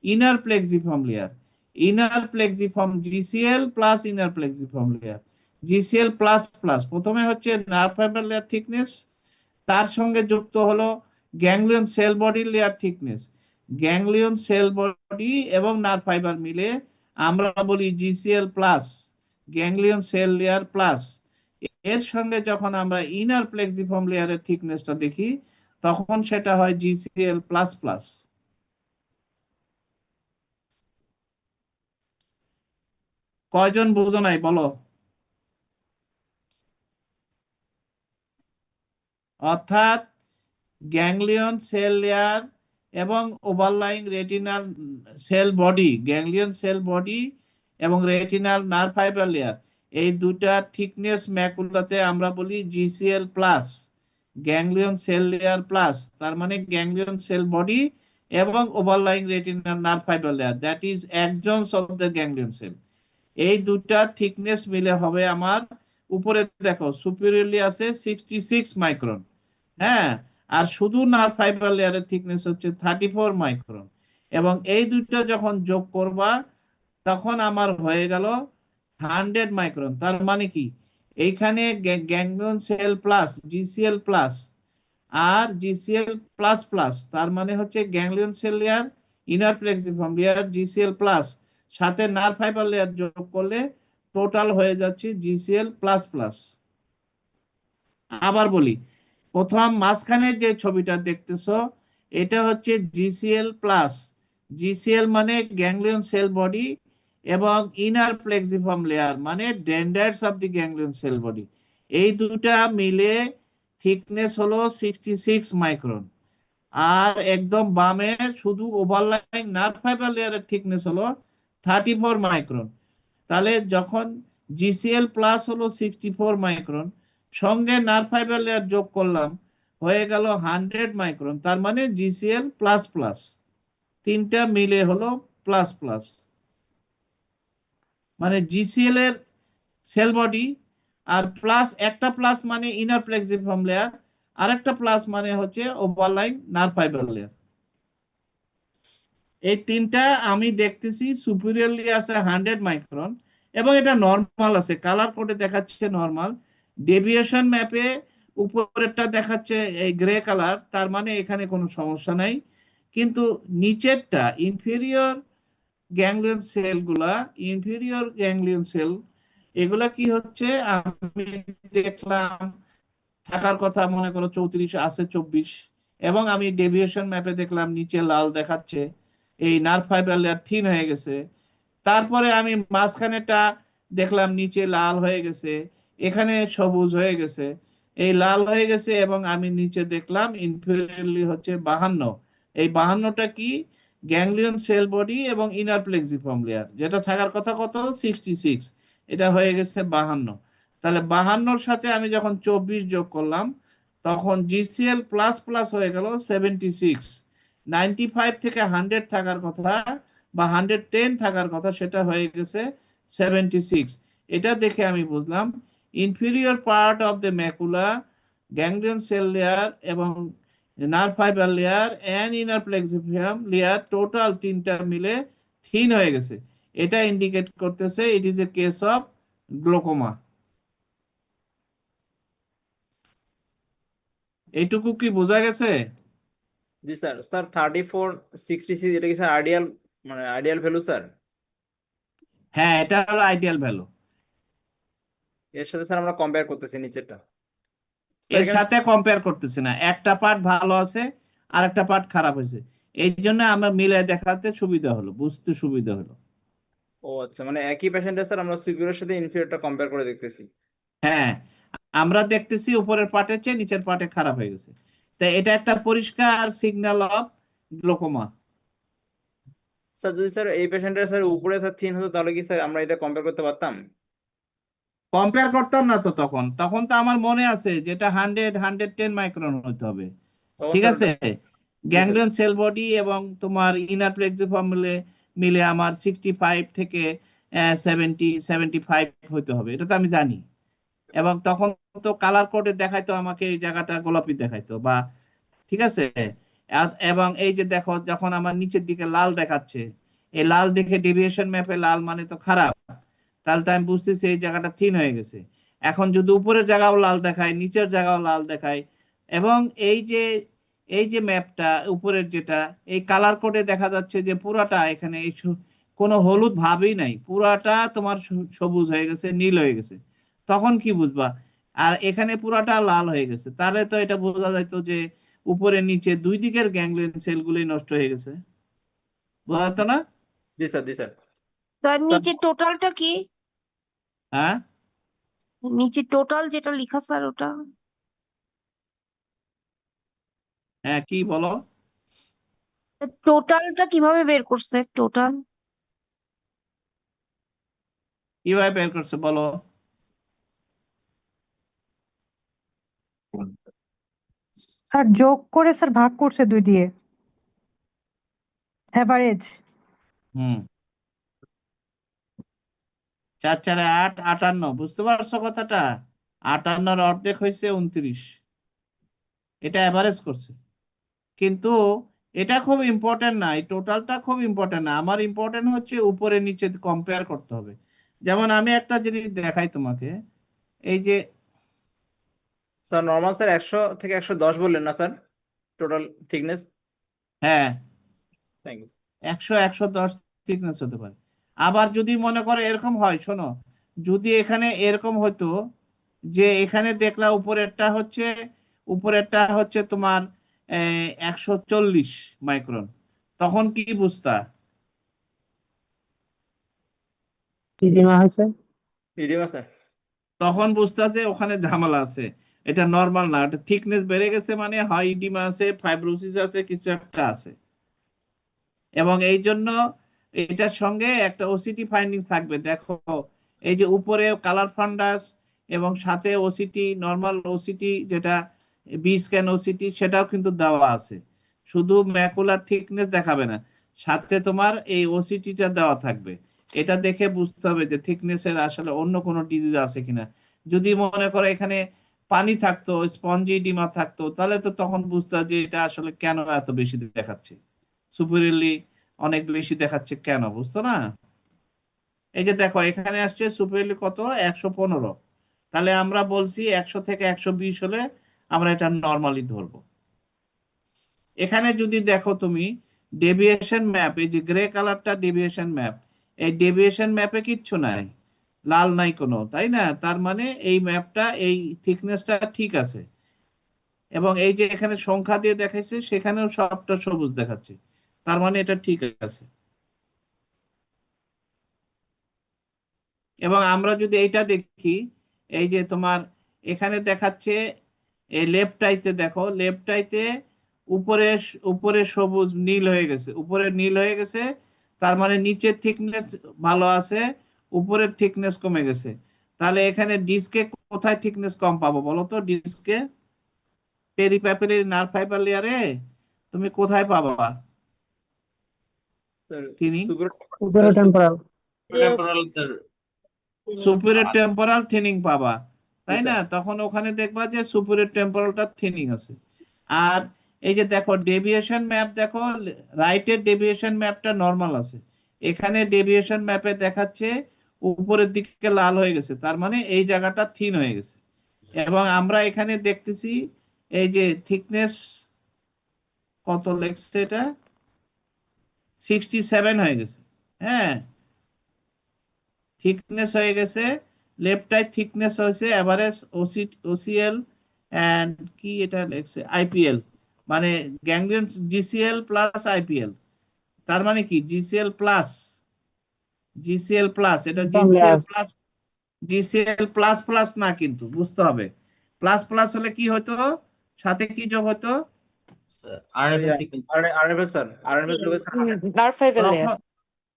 inner plexiform layer. Inner plexiform GCL plus inner plexiform layer, GCL plus plus. প্রথমে হচ্ছে নার্ভ ফাইবার লেয়ার থিকনেস, তার সঙ্গে যুক্ত হলো ganglion cell body layer thickness. Ganglion cell body এবং নার্ভ ফাইবার মিলে আমরা বলি GCL plus, ganglion cell layer plus. এর সঙ্গে যখন আমরা ইনার প্লেক্সিফর্ম লেয়ারের থিকনেসটা দেখি, তখন সেটা হয় জিসিএল প্লাস প্লাস। কয়জন বুঝো নাই বলো? অর্থাৎ গ্যাংলিয়ন সেল লেয়ার এবং overlying retinal cell body, ganglion cell body এবং রেটিনাল নার্ভ ফাইবার লেয়ার, এই দুটা থিকনেস ম্যাকুলাতে আমরা বলি GCL plus, ganglion cell layer plus. তার মানে গ্যাংলিয়ন সেল বডি এবং overlying retinal nerve fibre layer, that is axons of the ganglion cell. এই দুটা থিকনেস মিলে হবে আমার, উপরে দেখো সুপিরিয়রলি আছে 66 মাইক্রন, হ্যাঁ, আর শুধু নার্ভ ফাইবার লেয়ারের থিকনেস হচ্ছে 34 মাইক্রন। এবং এই দুটো যখন যোগ করবা তখন আমার হয়ে গেল 100 মাইক্রন। তার মানে কি, এইখানে ganglion cell plus GCL plus আর জিসিএল প্লাস প্লাস, তার মানে হচ্ছে ganglion cell layer, inner plexiform layer GCL plus, সাথে নার্ভ ফাইবার লেয়ার যোগ করলে টোটাল হয়ে যাচ্ছে জিসিএল প্লাস প্লাস। আবার বলি, প্রথম মাঝখানে যে ছবিটা দেখতেছো এটা হচ্ছে জিসিএল প্লাস। জিসিএল মানে গ্যাংলিয়ন সেল বডি এবং ইনার প্লেক্সিফর্ম লেয়ার মানে dendrites of the ganglion cell body, এই দুটা মিলে থিকনেস হলো 66 মাইক্রন। আর একদম বামে শুধু ওভারলাইং নার্ভ ফাইবার লেয়ারের থিকনেস হলো 34 মাইক্রন। তাহলে যখন জিসিএল প্লাস হলো 64 মাইক্রন, সঙ্গে নার্ভ ফাইবার লেয়ার যোগ করলাম, হয়ে গেল 100 মাইক্রন। তার মানে জিসিএল প্লাস প্লাস, তিনটা মিলে হলো প্লাস প্লাস। মানে জিসিএল এর সেল বডি আর প্লাস, একটা প্লাস মানে ইনার প্লেক্সিফর্ম লেয়ার, আর একটা প্লাস মানে হচ্ছে ওভারলাইং নার্ভ ফাইবার লেয়ার। এই তিনটা আমি দেখতেছি সুপিরিয়রলি আছে 100 মাইক্রন এবং এটা নরমাল আছে, কালার কোডে দেখাচ্ছে নরমাল। ডেভিয়েশন ম্যাপে উপরেরটা দেখাচ্ছে এই গ্রে কালার, তার মানে এখানে কোনো সমস্যা নাই। কিন্তু নিচেরটা ইনফেরিয়র গ্যাংলিয়ন সেলগুলা, ইনফেরিয়র গ্যাংলিয়ন সেল, এগুলা কি হচ্ছে আমি দেখলাম থাকার কথা মনে করো 34 আছে 24, এবং আমি ডেভিয়েশন ম্যাপে দেখলাম নিচে লাল দেখাচ্ছে, এই নার্ভ ফাইবার লেয়ার থিন হয়ে গেছে। তারপরে আমি মাঝখানেটা দেখলাম নিচে লাল হয়ে গেছে, এখানে সবুজ হয়ে গেছে, এই লাল হয়ে গেছে, এবং আমি নিচে দেখলাম ইনফেরিয়রলি হচ্ছে 52। এই 52টা কি গ্যাংলিয়ন সেল বডি এবং ইনার প্লেক্সিফর্ম লেয়ার, যেটা থাকার কথা কত 66, এটা হয়ে গেছে 52। তাহলে 52-র সাথে আমি যখন 24 যোগ করলাম তখন জিসিএল প্লাস প্লাস হয়ে গেল 76। 95 থেকে 100 থাকার কথা বা 110 থাকার কথা, সেটা হয়ে গেছে 76। এটা দেখে আমি বুঝলাম inferior part of the macula, ganglion cell layer এবং nerve fibre layer and inner plexiform layer total তিনটা মিলে থিন হয়ে গেছে। এটা ইন্ডিকেট করতেছে it is a case of glaucoma. এইটুকু কি বোঝা গেছে? জি স্যার। স্যার 3466 এটা কি স্যার আইডিয়াল, মানে আইডিয়াল ভ্যালু স্যার? হ্যাঁ, এটা হলো আইডিয়াল ভ্যালু। এর সাথে স্যার আমরা কম্পেয়ার করতেছি নিচেরটা স্যার। এর এখানে সাথে কম্পেয়ার করতেছি না, একটা পার্ট ভালো আছে আর একটা পার্ট খারাপ হয়েছে, এই জন্য আমরা মিলে দেখাতে সুবিধা হলো, বুঝতে সুবিধা হলো। ও আচ্ছা, মানে একই পেশেন্টের স্যার আমরা সুপিরিয়র সাথে ইনফিরিয়রটা কম্পেয়ার করে দেখতেছি। হ্যাঁ, আমরা দেখতেছি উপরের পার্টের চেয়ে নিচের পার্টে খারাপ হয়ে গেছে, তাই এটা একটা পরিষ্কার সিগন্যাল অফ গ্লোকোমা। স্যার যদি স্যার এই পেশেন্টের স্যার উপরে স্যার থিন হতো তাহলে কি স্যার আমরা এটা কম্পেয়ার করতে পারতাম? কম্পেয়ার করতাম না তো, তখন তো আমার মনে আছে যেটা 110 মাইক্রন হতে হবে, তখন ঠিক স্যার আছে। জি স্যার। গ্যাংলিয়ন সেল বডি এবং তোমার ইনার প্লেক্সিফর্ম মিলে আমার 65 থেকে 75 হতে হবে, এটা তো আমি জানি। এবং তখন তো কালার কোডে দেখাইতো আমাকে এই জায়গাটা গোলাপি দেখাইতো বা, ঠিক আছে। এবং এই যে দেখো যখন আমার নিচের দিকে লাল দেখাচ্ছে, এই লাল দেখে ডেভিয়েশন ম্যাপে লাল মানে তো খারাপ, তাহলে তো আমি বুঝতেছি এই জায়গাটা থিন হয়ে গেছে। এখন যদি উপরের জায়গাও লাল দেখায়, নিচের জায়গাও লাল দেখায়, এবং এই যে ম্যাপটা উপরের যেটা এই কালার কোডে দেখা যাচ্ছে যে পুরাটা এখানে কোনো হলুদ ভাবই নাই, পুরাটা তোমার সবুজ হয়ে গেছে, নীল হয়ে গেছে, তখন কি বুঝবা? আর এখানে পুরাটা লাল হয়ে গেছে, তাহলে তো এটা বোঝা যাইতো যে উপরে নিচে দুই দিকের গ্যাংলিয়ন সেলগুলোই নষ্ট হয়ে গেছে, বোঝা যেত না? জি স্যার, জি স্যার। স্যার নিচে টোটালটা কি? হ্যাঁ, নিচে টোটাল যেটা লেখা স্যার ওটা? হ্যাঁ, কি বলো? টোটালটা কিভাবে বের করছে টোটাল? কিভাবে বের করছে বলো? স্যার যোগ করে স্যার ভাগ করছে 2 দিয়ে, এভারেজ। হুম, 4 4 8 58, বুঝতে পারছো কথাটা? 58-র অর্ধেক হয়েছে 29, এটা এভারেজ করছে। কিন্তু এটা খুব ইম্পর্টেন্ট না, এই টোটালটা খুব ইম্পর্টেন্ট না, আমার ইম্পর্টেন্ট হচ্ছে উপরে নিচে কম্পেয়ার করতে হবে। যেমন আমি একটা জিনিস দেখাই তোমাকে, এই যে স্যার নরমাল স্যার 100 থেকে 110 বললেন না স্যার টোটাল থিকনেস? হ্যাঁ, থ্যাংক ইউ। 100 110 থিকনেস হতে পারে। আবার যদি মনে করে এরকম হয়, শোনো, যদি এখানে এরকম হতো যে এখানে দেখলা উপরেরটা হচ্ছে তোমার 140 মাইক্রন, তখন কি বুঝতা? ইডিমা হয়েছে। Oedema sir. তখন বুঝতা যে ওখানে ঝামেলা আছে, এটা নরমাল না, এটা থিকনেস বেড়ে গেছে, মানে হয় ইডিমা আছে, ফাইব্রোসিস আছে, কিছু একটা আছে। এবং এই জন্য এটার সঙ্গে একটা ওসিটি ফাইন্ডিং থাকবে। দেখো এই যে উপরে কালার ফান্ডাস এবং সাথে ওসিটি, নরমাল ওসিটি যেটা বি স্ক্যান ওসিটি, সেটাও কিন্তু দেওয়া আছে। শুধু ম্যাকুলার থিকনেস দেখাবে না, সাথে তোমার এই ওসিটিটা দেওয়া থাকবে। এটা দেখে বুঝতে হবে যে থিকনেসের আসলে অন্য কোনো ডিজিজ আছে কিনা। যদি মনে করো এখানে পানি থাকতো, স্পঞ্জি ইডিমা থাকতো, তাহলে তো তখন বুঝতে যে এটা আসলে কেন এত বেশি দেখাচ্ছে, সুপিরিয়রলি অনেক বেশি দেখাচ্ছে কেন, বুঝছো না? এই যে দেখো এখানে আসছে সুপিরিয়রলি কত 115, তাহলে আমরা বলছি 100 থেকে 120 হলে আমরা এটা নর্মালি ধরবো। এখানে যদি দেখো তুমি ডেভিয়েশন ম্যাপ, এই যে গ্রে কালারটা ডেভিয়েশন ম্যাপ, এই ডেভিয়েশন ম্যাপে কিচ্ছু নাই, লাল নাই কোনো, তাই না? তার মানে এই ম্যাপটা, এই থিকনেসটা ঠিক আছে। এবং এই যে এখানে সংখ্যা দিয়ে দেখাইছে সেখানেও সবটা সবুজ দেখাচ্ছে, তার মানে এটা ঠিক আছে। এবং আমরা যদি এইটা দেখি, এই যে তোমার এখানে দেখাচ্ছে এই লেফট আইতে, দেখো লেফট আইতে উপরে উপরে সবুজ নীল হয়ে গেছে, উপরে নীল হয়ে গেছে, তার মানে নিচের থিকনেস ভালো আছে, উপরের থিকনেস কমে গেছে। তাহলে এখানে ডিস্কে কোথায় থিকনেস কম পাবো বলো তো? ডিস্কে পেরিপ্যাপিলারি নার্ভ ফাইবার লেয়ারে তুমি কোথায় পাবা thinning? Superior temporal. Temporal sir. Superior temporal thinning পাবা, তাই জি, না? স্যার। তখন ওখানে দেখবা যে সুপিরিয়র টেম্পোরালটা থিনিং আছে। আর এই যে দেখো ডেভিয়েশন ম্যাপ, দেখো রাইটের ডেভিয়েশন ম্যাপটা নরমাল আছে, এখানে ডেভিয়েশন ম্যাপে দেখাচ্ছে উপরের দিকে লাল হয়ে গেছে, তার মানে এই জায়গাটা থিন হয়ে গেছে। এবং আমরা এখানে দেখতেছি এই যে থিকনেস কত লেখছে, এটা 67 হয়ে গেছে। হ্যাঁ, থিকনেস হয়ে গেছে, লেফট আই থিকনেস হয়েছে এভারেজ ওসিএল এন্ড কি এটা লেখছে আইপিএল, মানে গ্যাংলিয়ন জিসিএল প্লাস আইপিএল। তার মানে কি জিসিএল প্লাস, জিসিএল প্লাস, এটা GCL plus, GCL plus plus না, কিন্তু বুঝতে হবে প্লাস প্লাস হলে কি হতো, সাথে কি যোগ হতো? আরএফএস সিকোয়েন্স। আরএফএস স্যার, আরএফএস যোগ স্যার। Nerve fibre layer.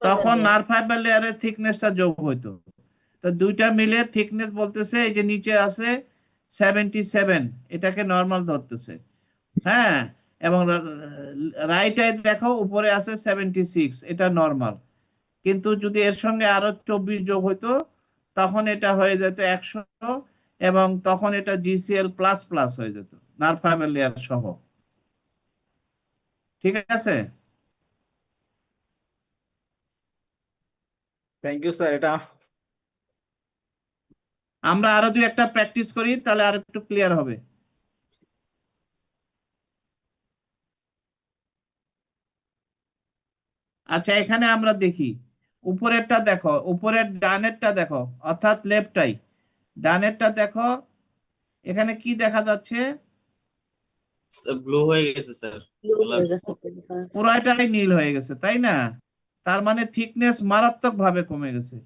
তখন নার্ভ ফাইবার লেয়ারের থিকনেসটা যোগ হইতো। তো দুইটা মিলে থিকনেস বলতেছে এই যে নিচে আছে 77, এটাকে নরমাল ধরতেছে। হ্যাঁ, এবং রাইট আই দেখো উপরে আছে 76, এটা নরমাল। কিন্তু যদি এর সঙ্গে আরো 24 যোগ হইতো তখন এটা হয়ে যেত 100, এবং তখন এটা জিসিএল প্লাস প্লাস হয়ে যেত নার্ভ ফাইবার লেয়ার সহ। ঠিক আছে? Thank you sir. এটা আমরা আরো দুই একটা প্র্যাকটিস করি, তাহলে আর একটু ক্লিয়ার হবে। আচ্ছা, এখানে আমরা দেখি উপরেরটা দেখো, উপরের ডানেরটা দেখো, অর্থাৎ লেফট আই ডানেরটা দেখো, এখানে কি দেখা যাচ্ছে? ব্লু হয়ে গেছে স্যার। পুরাটাই নীল হয়ে গেছে, তাই না? তার মানে থিকনেস মারাত্মক ভাবে কমে গেছে।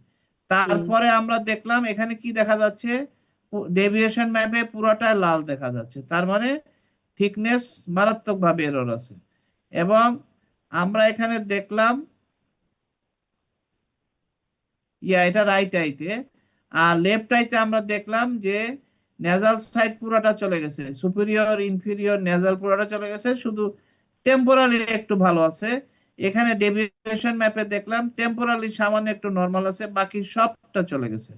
তারপরে আমরা দেখলাম এখানে কি দেখা যাচ্ছে, ডেভিয়েশন ম্যাপে পুরোটা লাল দেখা যাচ্ছে, তার মানে থিকনেস মারাত্মক ভাবে এরর আছে। এবং আমরা এখানে দেখলাম এটা রাইট আইতে, আর লেফট আইতে আমরা দেখলাম যে নেজাল সাইড পুরোটা চলে গেছে, সুপিরিয়র ইনফিরিয়র নেজাল পুরোটা চলে গেছে, শুধু টেম্পোরালি একটু ভালো আছে। এখানে ডেভিয়েশন ম্যাপে দেখলাম টেম্পোরালি সামান্য একটু নরমাল আছে, বাকি সবটা চলে গেছে।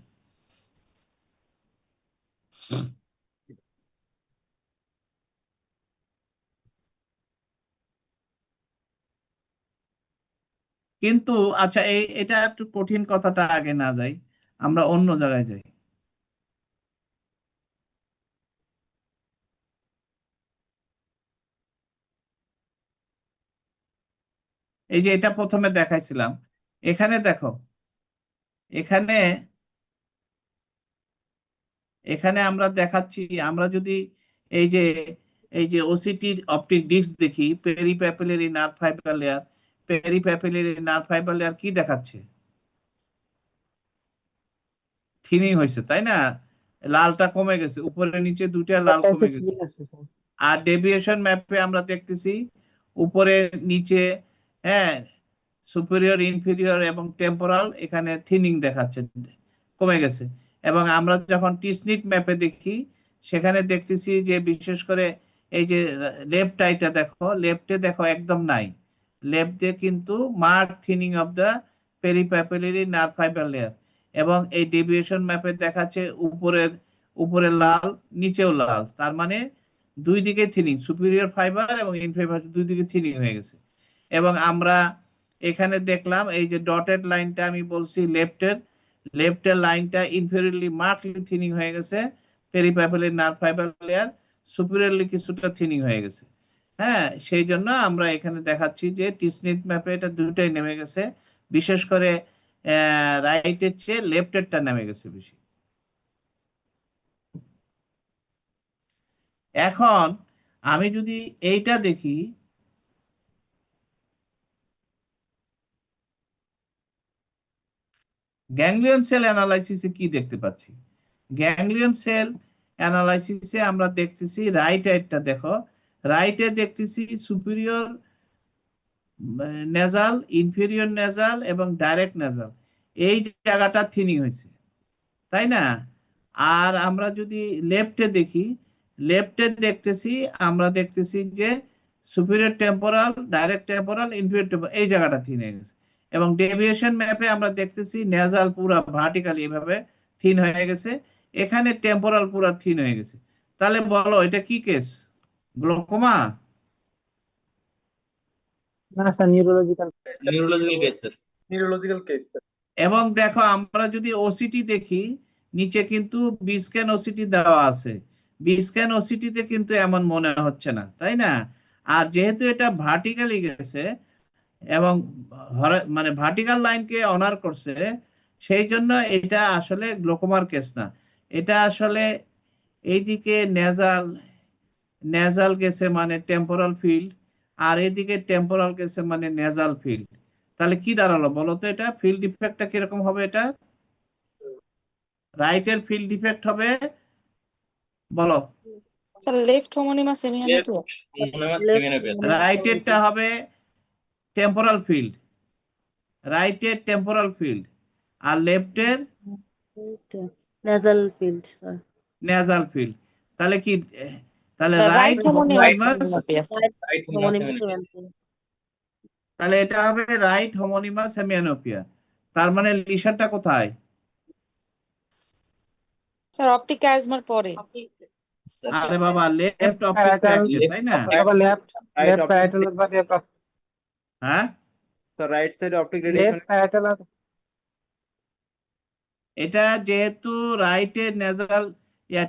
কিন্তু আচ্ছা, এটা একটু কঠিন, কথাটা আগে না যাই, আমরা অন্য জায়গায় যাই। এই যে এটা প্রথমে দেখাইছিলাম, এখানে দেখো, এখানে এখানে আমরা দেখাচ্ছি, আমরা যদি এই যে ওসিটি অপটিক ডিস্ক দেখি, peripapillary nerve fibre layer, peripapillary nerve fibre layer কি দেখাচ্ছে? থিনিং হয়েছে, তাই না? লালটা কমে গেছে, উপরে নিচে দুইটা লাল কমে গেছে। আর ডেভিয়েশন ম্যাপে আমরা দেখতেছি উপরে নিচে, হ্যাঁ, সুপিরিয়র ইনফিরিয়র এবং টেম্পোরাল এখানে থিনিং দেখাচ্ছে, কমে গেছে। এবং আমরা যখন টিসনিট ম্যাপে দেখি সেখানে দেখতেছি যে বিশেষ করে এই যে লেফট আইটা দেখো, লেফটে দেখো একদম নাই, লেফটে কিন্তু mark thinning of the peripapillary nerve fibre layer. এবং এই ডেভিয়েশন ম্যাপে দেখাচ্ছে উপরে লাল, নিচেও লাল, তার মানে দুই দিকে থিনিং, সুপিরিয়র ফাইবার এবং ইনফিরিয়র দুই দিকে থিনিং হয়ে গেছে। এবং আমরা এখানে দেখলাম এই যে ডটেড লাইনটা আমি বলছি লেফটের লাইনটা ইনফেরিয়রলি মার্কলি থিনিং হয়ে গেছে, পেরিপ্যাপিলারি নার্ভ ফাইবার লেয়ার, সুপিরিয়রলি কিছুটা থিনিং হয়ে গেছে। হ্যাঁ, সেই জন্য আমরা এখানে দেখাচ্ছি যে টিসনিট ম্যাপে এটা দুটোই নেমে গেছে, বিশেষ করে রাইটের চেয়ে লেফটেরটা নেমে গেছে বেশি। এখন আমি যদি এইটা দেখি, গ্যাংলিয়ন সেল অ্যানালাইসিসে কি দেখতে পাচ্ছি? গ্যাংলিয়ন সেল অ্যানালাইসিসে আমরা দেখতেছি রাইট এরটা দেখো, রাইটে দেখতেছি সুপিরিয়র নেজাল, ইনফেরিয়র নেজাল এবং ডাইরেক্ট নেজাল, এই জায়গাটা থিনিং হয়েছে, তাই না? আর আমরা যদি লেফটে দেখি, লেফটে দেখতেছি, আমরা দেখতেছি যে superior temporal, direct temporal, inferior temporal, এই জায়গাটা থিন হয়ে গেছে। এবং ডেভিয়েশন ম্যাপে আমরা দেখতেছি নেজাল পুরা ভার্টিক্যালি এভাবে থিন হয়ে গেছে, এখানে টেম্পোরাল পুরা থিন হয়ে গেছে। তাহলে বলো এটা কি কেস? গ্লোকোমা? না sir, neurological neurological case sir. Neurological case sir. এবং দেখো আমরা যদি ওসিটি দেখি, নিচে কিন্তু বিস্ক্যান ওসিটি দেওয়া আছে, বিস্ক্যান ওসিটিতে কিন্তু এমন মনে হচ্ছে না, তাই না? আর যেহেতু এটা ভার্টিক্যালি গেছে এবং মানে ভার্টিক্যাল লাইনকে অনার করছে, সেই জন্য এটা আসলে গ্লোকোমার কেস না, এটা আসলে এইদিকে নেজাল, নেজাল গেছে মানে টেম্পোরাল ফিল্ড, আর এইদিকে টেম্পোরাল গেছে মানে নেজাল ফিল্ড। তাহলে কি দাঁড়ালো বলো তো? এটা ফিল্ড ডিফেক্টটা কিরকম হবে? এটা রাইটের ফিল্ড ডিফেক্ট হবে, বলো। Sir left homonymous hemianopia. Homonymous hemianopia sir. রাইটেরটা হবে টেম্পোরাল ফিল্ড, রাইটের টেম্পোরাল ফিল্ড, আর লেফটের nasal field, sir. Nasal field. তাহলে কি, তাহলে sir right right homonymous homonymous, hemianopia sir. Right homonymous hemianopia. তাহলে এটা হবে রাইট হোমোনিমাস হেমিয়ানোপিয়া। তার মানে লিশনটা কোথায়? স্যার অপটিক ক্যাজমার পরে। আরে বাবা, লেফট অপটিক ট্র্যাক্টে, তাই না? অথবা লেফট প্যারাটাল বা লেফট, হ্যাঁ স্যার রাইট সাইডে অপটিক লেফট রেডিয়েশন। প্যারাটাল। এটা যেহেতু রাইটের নেজাল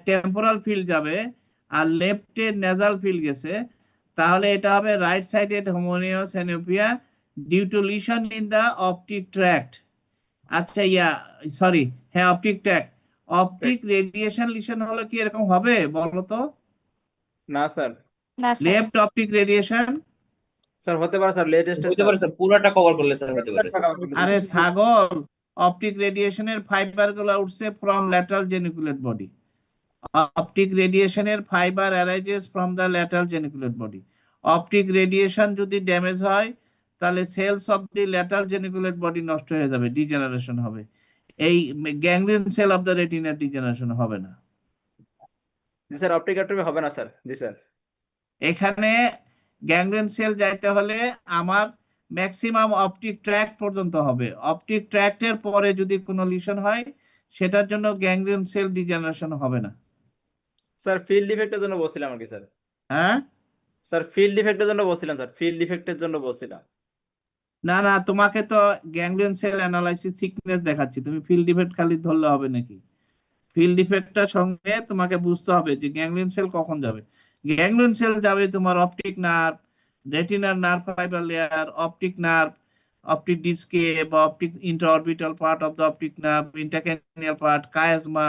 টেম্পোরাল ফিল্ড যাবে আর লেফটের নেজাল ফিল্ড গেছে, তাহলে এটা হবে right sided homonymous hemianopia due to lesion in the optic tract. আচ্ছা সরি, হ্যাঁ optic tract. Optic radiation lesion হলে কি এরকম হবে বলো তো? না স্যার। না sir. Left optic radiation sir হতে পারে স্যার, লেটেস্ট হতে পারে স্যার, পুরোটা কভার করলে স্যার হতে পারে স্যার। আরে ছাগল, অপটিক রেডিয়েশনের ফাইবার গুলো উঠছে from lateral geniculate body. Optic রেডিয়েশনের fibre arises from the lateral geniculate body. Optic radiation যদি ড্যামেজ হয় তাহলে cells of the lateral geniculate body নষ্ট হয়ে যাবে, ডিজেনারেশন হবে। এই ganglion cell of the retina degeneration হবে না। জি স্যার, অপটিক অ্যাট্রফি হবে না স্যার। জি স্যার। এখানে গ্যাংলিয়ন সেল যাইতে হলে আমার ম্যাক্সিমাম অপটিক ট্র্যাক্ট পর্যন্ত হবে। অপটিক ট্র্যাক্টের পরে যদি কোনো লিশন হয় সেটার জন্য গ্যাংলিয়ন সেল ডিজেনারেশন হবে না। স্যার ফিল্ড ডিফেক্টের জন্য বলছিলাম আর কি স্যার। হ্যাঁ স্যার ফিল্ড ডিফেক্টের জন্য বলছিলাম স্যার, ফিল্ড ডিফেক্টের জন্য বলছিলাম। না না, তোমাকে তো গ্যাংলিয়ন সেল অ্যানালাইসিস থিকনেস দেখাচ্ছি, তুমি ফিল্ড ডিফেক্ট খালি ধরলে হবে নাকি? ফিল্ড ডিফেক্টটার সঙ্গে তোমাকে বুঝতে হবে যে গ্যাংলিয়ন সেল কখন যাবে। গ্যাংলিয়ন সেল যাবে তোমার অপটিক নার্ভ, রেটিনার nerve fibre layer, optic nerve, optic ডিস্কে বা optic intraorbital part of the optic nerve, intracranial part, chiasma,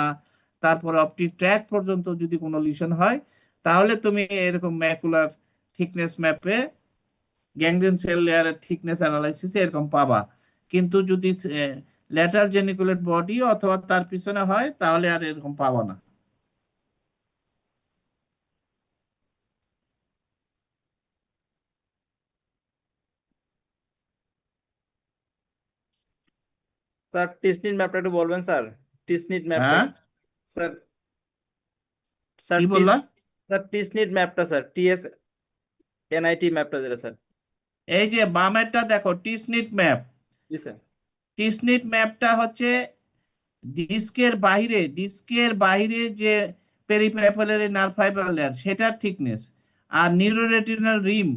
তারপরে অপটিক ট্র্যাক পর্যন্ত যদি কোনো লিশন হয় তাহলে তুমি এরকম ম্যাকুলার থিকনেস ম্যাপে গ্যাংলিয়ন সেল লেয়ারের থিকনেস অ্যানালাইসিস এরকম পাবা। কিন্তু যদি ল্যাটারাল জেনিকুলেট বডি অথবা তার পিছনে হয় তাহলে আর এরকম পাবা না। স্যার টিসনিট ম্যাপটা একটু বলবেন স্যার, টিসনিট ম্যাপটা। হ্যাঁ স্যার স্যার কি বললা? স্যার টিসনিট ম্যাপটা স্যার, টিএস এনআইটি ম্যাপটা যেটা স্যার। এই যে বামেরটা দেখো টিসনিট ম্যাপ। জি স্যার। টিসনিট ম্যাপটা হচ্ছে ডিস্কের বাইরে যে পেরিপ্যাপিলারি নার্ভ ফাইবার লেয়ার সেটার থিকনেস। আর নিউরোরেটিনাল রিম,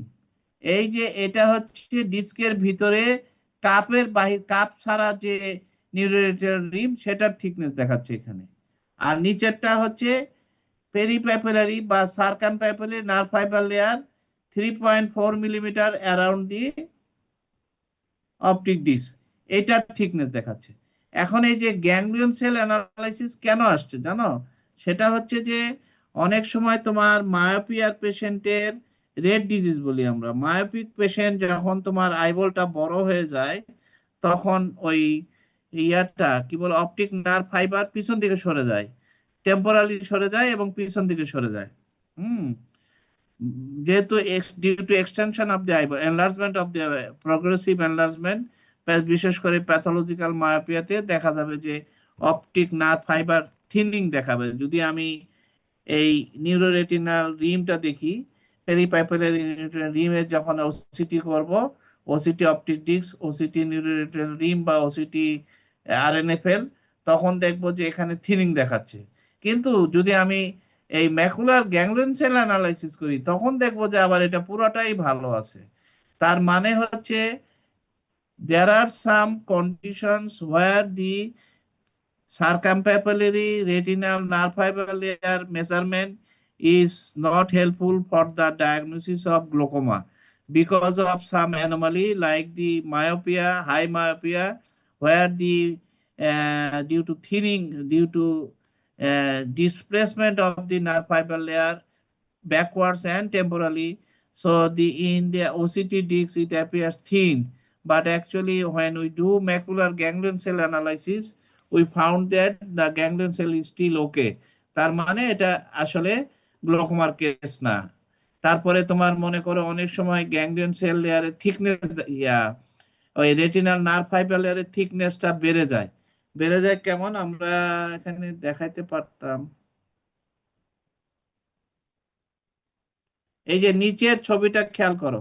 এই যে এটা হচ্ছে ডিস্কের ভিতরে কাপের বাহির, কাপ ছাড়া যে নিউরোরেটিনাল রিম সেটার থিকনেস দেখাচ্ছে এখানে। আর নিচেরটা হচ্ছে পেরিপ্যাপিলারি বা circumpapillary nerve fibre layer, 3.4 millimetre around the optic disc, এটার থিকনেস দেখাচ্ছে। এখন এই যে গ্যাংলিয়ন সেল অ্যানালাইসিস কেন আসছে জানো? সেটা হচ্ছে যে অনেক সময় তোমার মায়োপিয়ার পেশেন্টের, রেড ডিজিজ বলি আমরা, মায়োপিক পেশেন্ট যখন তোমার আইবলটা বড় হয়ে যায় তখন ওই ইয়ারটা কি বলে অপটিক নার্ভ ফাইবার পিছন দিকে সরে যায়, টেম্পোরালি সরে যায় এবং পিছন দিকে সরে যায়। যেহেতু due to extension of the eyeball, enlargement of the progressive enlargement, বিশেষ করে প্যাথোলজিক্যাল মায়োপিয়াতে দেখা যাবে যে অপটিক নার্ভ ফাইবার থিনিং দেখাবে। যদি আমি এই নিউরোরেটিনাল রিমটা দেখি, পেরিপাইপেলারি রিমের যখন ওসিটি করব, ওসিটি অপটিক ডিস্ক, ওসিটি নিউরোরেটিনাল রিম বা ওসিটি আরএনএফএল, তখন দেখবো যে এখানে থিনিং দেখাচ্ছে। কিন্তু যদি আমি এই ম্যাকুলার গ্যাংলিয়ন সেল অ্যানালাইসিস করি তখন দেখবো যে আবার এটা পুরোটাই ভালো আছে। তার মানে হচ্ছে there are some conditions where the circumpapillary retinal nerve fiber layer measurement is not helpful for the diagnosis of glaucoma because of some anomaly like the myopia, high myopia, where the due to thinning, due to displacement of the nerve fiber layer backwards and temporally, so in the OCT disc it appears thin, but actually when we do macular ganglion cell analysis we found that the ganglion cell is still okay. তার মানে এটা আসলে গ্লোকোমার case না। তারপরে তোমার মনে করো অনেক সময় গ্যাংলিয়ন সেল লেয়ারের থিকনেস, ওই রেটিনাল নার্ভ ফাইবার লেয়ারের থিকনেসটা বেড়ে যায়। বেড়ে যায় কেমন আমরা এখানে দেখাইতে পারতাম। এই যে নিচের ছবিটা খেয়াল করো,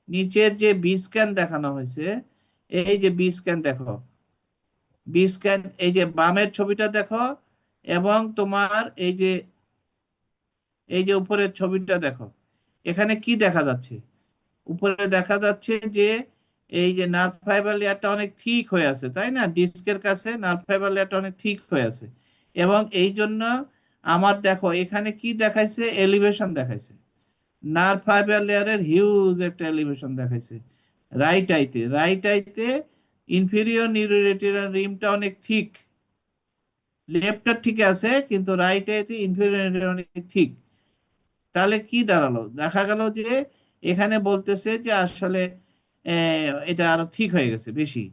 নিচের যে বি স্ক্যান দেখানো হয়েছে, এই যে বি স্ক্যান দেখো, বি স্ক্যান এই যে বামের ছবিটা দেখো এবং তোমার এই যে উপরের ছবিটা দেখো, এখানে কি দেখা যাচ্ছে? উপরে দেখা যাচ্ছে যে এই যে নার্ভ ফাইবার লেয়ারটা অনেক থিক হয়ে আছে, তাই না? ডিস্কের কাছে নার্ভ ফাইবার লেয়ারটা অনেক থিক হয়ে আছে এবং এই জন্য আমার দেখো এখানে কি দেখাইছে, এলিভেশন দেখাইছে, নার্ভ ফাইবার লেয়ারের হিউজ একটা এলিভেশন দেখাইছে রাইট আইতে ইনফেরিয়র নিউরোরেটিনাল রিমটা অনেক থিক, লেফটটা ঠিক আছে কিন্তু রাইট আইতে ইনফেরিয়র অনেক থিক। তাহলে কি দাঁড়ালো? দেখা গেল যে এখানে বলতেছে যে আসলে এটা আরো ঠিক হয়ে গেছে বেশি,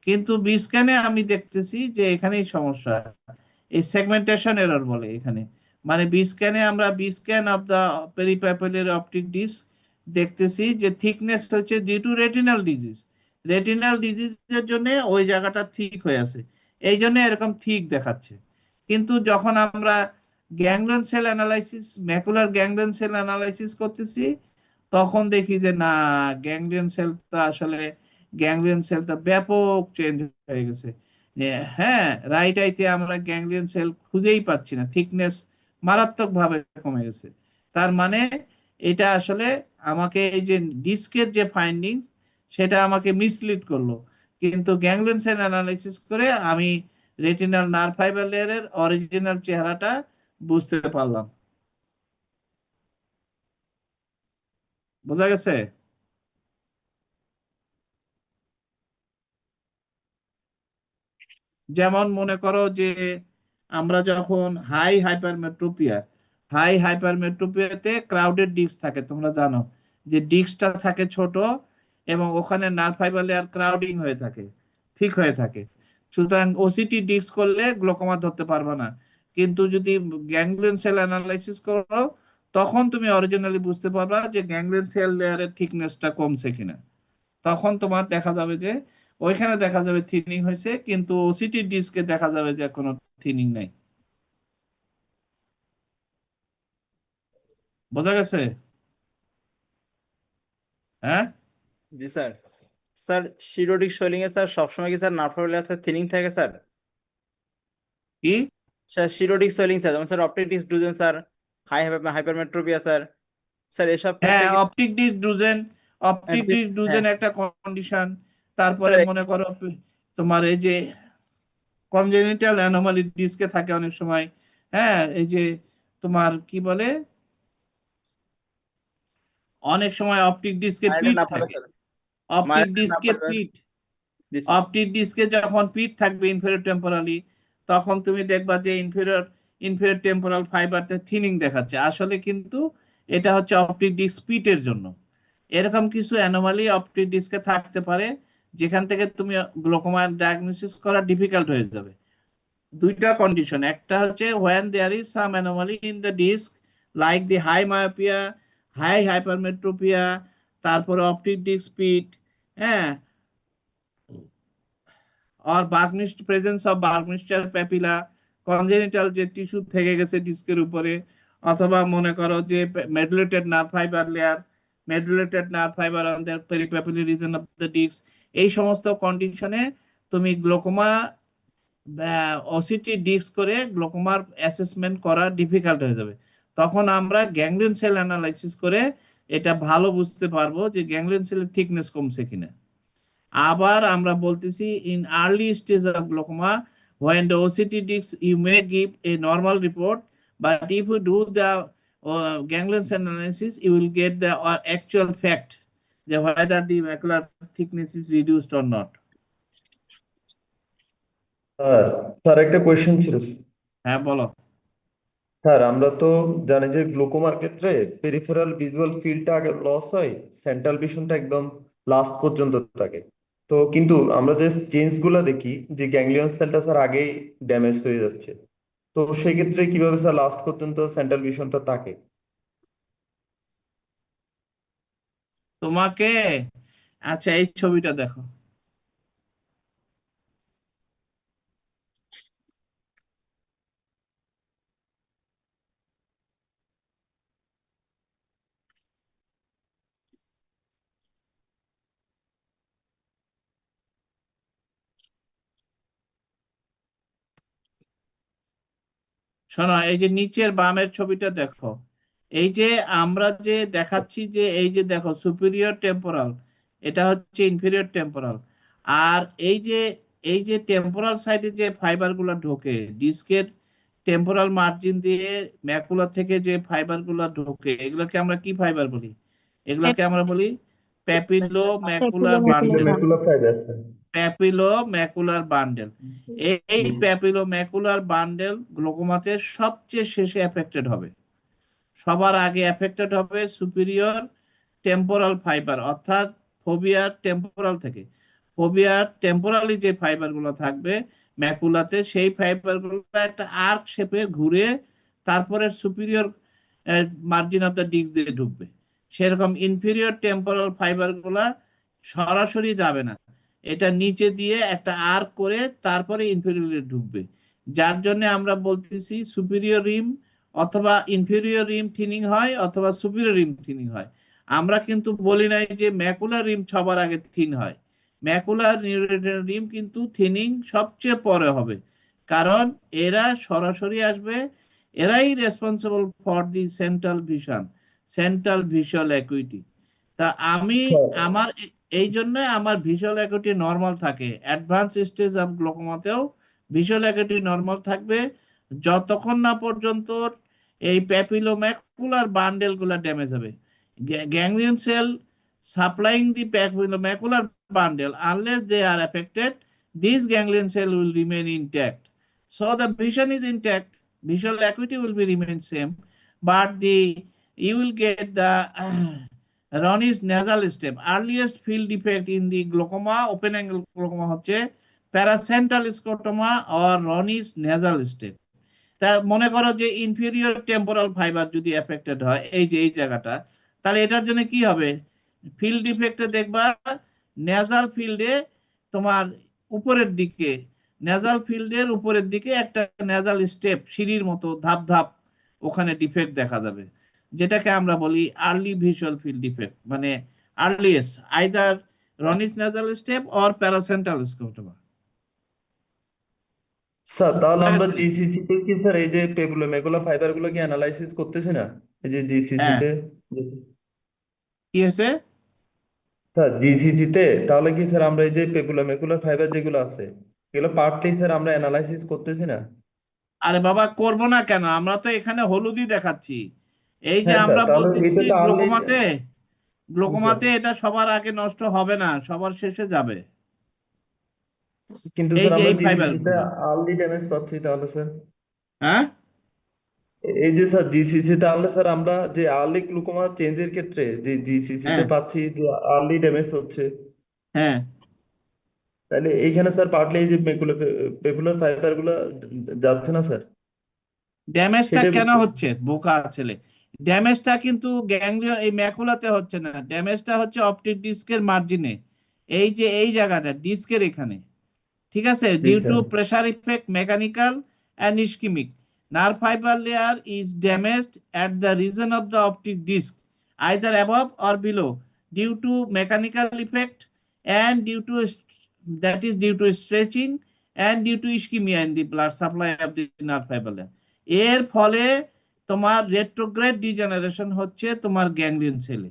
কিন্তু বি স্ক্যানে আমি দেখতেছি যে এখানেই সমস্যা, এই সেগমেন্টেশন এরর বলে এখানে। মানে বি স্ক্যানে আমরা B scan of the peripapillary optic disc দেখতেছি যে থিকনেস হচ্ছে due to retinal disease, retinal ডিজিজের জন্য ওই জায়গাটা ঠিক হয়ে আছে, এই জন্য এরকম ঠিক দেখাচ্ছে। কিন্তু যখন আমরা ganglion cell analysis, macular ganglion cell analysis করতেছি তখন দেখি যে না, গ্যাংলিয়ন সেল তো আসলে গ্যাংলিয়ন সেল তো ব্যাপক চেঞ্জ হয়ে গেছে। হ্যাঁ, রাইট আইতে আমরা গ্যাংলিয়ন সেল খুঁজেই পাচ্ছি না, থিকনেস মারাত্মকভাবে কমে গেছে। তার মানে এটা আসলে আমাকে এই যে ডিস্কের যে ফাইন্ডিং সেটা আমাকে মিসলিড করলো, কিন্তু গ্যাংলিয়ন সেল অ্যানালাইসিস করে আমি রেটিনাল নার্ভ ফাইবার লেয়ারের অরিজিনাল চেহারাটা বুঝতে পারলাম। বোঝা গেছে? যেমন মনে করো যে আমরা যখন হাই হাইপারমেট্রোপিয়াতে ক্রাউডেড ডিস্ক থাকে, তোমরা জানো যে ডিস্কটা থাকে ছোট এবং ওখানে নার্ভ ফাইবার লেয়ার ক্রাউডিং হয়ে থাকে, ঠিক হয়ে থাকে। সুতরাং ওসিটি ডিস্ক করলে গ্লোকোমা ধরতে পারবে না, কিন্তু যদি গ্যাংলিয়ন সেল অ্যানালাইসিস করো তখন তুমি অরিজিনালি বুঝতে পারবা যে গ্যাংলিয়ন সেল লেয়ারের থিকনেসটা কমছে কিনা। তখন তোমার দেখা যাবে যে ওইখানে দেখা যাবে থিনিং হয়েছে, কিন্তু ওসিটি ডিস্কে দেখা যাবে যে কোনো থিনিং নাই। বোঝা গেছে? হ্যাঁ জি স্যার। স্যার শিরোডিক সোয়েলিং এ স্যার সবসময় কি sir nerve fibre layer thinning থাকে স্যার? কি স্যার শিরোডিক সোয়েলিং স্যার, যেমন sir optic disc drusen sir, hypermetropia sir, sir এসব হ্যাঁ, ক্ষেত্রে কি অপটিক ডিস্ক ডুজেন একটা কন্ডিশন। তারপরে স্যার মনে করো তোমার এই যে কনজেনিটাল অ্যানোমালি ডিস্কে থাকে অনেক সময়। হ্যাঁ, এই যে তোমার কি বলে অনেক সময় অপটিক ডিস্কের মাইল্ড পিট না পারলে থাকে, স্যার, অপটিক মাইল্ড না ডিস্কের পারলে পিট জি স্যার। অপটিক ডিস্কে যখন পিট থাকবে ইনফেরিয়র টেম্পোরালি, তখন তুমি দেখবা যে ইনফেরিয়র টেম্পোরাল ফাইবারতে থিনিং দেখাচ্ছে, আসলে কিন্তু এটা হচ্ছে অপটিক ডিস্ক পিটের জন্য। এরকম কিছু অ্যানোমালি অপটিক ডিস্কে থাকতে পারে যেখান থেকে তুমি গ্লোকোমা ডায়াগনোসিস করা ডিফিকাল্ট হয়ে যাবে। দুইটা কন্ডিশন, একটা হচ্ছে when there is some anomaly in the disc like the high myopia, high hypermetropia, তারপরে অপটিক ডিস্ক পিট, হ্যাঁ, or Buckminster presence of Buckminster papilla, congenital যে টিস্যু থেকে গেছে ডিস্কের উপরে, অথবা মনে করো যে medullated nerve fibre layer, medullated nerve fibre on the peripapillary region of the disc, এই সমস্ত কন্ডিশনে তুমি গ্লোকোমা ওসিটি ডিস্ক করে গ্লোকোমার অ্যাসেসমেন্ট করা ডিফিকাল্ট হয়ে যাবে। তখন আমরা গ্যাংলিয়ন সেল অ্যানালাইসিস করে এটা ভালো বুঝতে পারবো যে গ্যাংলিয়ন সেলের থিকনেস কমছে কিনা। আবার আমরা বলতেছি in early stage of glaucoma when the OCT disc you may give a normal report, but if you do the ganglion cell analysis you will get the actual fact that whether the macular thickness is reduced or not. Sir একটা question ছিল। হ্যাঁ বলো। Sir আমরা তো জানি যে গ্লোকোমার ক্ষেত্রে peripheral visual ফিল্ডটা আগে লস হয়, সেন্ট্রাল ভিশনটা একদম লাস্ট পর্যন্ত থাকে। তো কিন্তু আমরা যে চেঞ্জ গুলা দেখি যে গ্যাংলিয়ন সেলটা স্যার আগেই ড্যামেজ হয়ে যাচ্ছে, তো সেই ক্ষেত্রে কিভাবে স্যার লাস্ট পর্যন্ত সেন্ট্রাল ভিশনটা থাকে? তোমাকে আচ্ছা এই ছবিটা দেখো, শোনো এই যে নিচের বামের ছবিটা দেখো, এই যে আমরা যে দেখাচ্ছি যে এই যে দেখো সুপিরিয়র টেম্পোরাল, এটা হচ্ছে ইনফেরিয়র টেম্পোরাল, আর এই যে টেম্পোরাল সাইডে যে ফাইবার গুলা ঢোকে ডিস্কের টেম্পোরাল মার্জিন দিয়ে ম্যাকুলা থেকে যে ফাইবার গুলা ঢোকে, এগুলোকে আমরা কি ফাইবার বলি? এগুলোকে আমরা বলি papillo macular bundle. Papillo macular bundle. এই প্যাপিলো ম্যাকুলার বান্ডেল গ্লোকোমাতে সবচেয়ে শেষে এফেক্টেড হবে, সবার আগে এফেক্টেড হবে সুপিরিয়র টেম্পোরাল ফাইবার, অর্থাৎ ফোবিয়ার টেম্পোরাল থেকে। ফোবিয়ার টেম্পোরালি যে ফাইবার গুলো থাকবে ম্যাকুলাতে, সেই ফাইবার গুলো একটা আর্ক শেপে ঘুরে তারপরে superior margin of the disc দিয়ে ঢুকবে। সেরকম ইনফেরিয়র টেম্পোরাল ফাইবার গুলা সরাসরি যাবে না, এটা নিচে দিয়ে একটা আর্ক করে তারপরে ইনফেরিয়রে ঢুকবে, যার জন্য আমরা বলতেছি সুপিরিয়র রিম অথবা ইনফেরিয়র রিম থিনিং হয় অথবা সুপিরিয়র রিম থিনিং হয়। আমরা কিন্তু বলি নাই যে ম্যাকুলার রিম সবার আগে থিন হয়, ম্যাকুলার নিউরেটার রিম কিন্তু থিনিং সবচেয়ে পরে হবে, কারণ এরা সরাসরি আসবে, এরাই responsible for the central vision, central visual acuity. তা আমি আমার এই জন্য আমার ভিজুয়াল অ্যাকুইটি নরমাল থাকে, অ্যাডভান্স স্টেজ অফ গ্লোকোমাতেও ভিজুয়াল অ্যাকুইটি নরমাল থাকবে যতক্ষণ না পর্যন্ত এই প্যাপিলোম্যাকুলার বান্ডেল গুলা ড্যামেজ হবে। Ganglion cell supplying the papillomacular bundle, unless they are affected, these ganglion cell will remain intact. So the vision is intact, visual acuity will be remain same, but you will get the Ronnie's nasal step. Earliest field defect in the glaucoma, open angle glaucoma হচ্ছে paracentral scotoma or Ronnie's nasal step. তা মনে করো যে inferior temporal fibre যদি affected হয় এই যে এই জায়গাটা, তাহলে এটার জন্য কি হবে? ফিল্ড ডিফেক্টে দেখবা নেজাল ফিল্ডে তোমার উপরের দিকে, নেজাল ফিল্ডের উপরের দিকে একটা নেজাল স্টেপ সিঁড়ির মতো ধাপ ধাপ ওখানে ডিফেক্ট দেখা যাবে, যেটাকে আমরা বলি আর্লি ভিজুয়াল ফিল্ড ডিফেক্ট, মানে earliest either Ronne's nasal step or paracentral scotoma. Sir তাহলে আমরা জিসিসি তে কি স্যার এই যে পেপিলোম্যাকুলার ফাইবার গুলো কি অ্যানালাইসিস করতেছি না? এই যে জিসিসি তে কি হয়েছে স্যার? জিসিসি তে তাহলে কি স্যার আমরা এই যে পেপিলোম্যাকুলার ফাইবার যেগুলো আছে এগুলো পার্টলি স্যার আমরা অ্যানালাইসিস করতেছি না? আরে বাবা করবো না কেন, আমরা তো এখানে হলুদই দেখাচ্ছি। এই যে হ্যাঁ স্যার, আমরা তাহলে বলতেছি এটা তো আর্লি। গ্লোকোমাতে গ্লোকোমাতে এটা সবার আগে নষ্ট হবে না, সবার শেষে যাবে। কিন্তু এই স্যার যে আমরা এই ফাইবার জিসিসি তে গুলো, আর্লি ড্যামেজ পাচ্ছি তাহলে স্যার, হ্যাঁ এই যে স্যার জিসিসি তাহলে স্যার আমরা যে আর্লি গ্লুকোমা চেঞ্জের ক্ষেত্রে যে জিসিসি তে হ্যাঁ পাচ্ছি যে আর্লি ড্যামেজ হচ্ছে, হ্যাঁ তাহলে এইখানে স্যার পার্টলি এই যে পেপুলার ফাইবার গুলা যাচ্ছে না স্যার, ড্যামেজটা সেটাই কেন বুঝতে। হচ্ছে বোকা ছেলে? ড্যামেজটা কিন্তু গ্যাংলিয়ন এই ম্যাকুলাতে হচ্ছে না, ড্যামেজটা হচ্ছে অপটিক ডিস্কের মার্জিনে, এই যে এই জায়গাটা ডিস্কের এখানে, ঠিক আছে? জি due to sir. Pressure effect mechanical and ischaemic nerve fiber layer is damaged at the region of the optic disc either above or below due to mechanical effect and that is due to stretching and due to ischemia in the blood supply of the nerve fiber layer. এর ফলে তোমার retrograde degeneration হচ্ছে তোমার ganglion সেলে।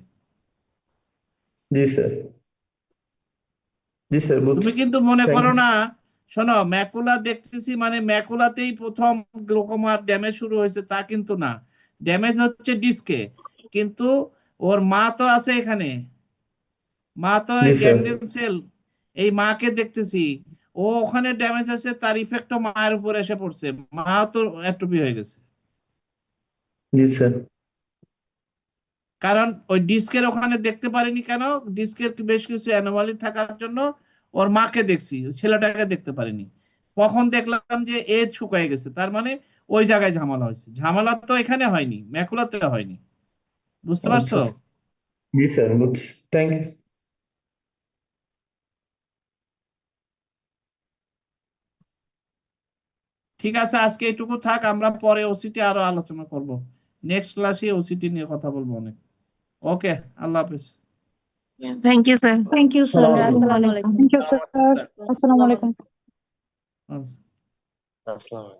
জি sir, জি sir তুমি বুঝছি। কিন্তু মনে থ্যাংক করো ইউ। না, শোনো, ম্যাকুলা দেখতেছি মানে ম্যাকুলাতেই প্রথম গ্লোকোমার ড্যামেজ শুরু হয়েছে তা কিন্তু না, ড্যামেজ হচ্ছে ডিস্কে, কিন্তু ওর মা তো আছে এখানে, মা তো জি এই স্যার। গ্যাংলিয়ন সেল, এই মাকে দেখতেছি, ও ওখানে ড্যামেজ হয়েছে, তার ইফেক্টও মায়ের উপর এসে পড়ছে, মা তো অ্যাট্রোফি হয়ে গেছে। জি স্যার। কারণ ওই ডিস্কের ওখানে দেখতে পারিনি কেন, ডিস্কের বেশ কিছু অ্যানোমালি থাকার জন্য ওর মাকে দেখছি, ওই ছেলেটাকে দেখতে পারিনি। কখন দেখলাম যে এজ শুকায় গেছে, তার মানে ওই জায়গায় ঝামেলা হয়েছে, ঝামেলা তো এখানে হয়নি, ম্যাকুলাতে হয়নি। বুঝতে পারছো? আচ্ছা জি স্যার বুঝছি, থ্যাংক ইউ। ঠিক আছে, আজকে এটুকু থাক, আমরা পরে ওসিটি আরো আলোচনা করব, নেক্সট ক্লাসে ওসিটি নিয়ে কথা বলবো অনেক। ওকে, আল্লাহ হাফেজ। Thank you sir. Thank you sir. আসসালামু আলাইকুম। আসসালামু আলাইকুম। Thank you sir. আসসালামু আলাইকুম। আসসালাম।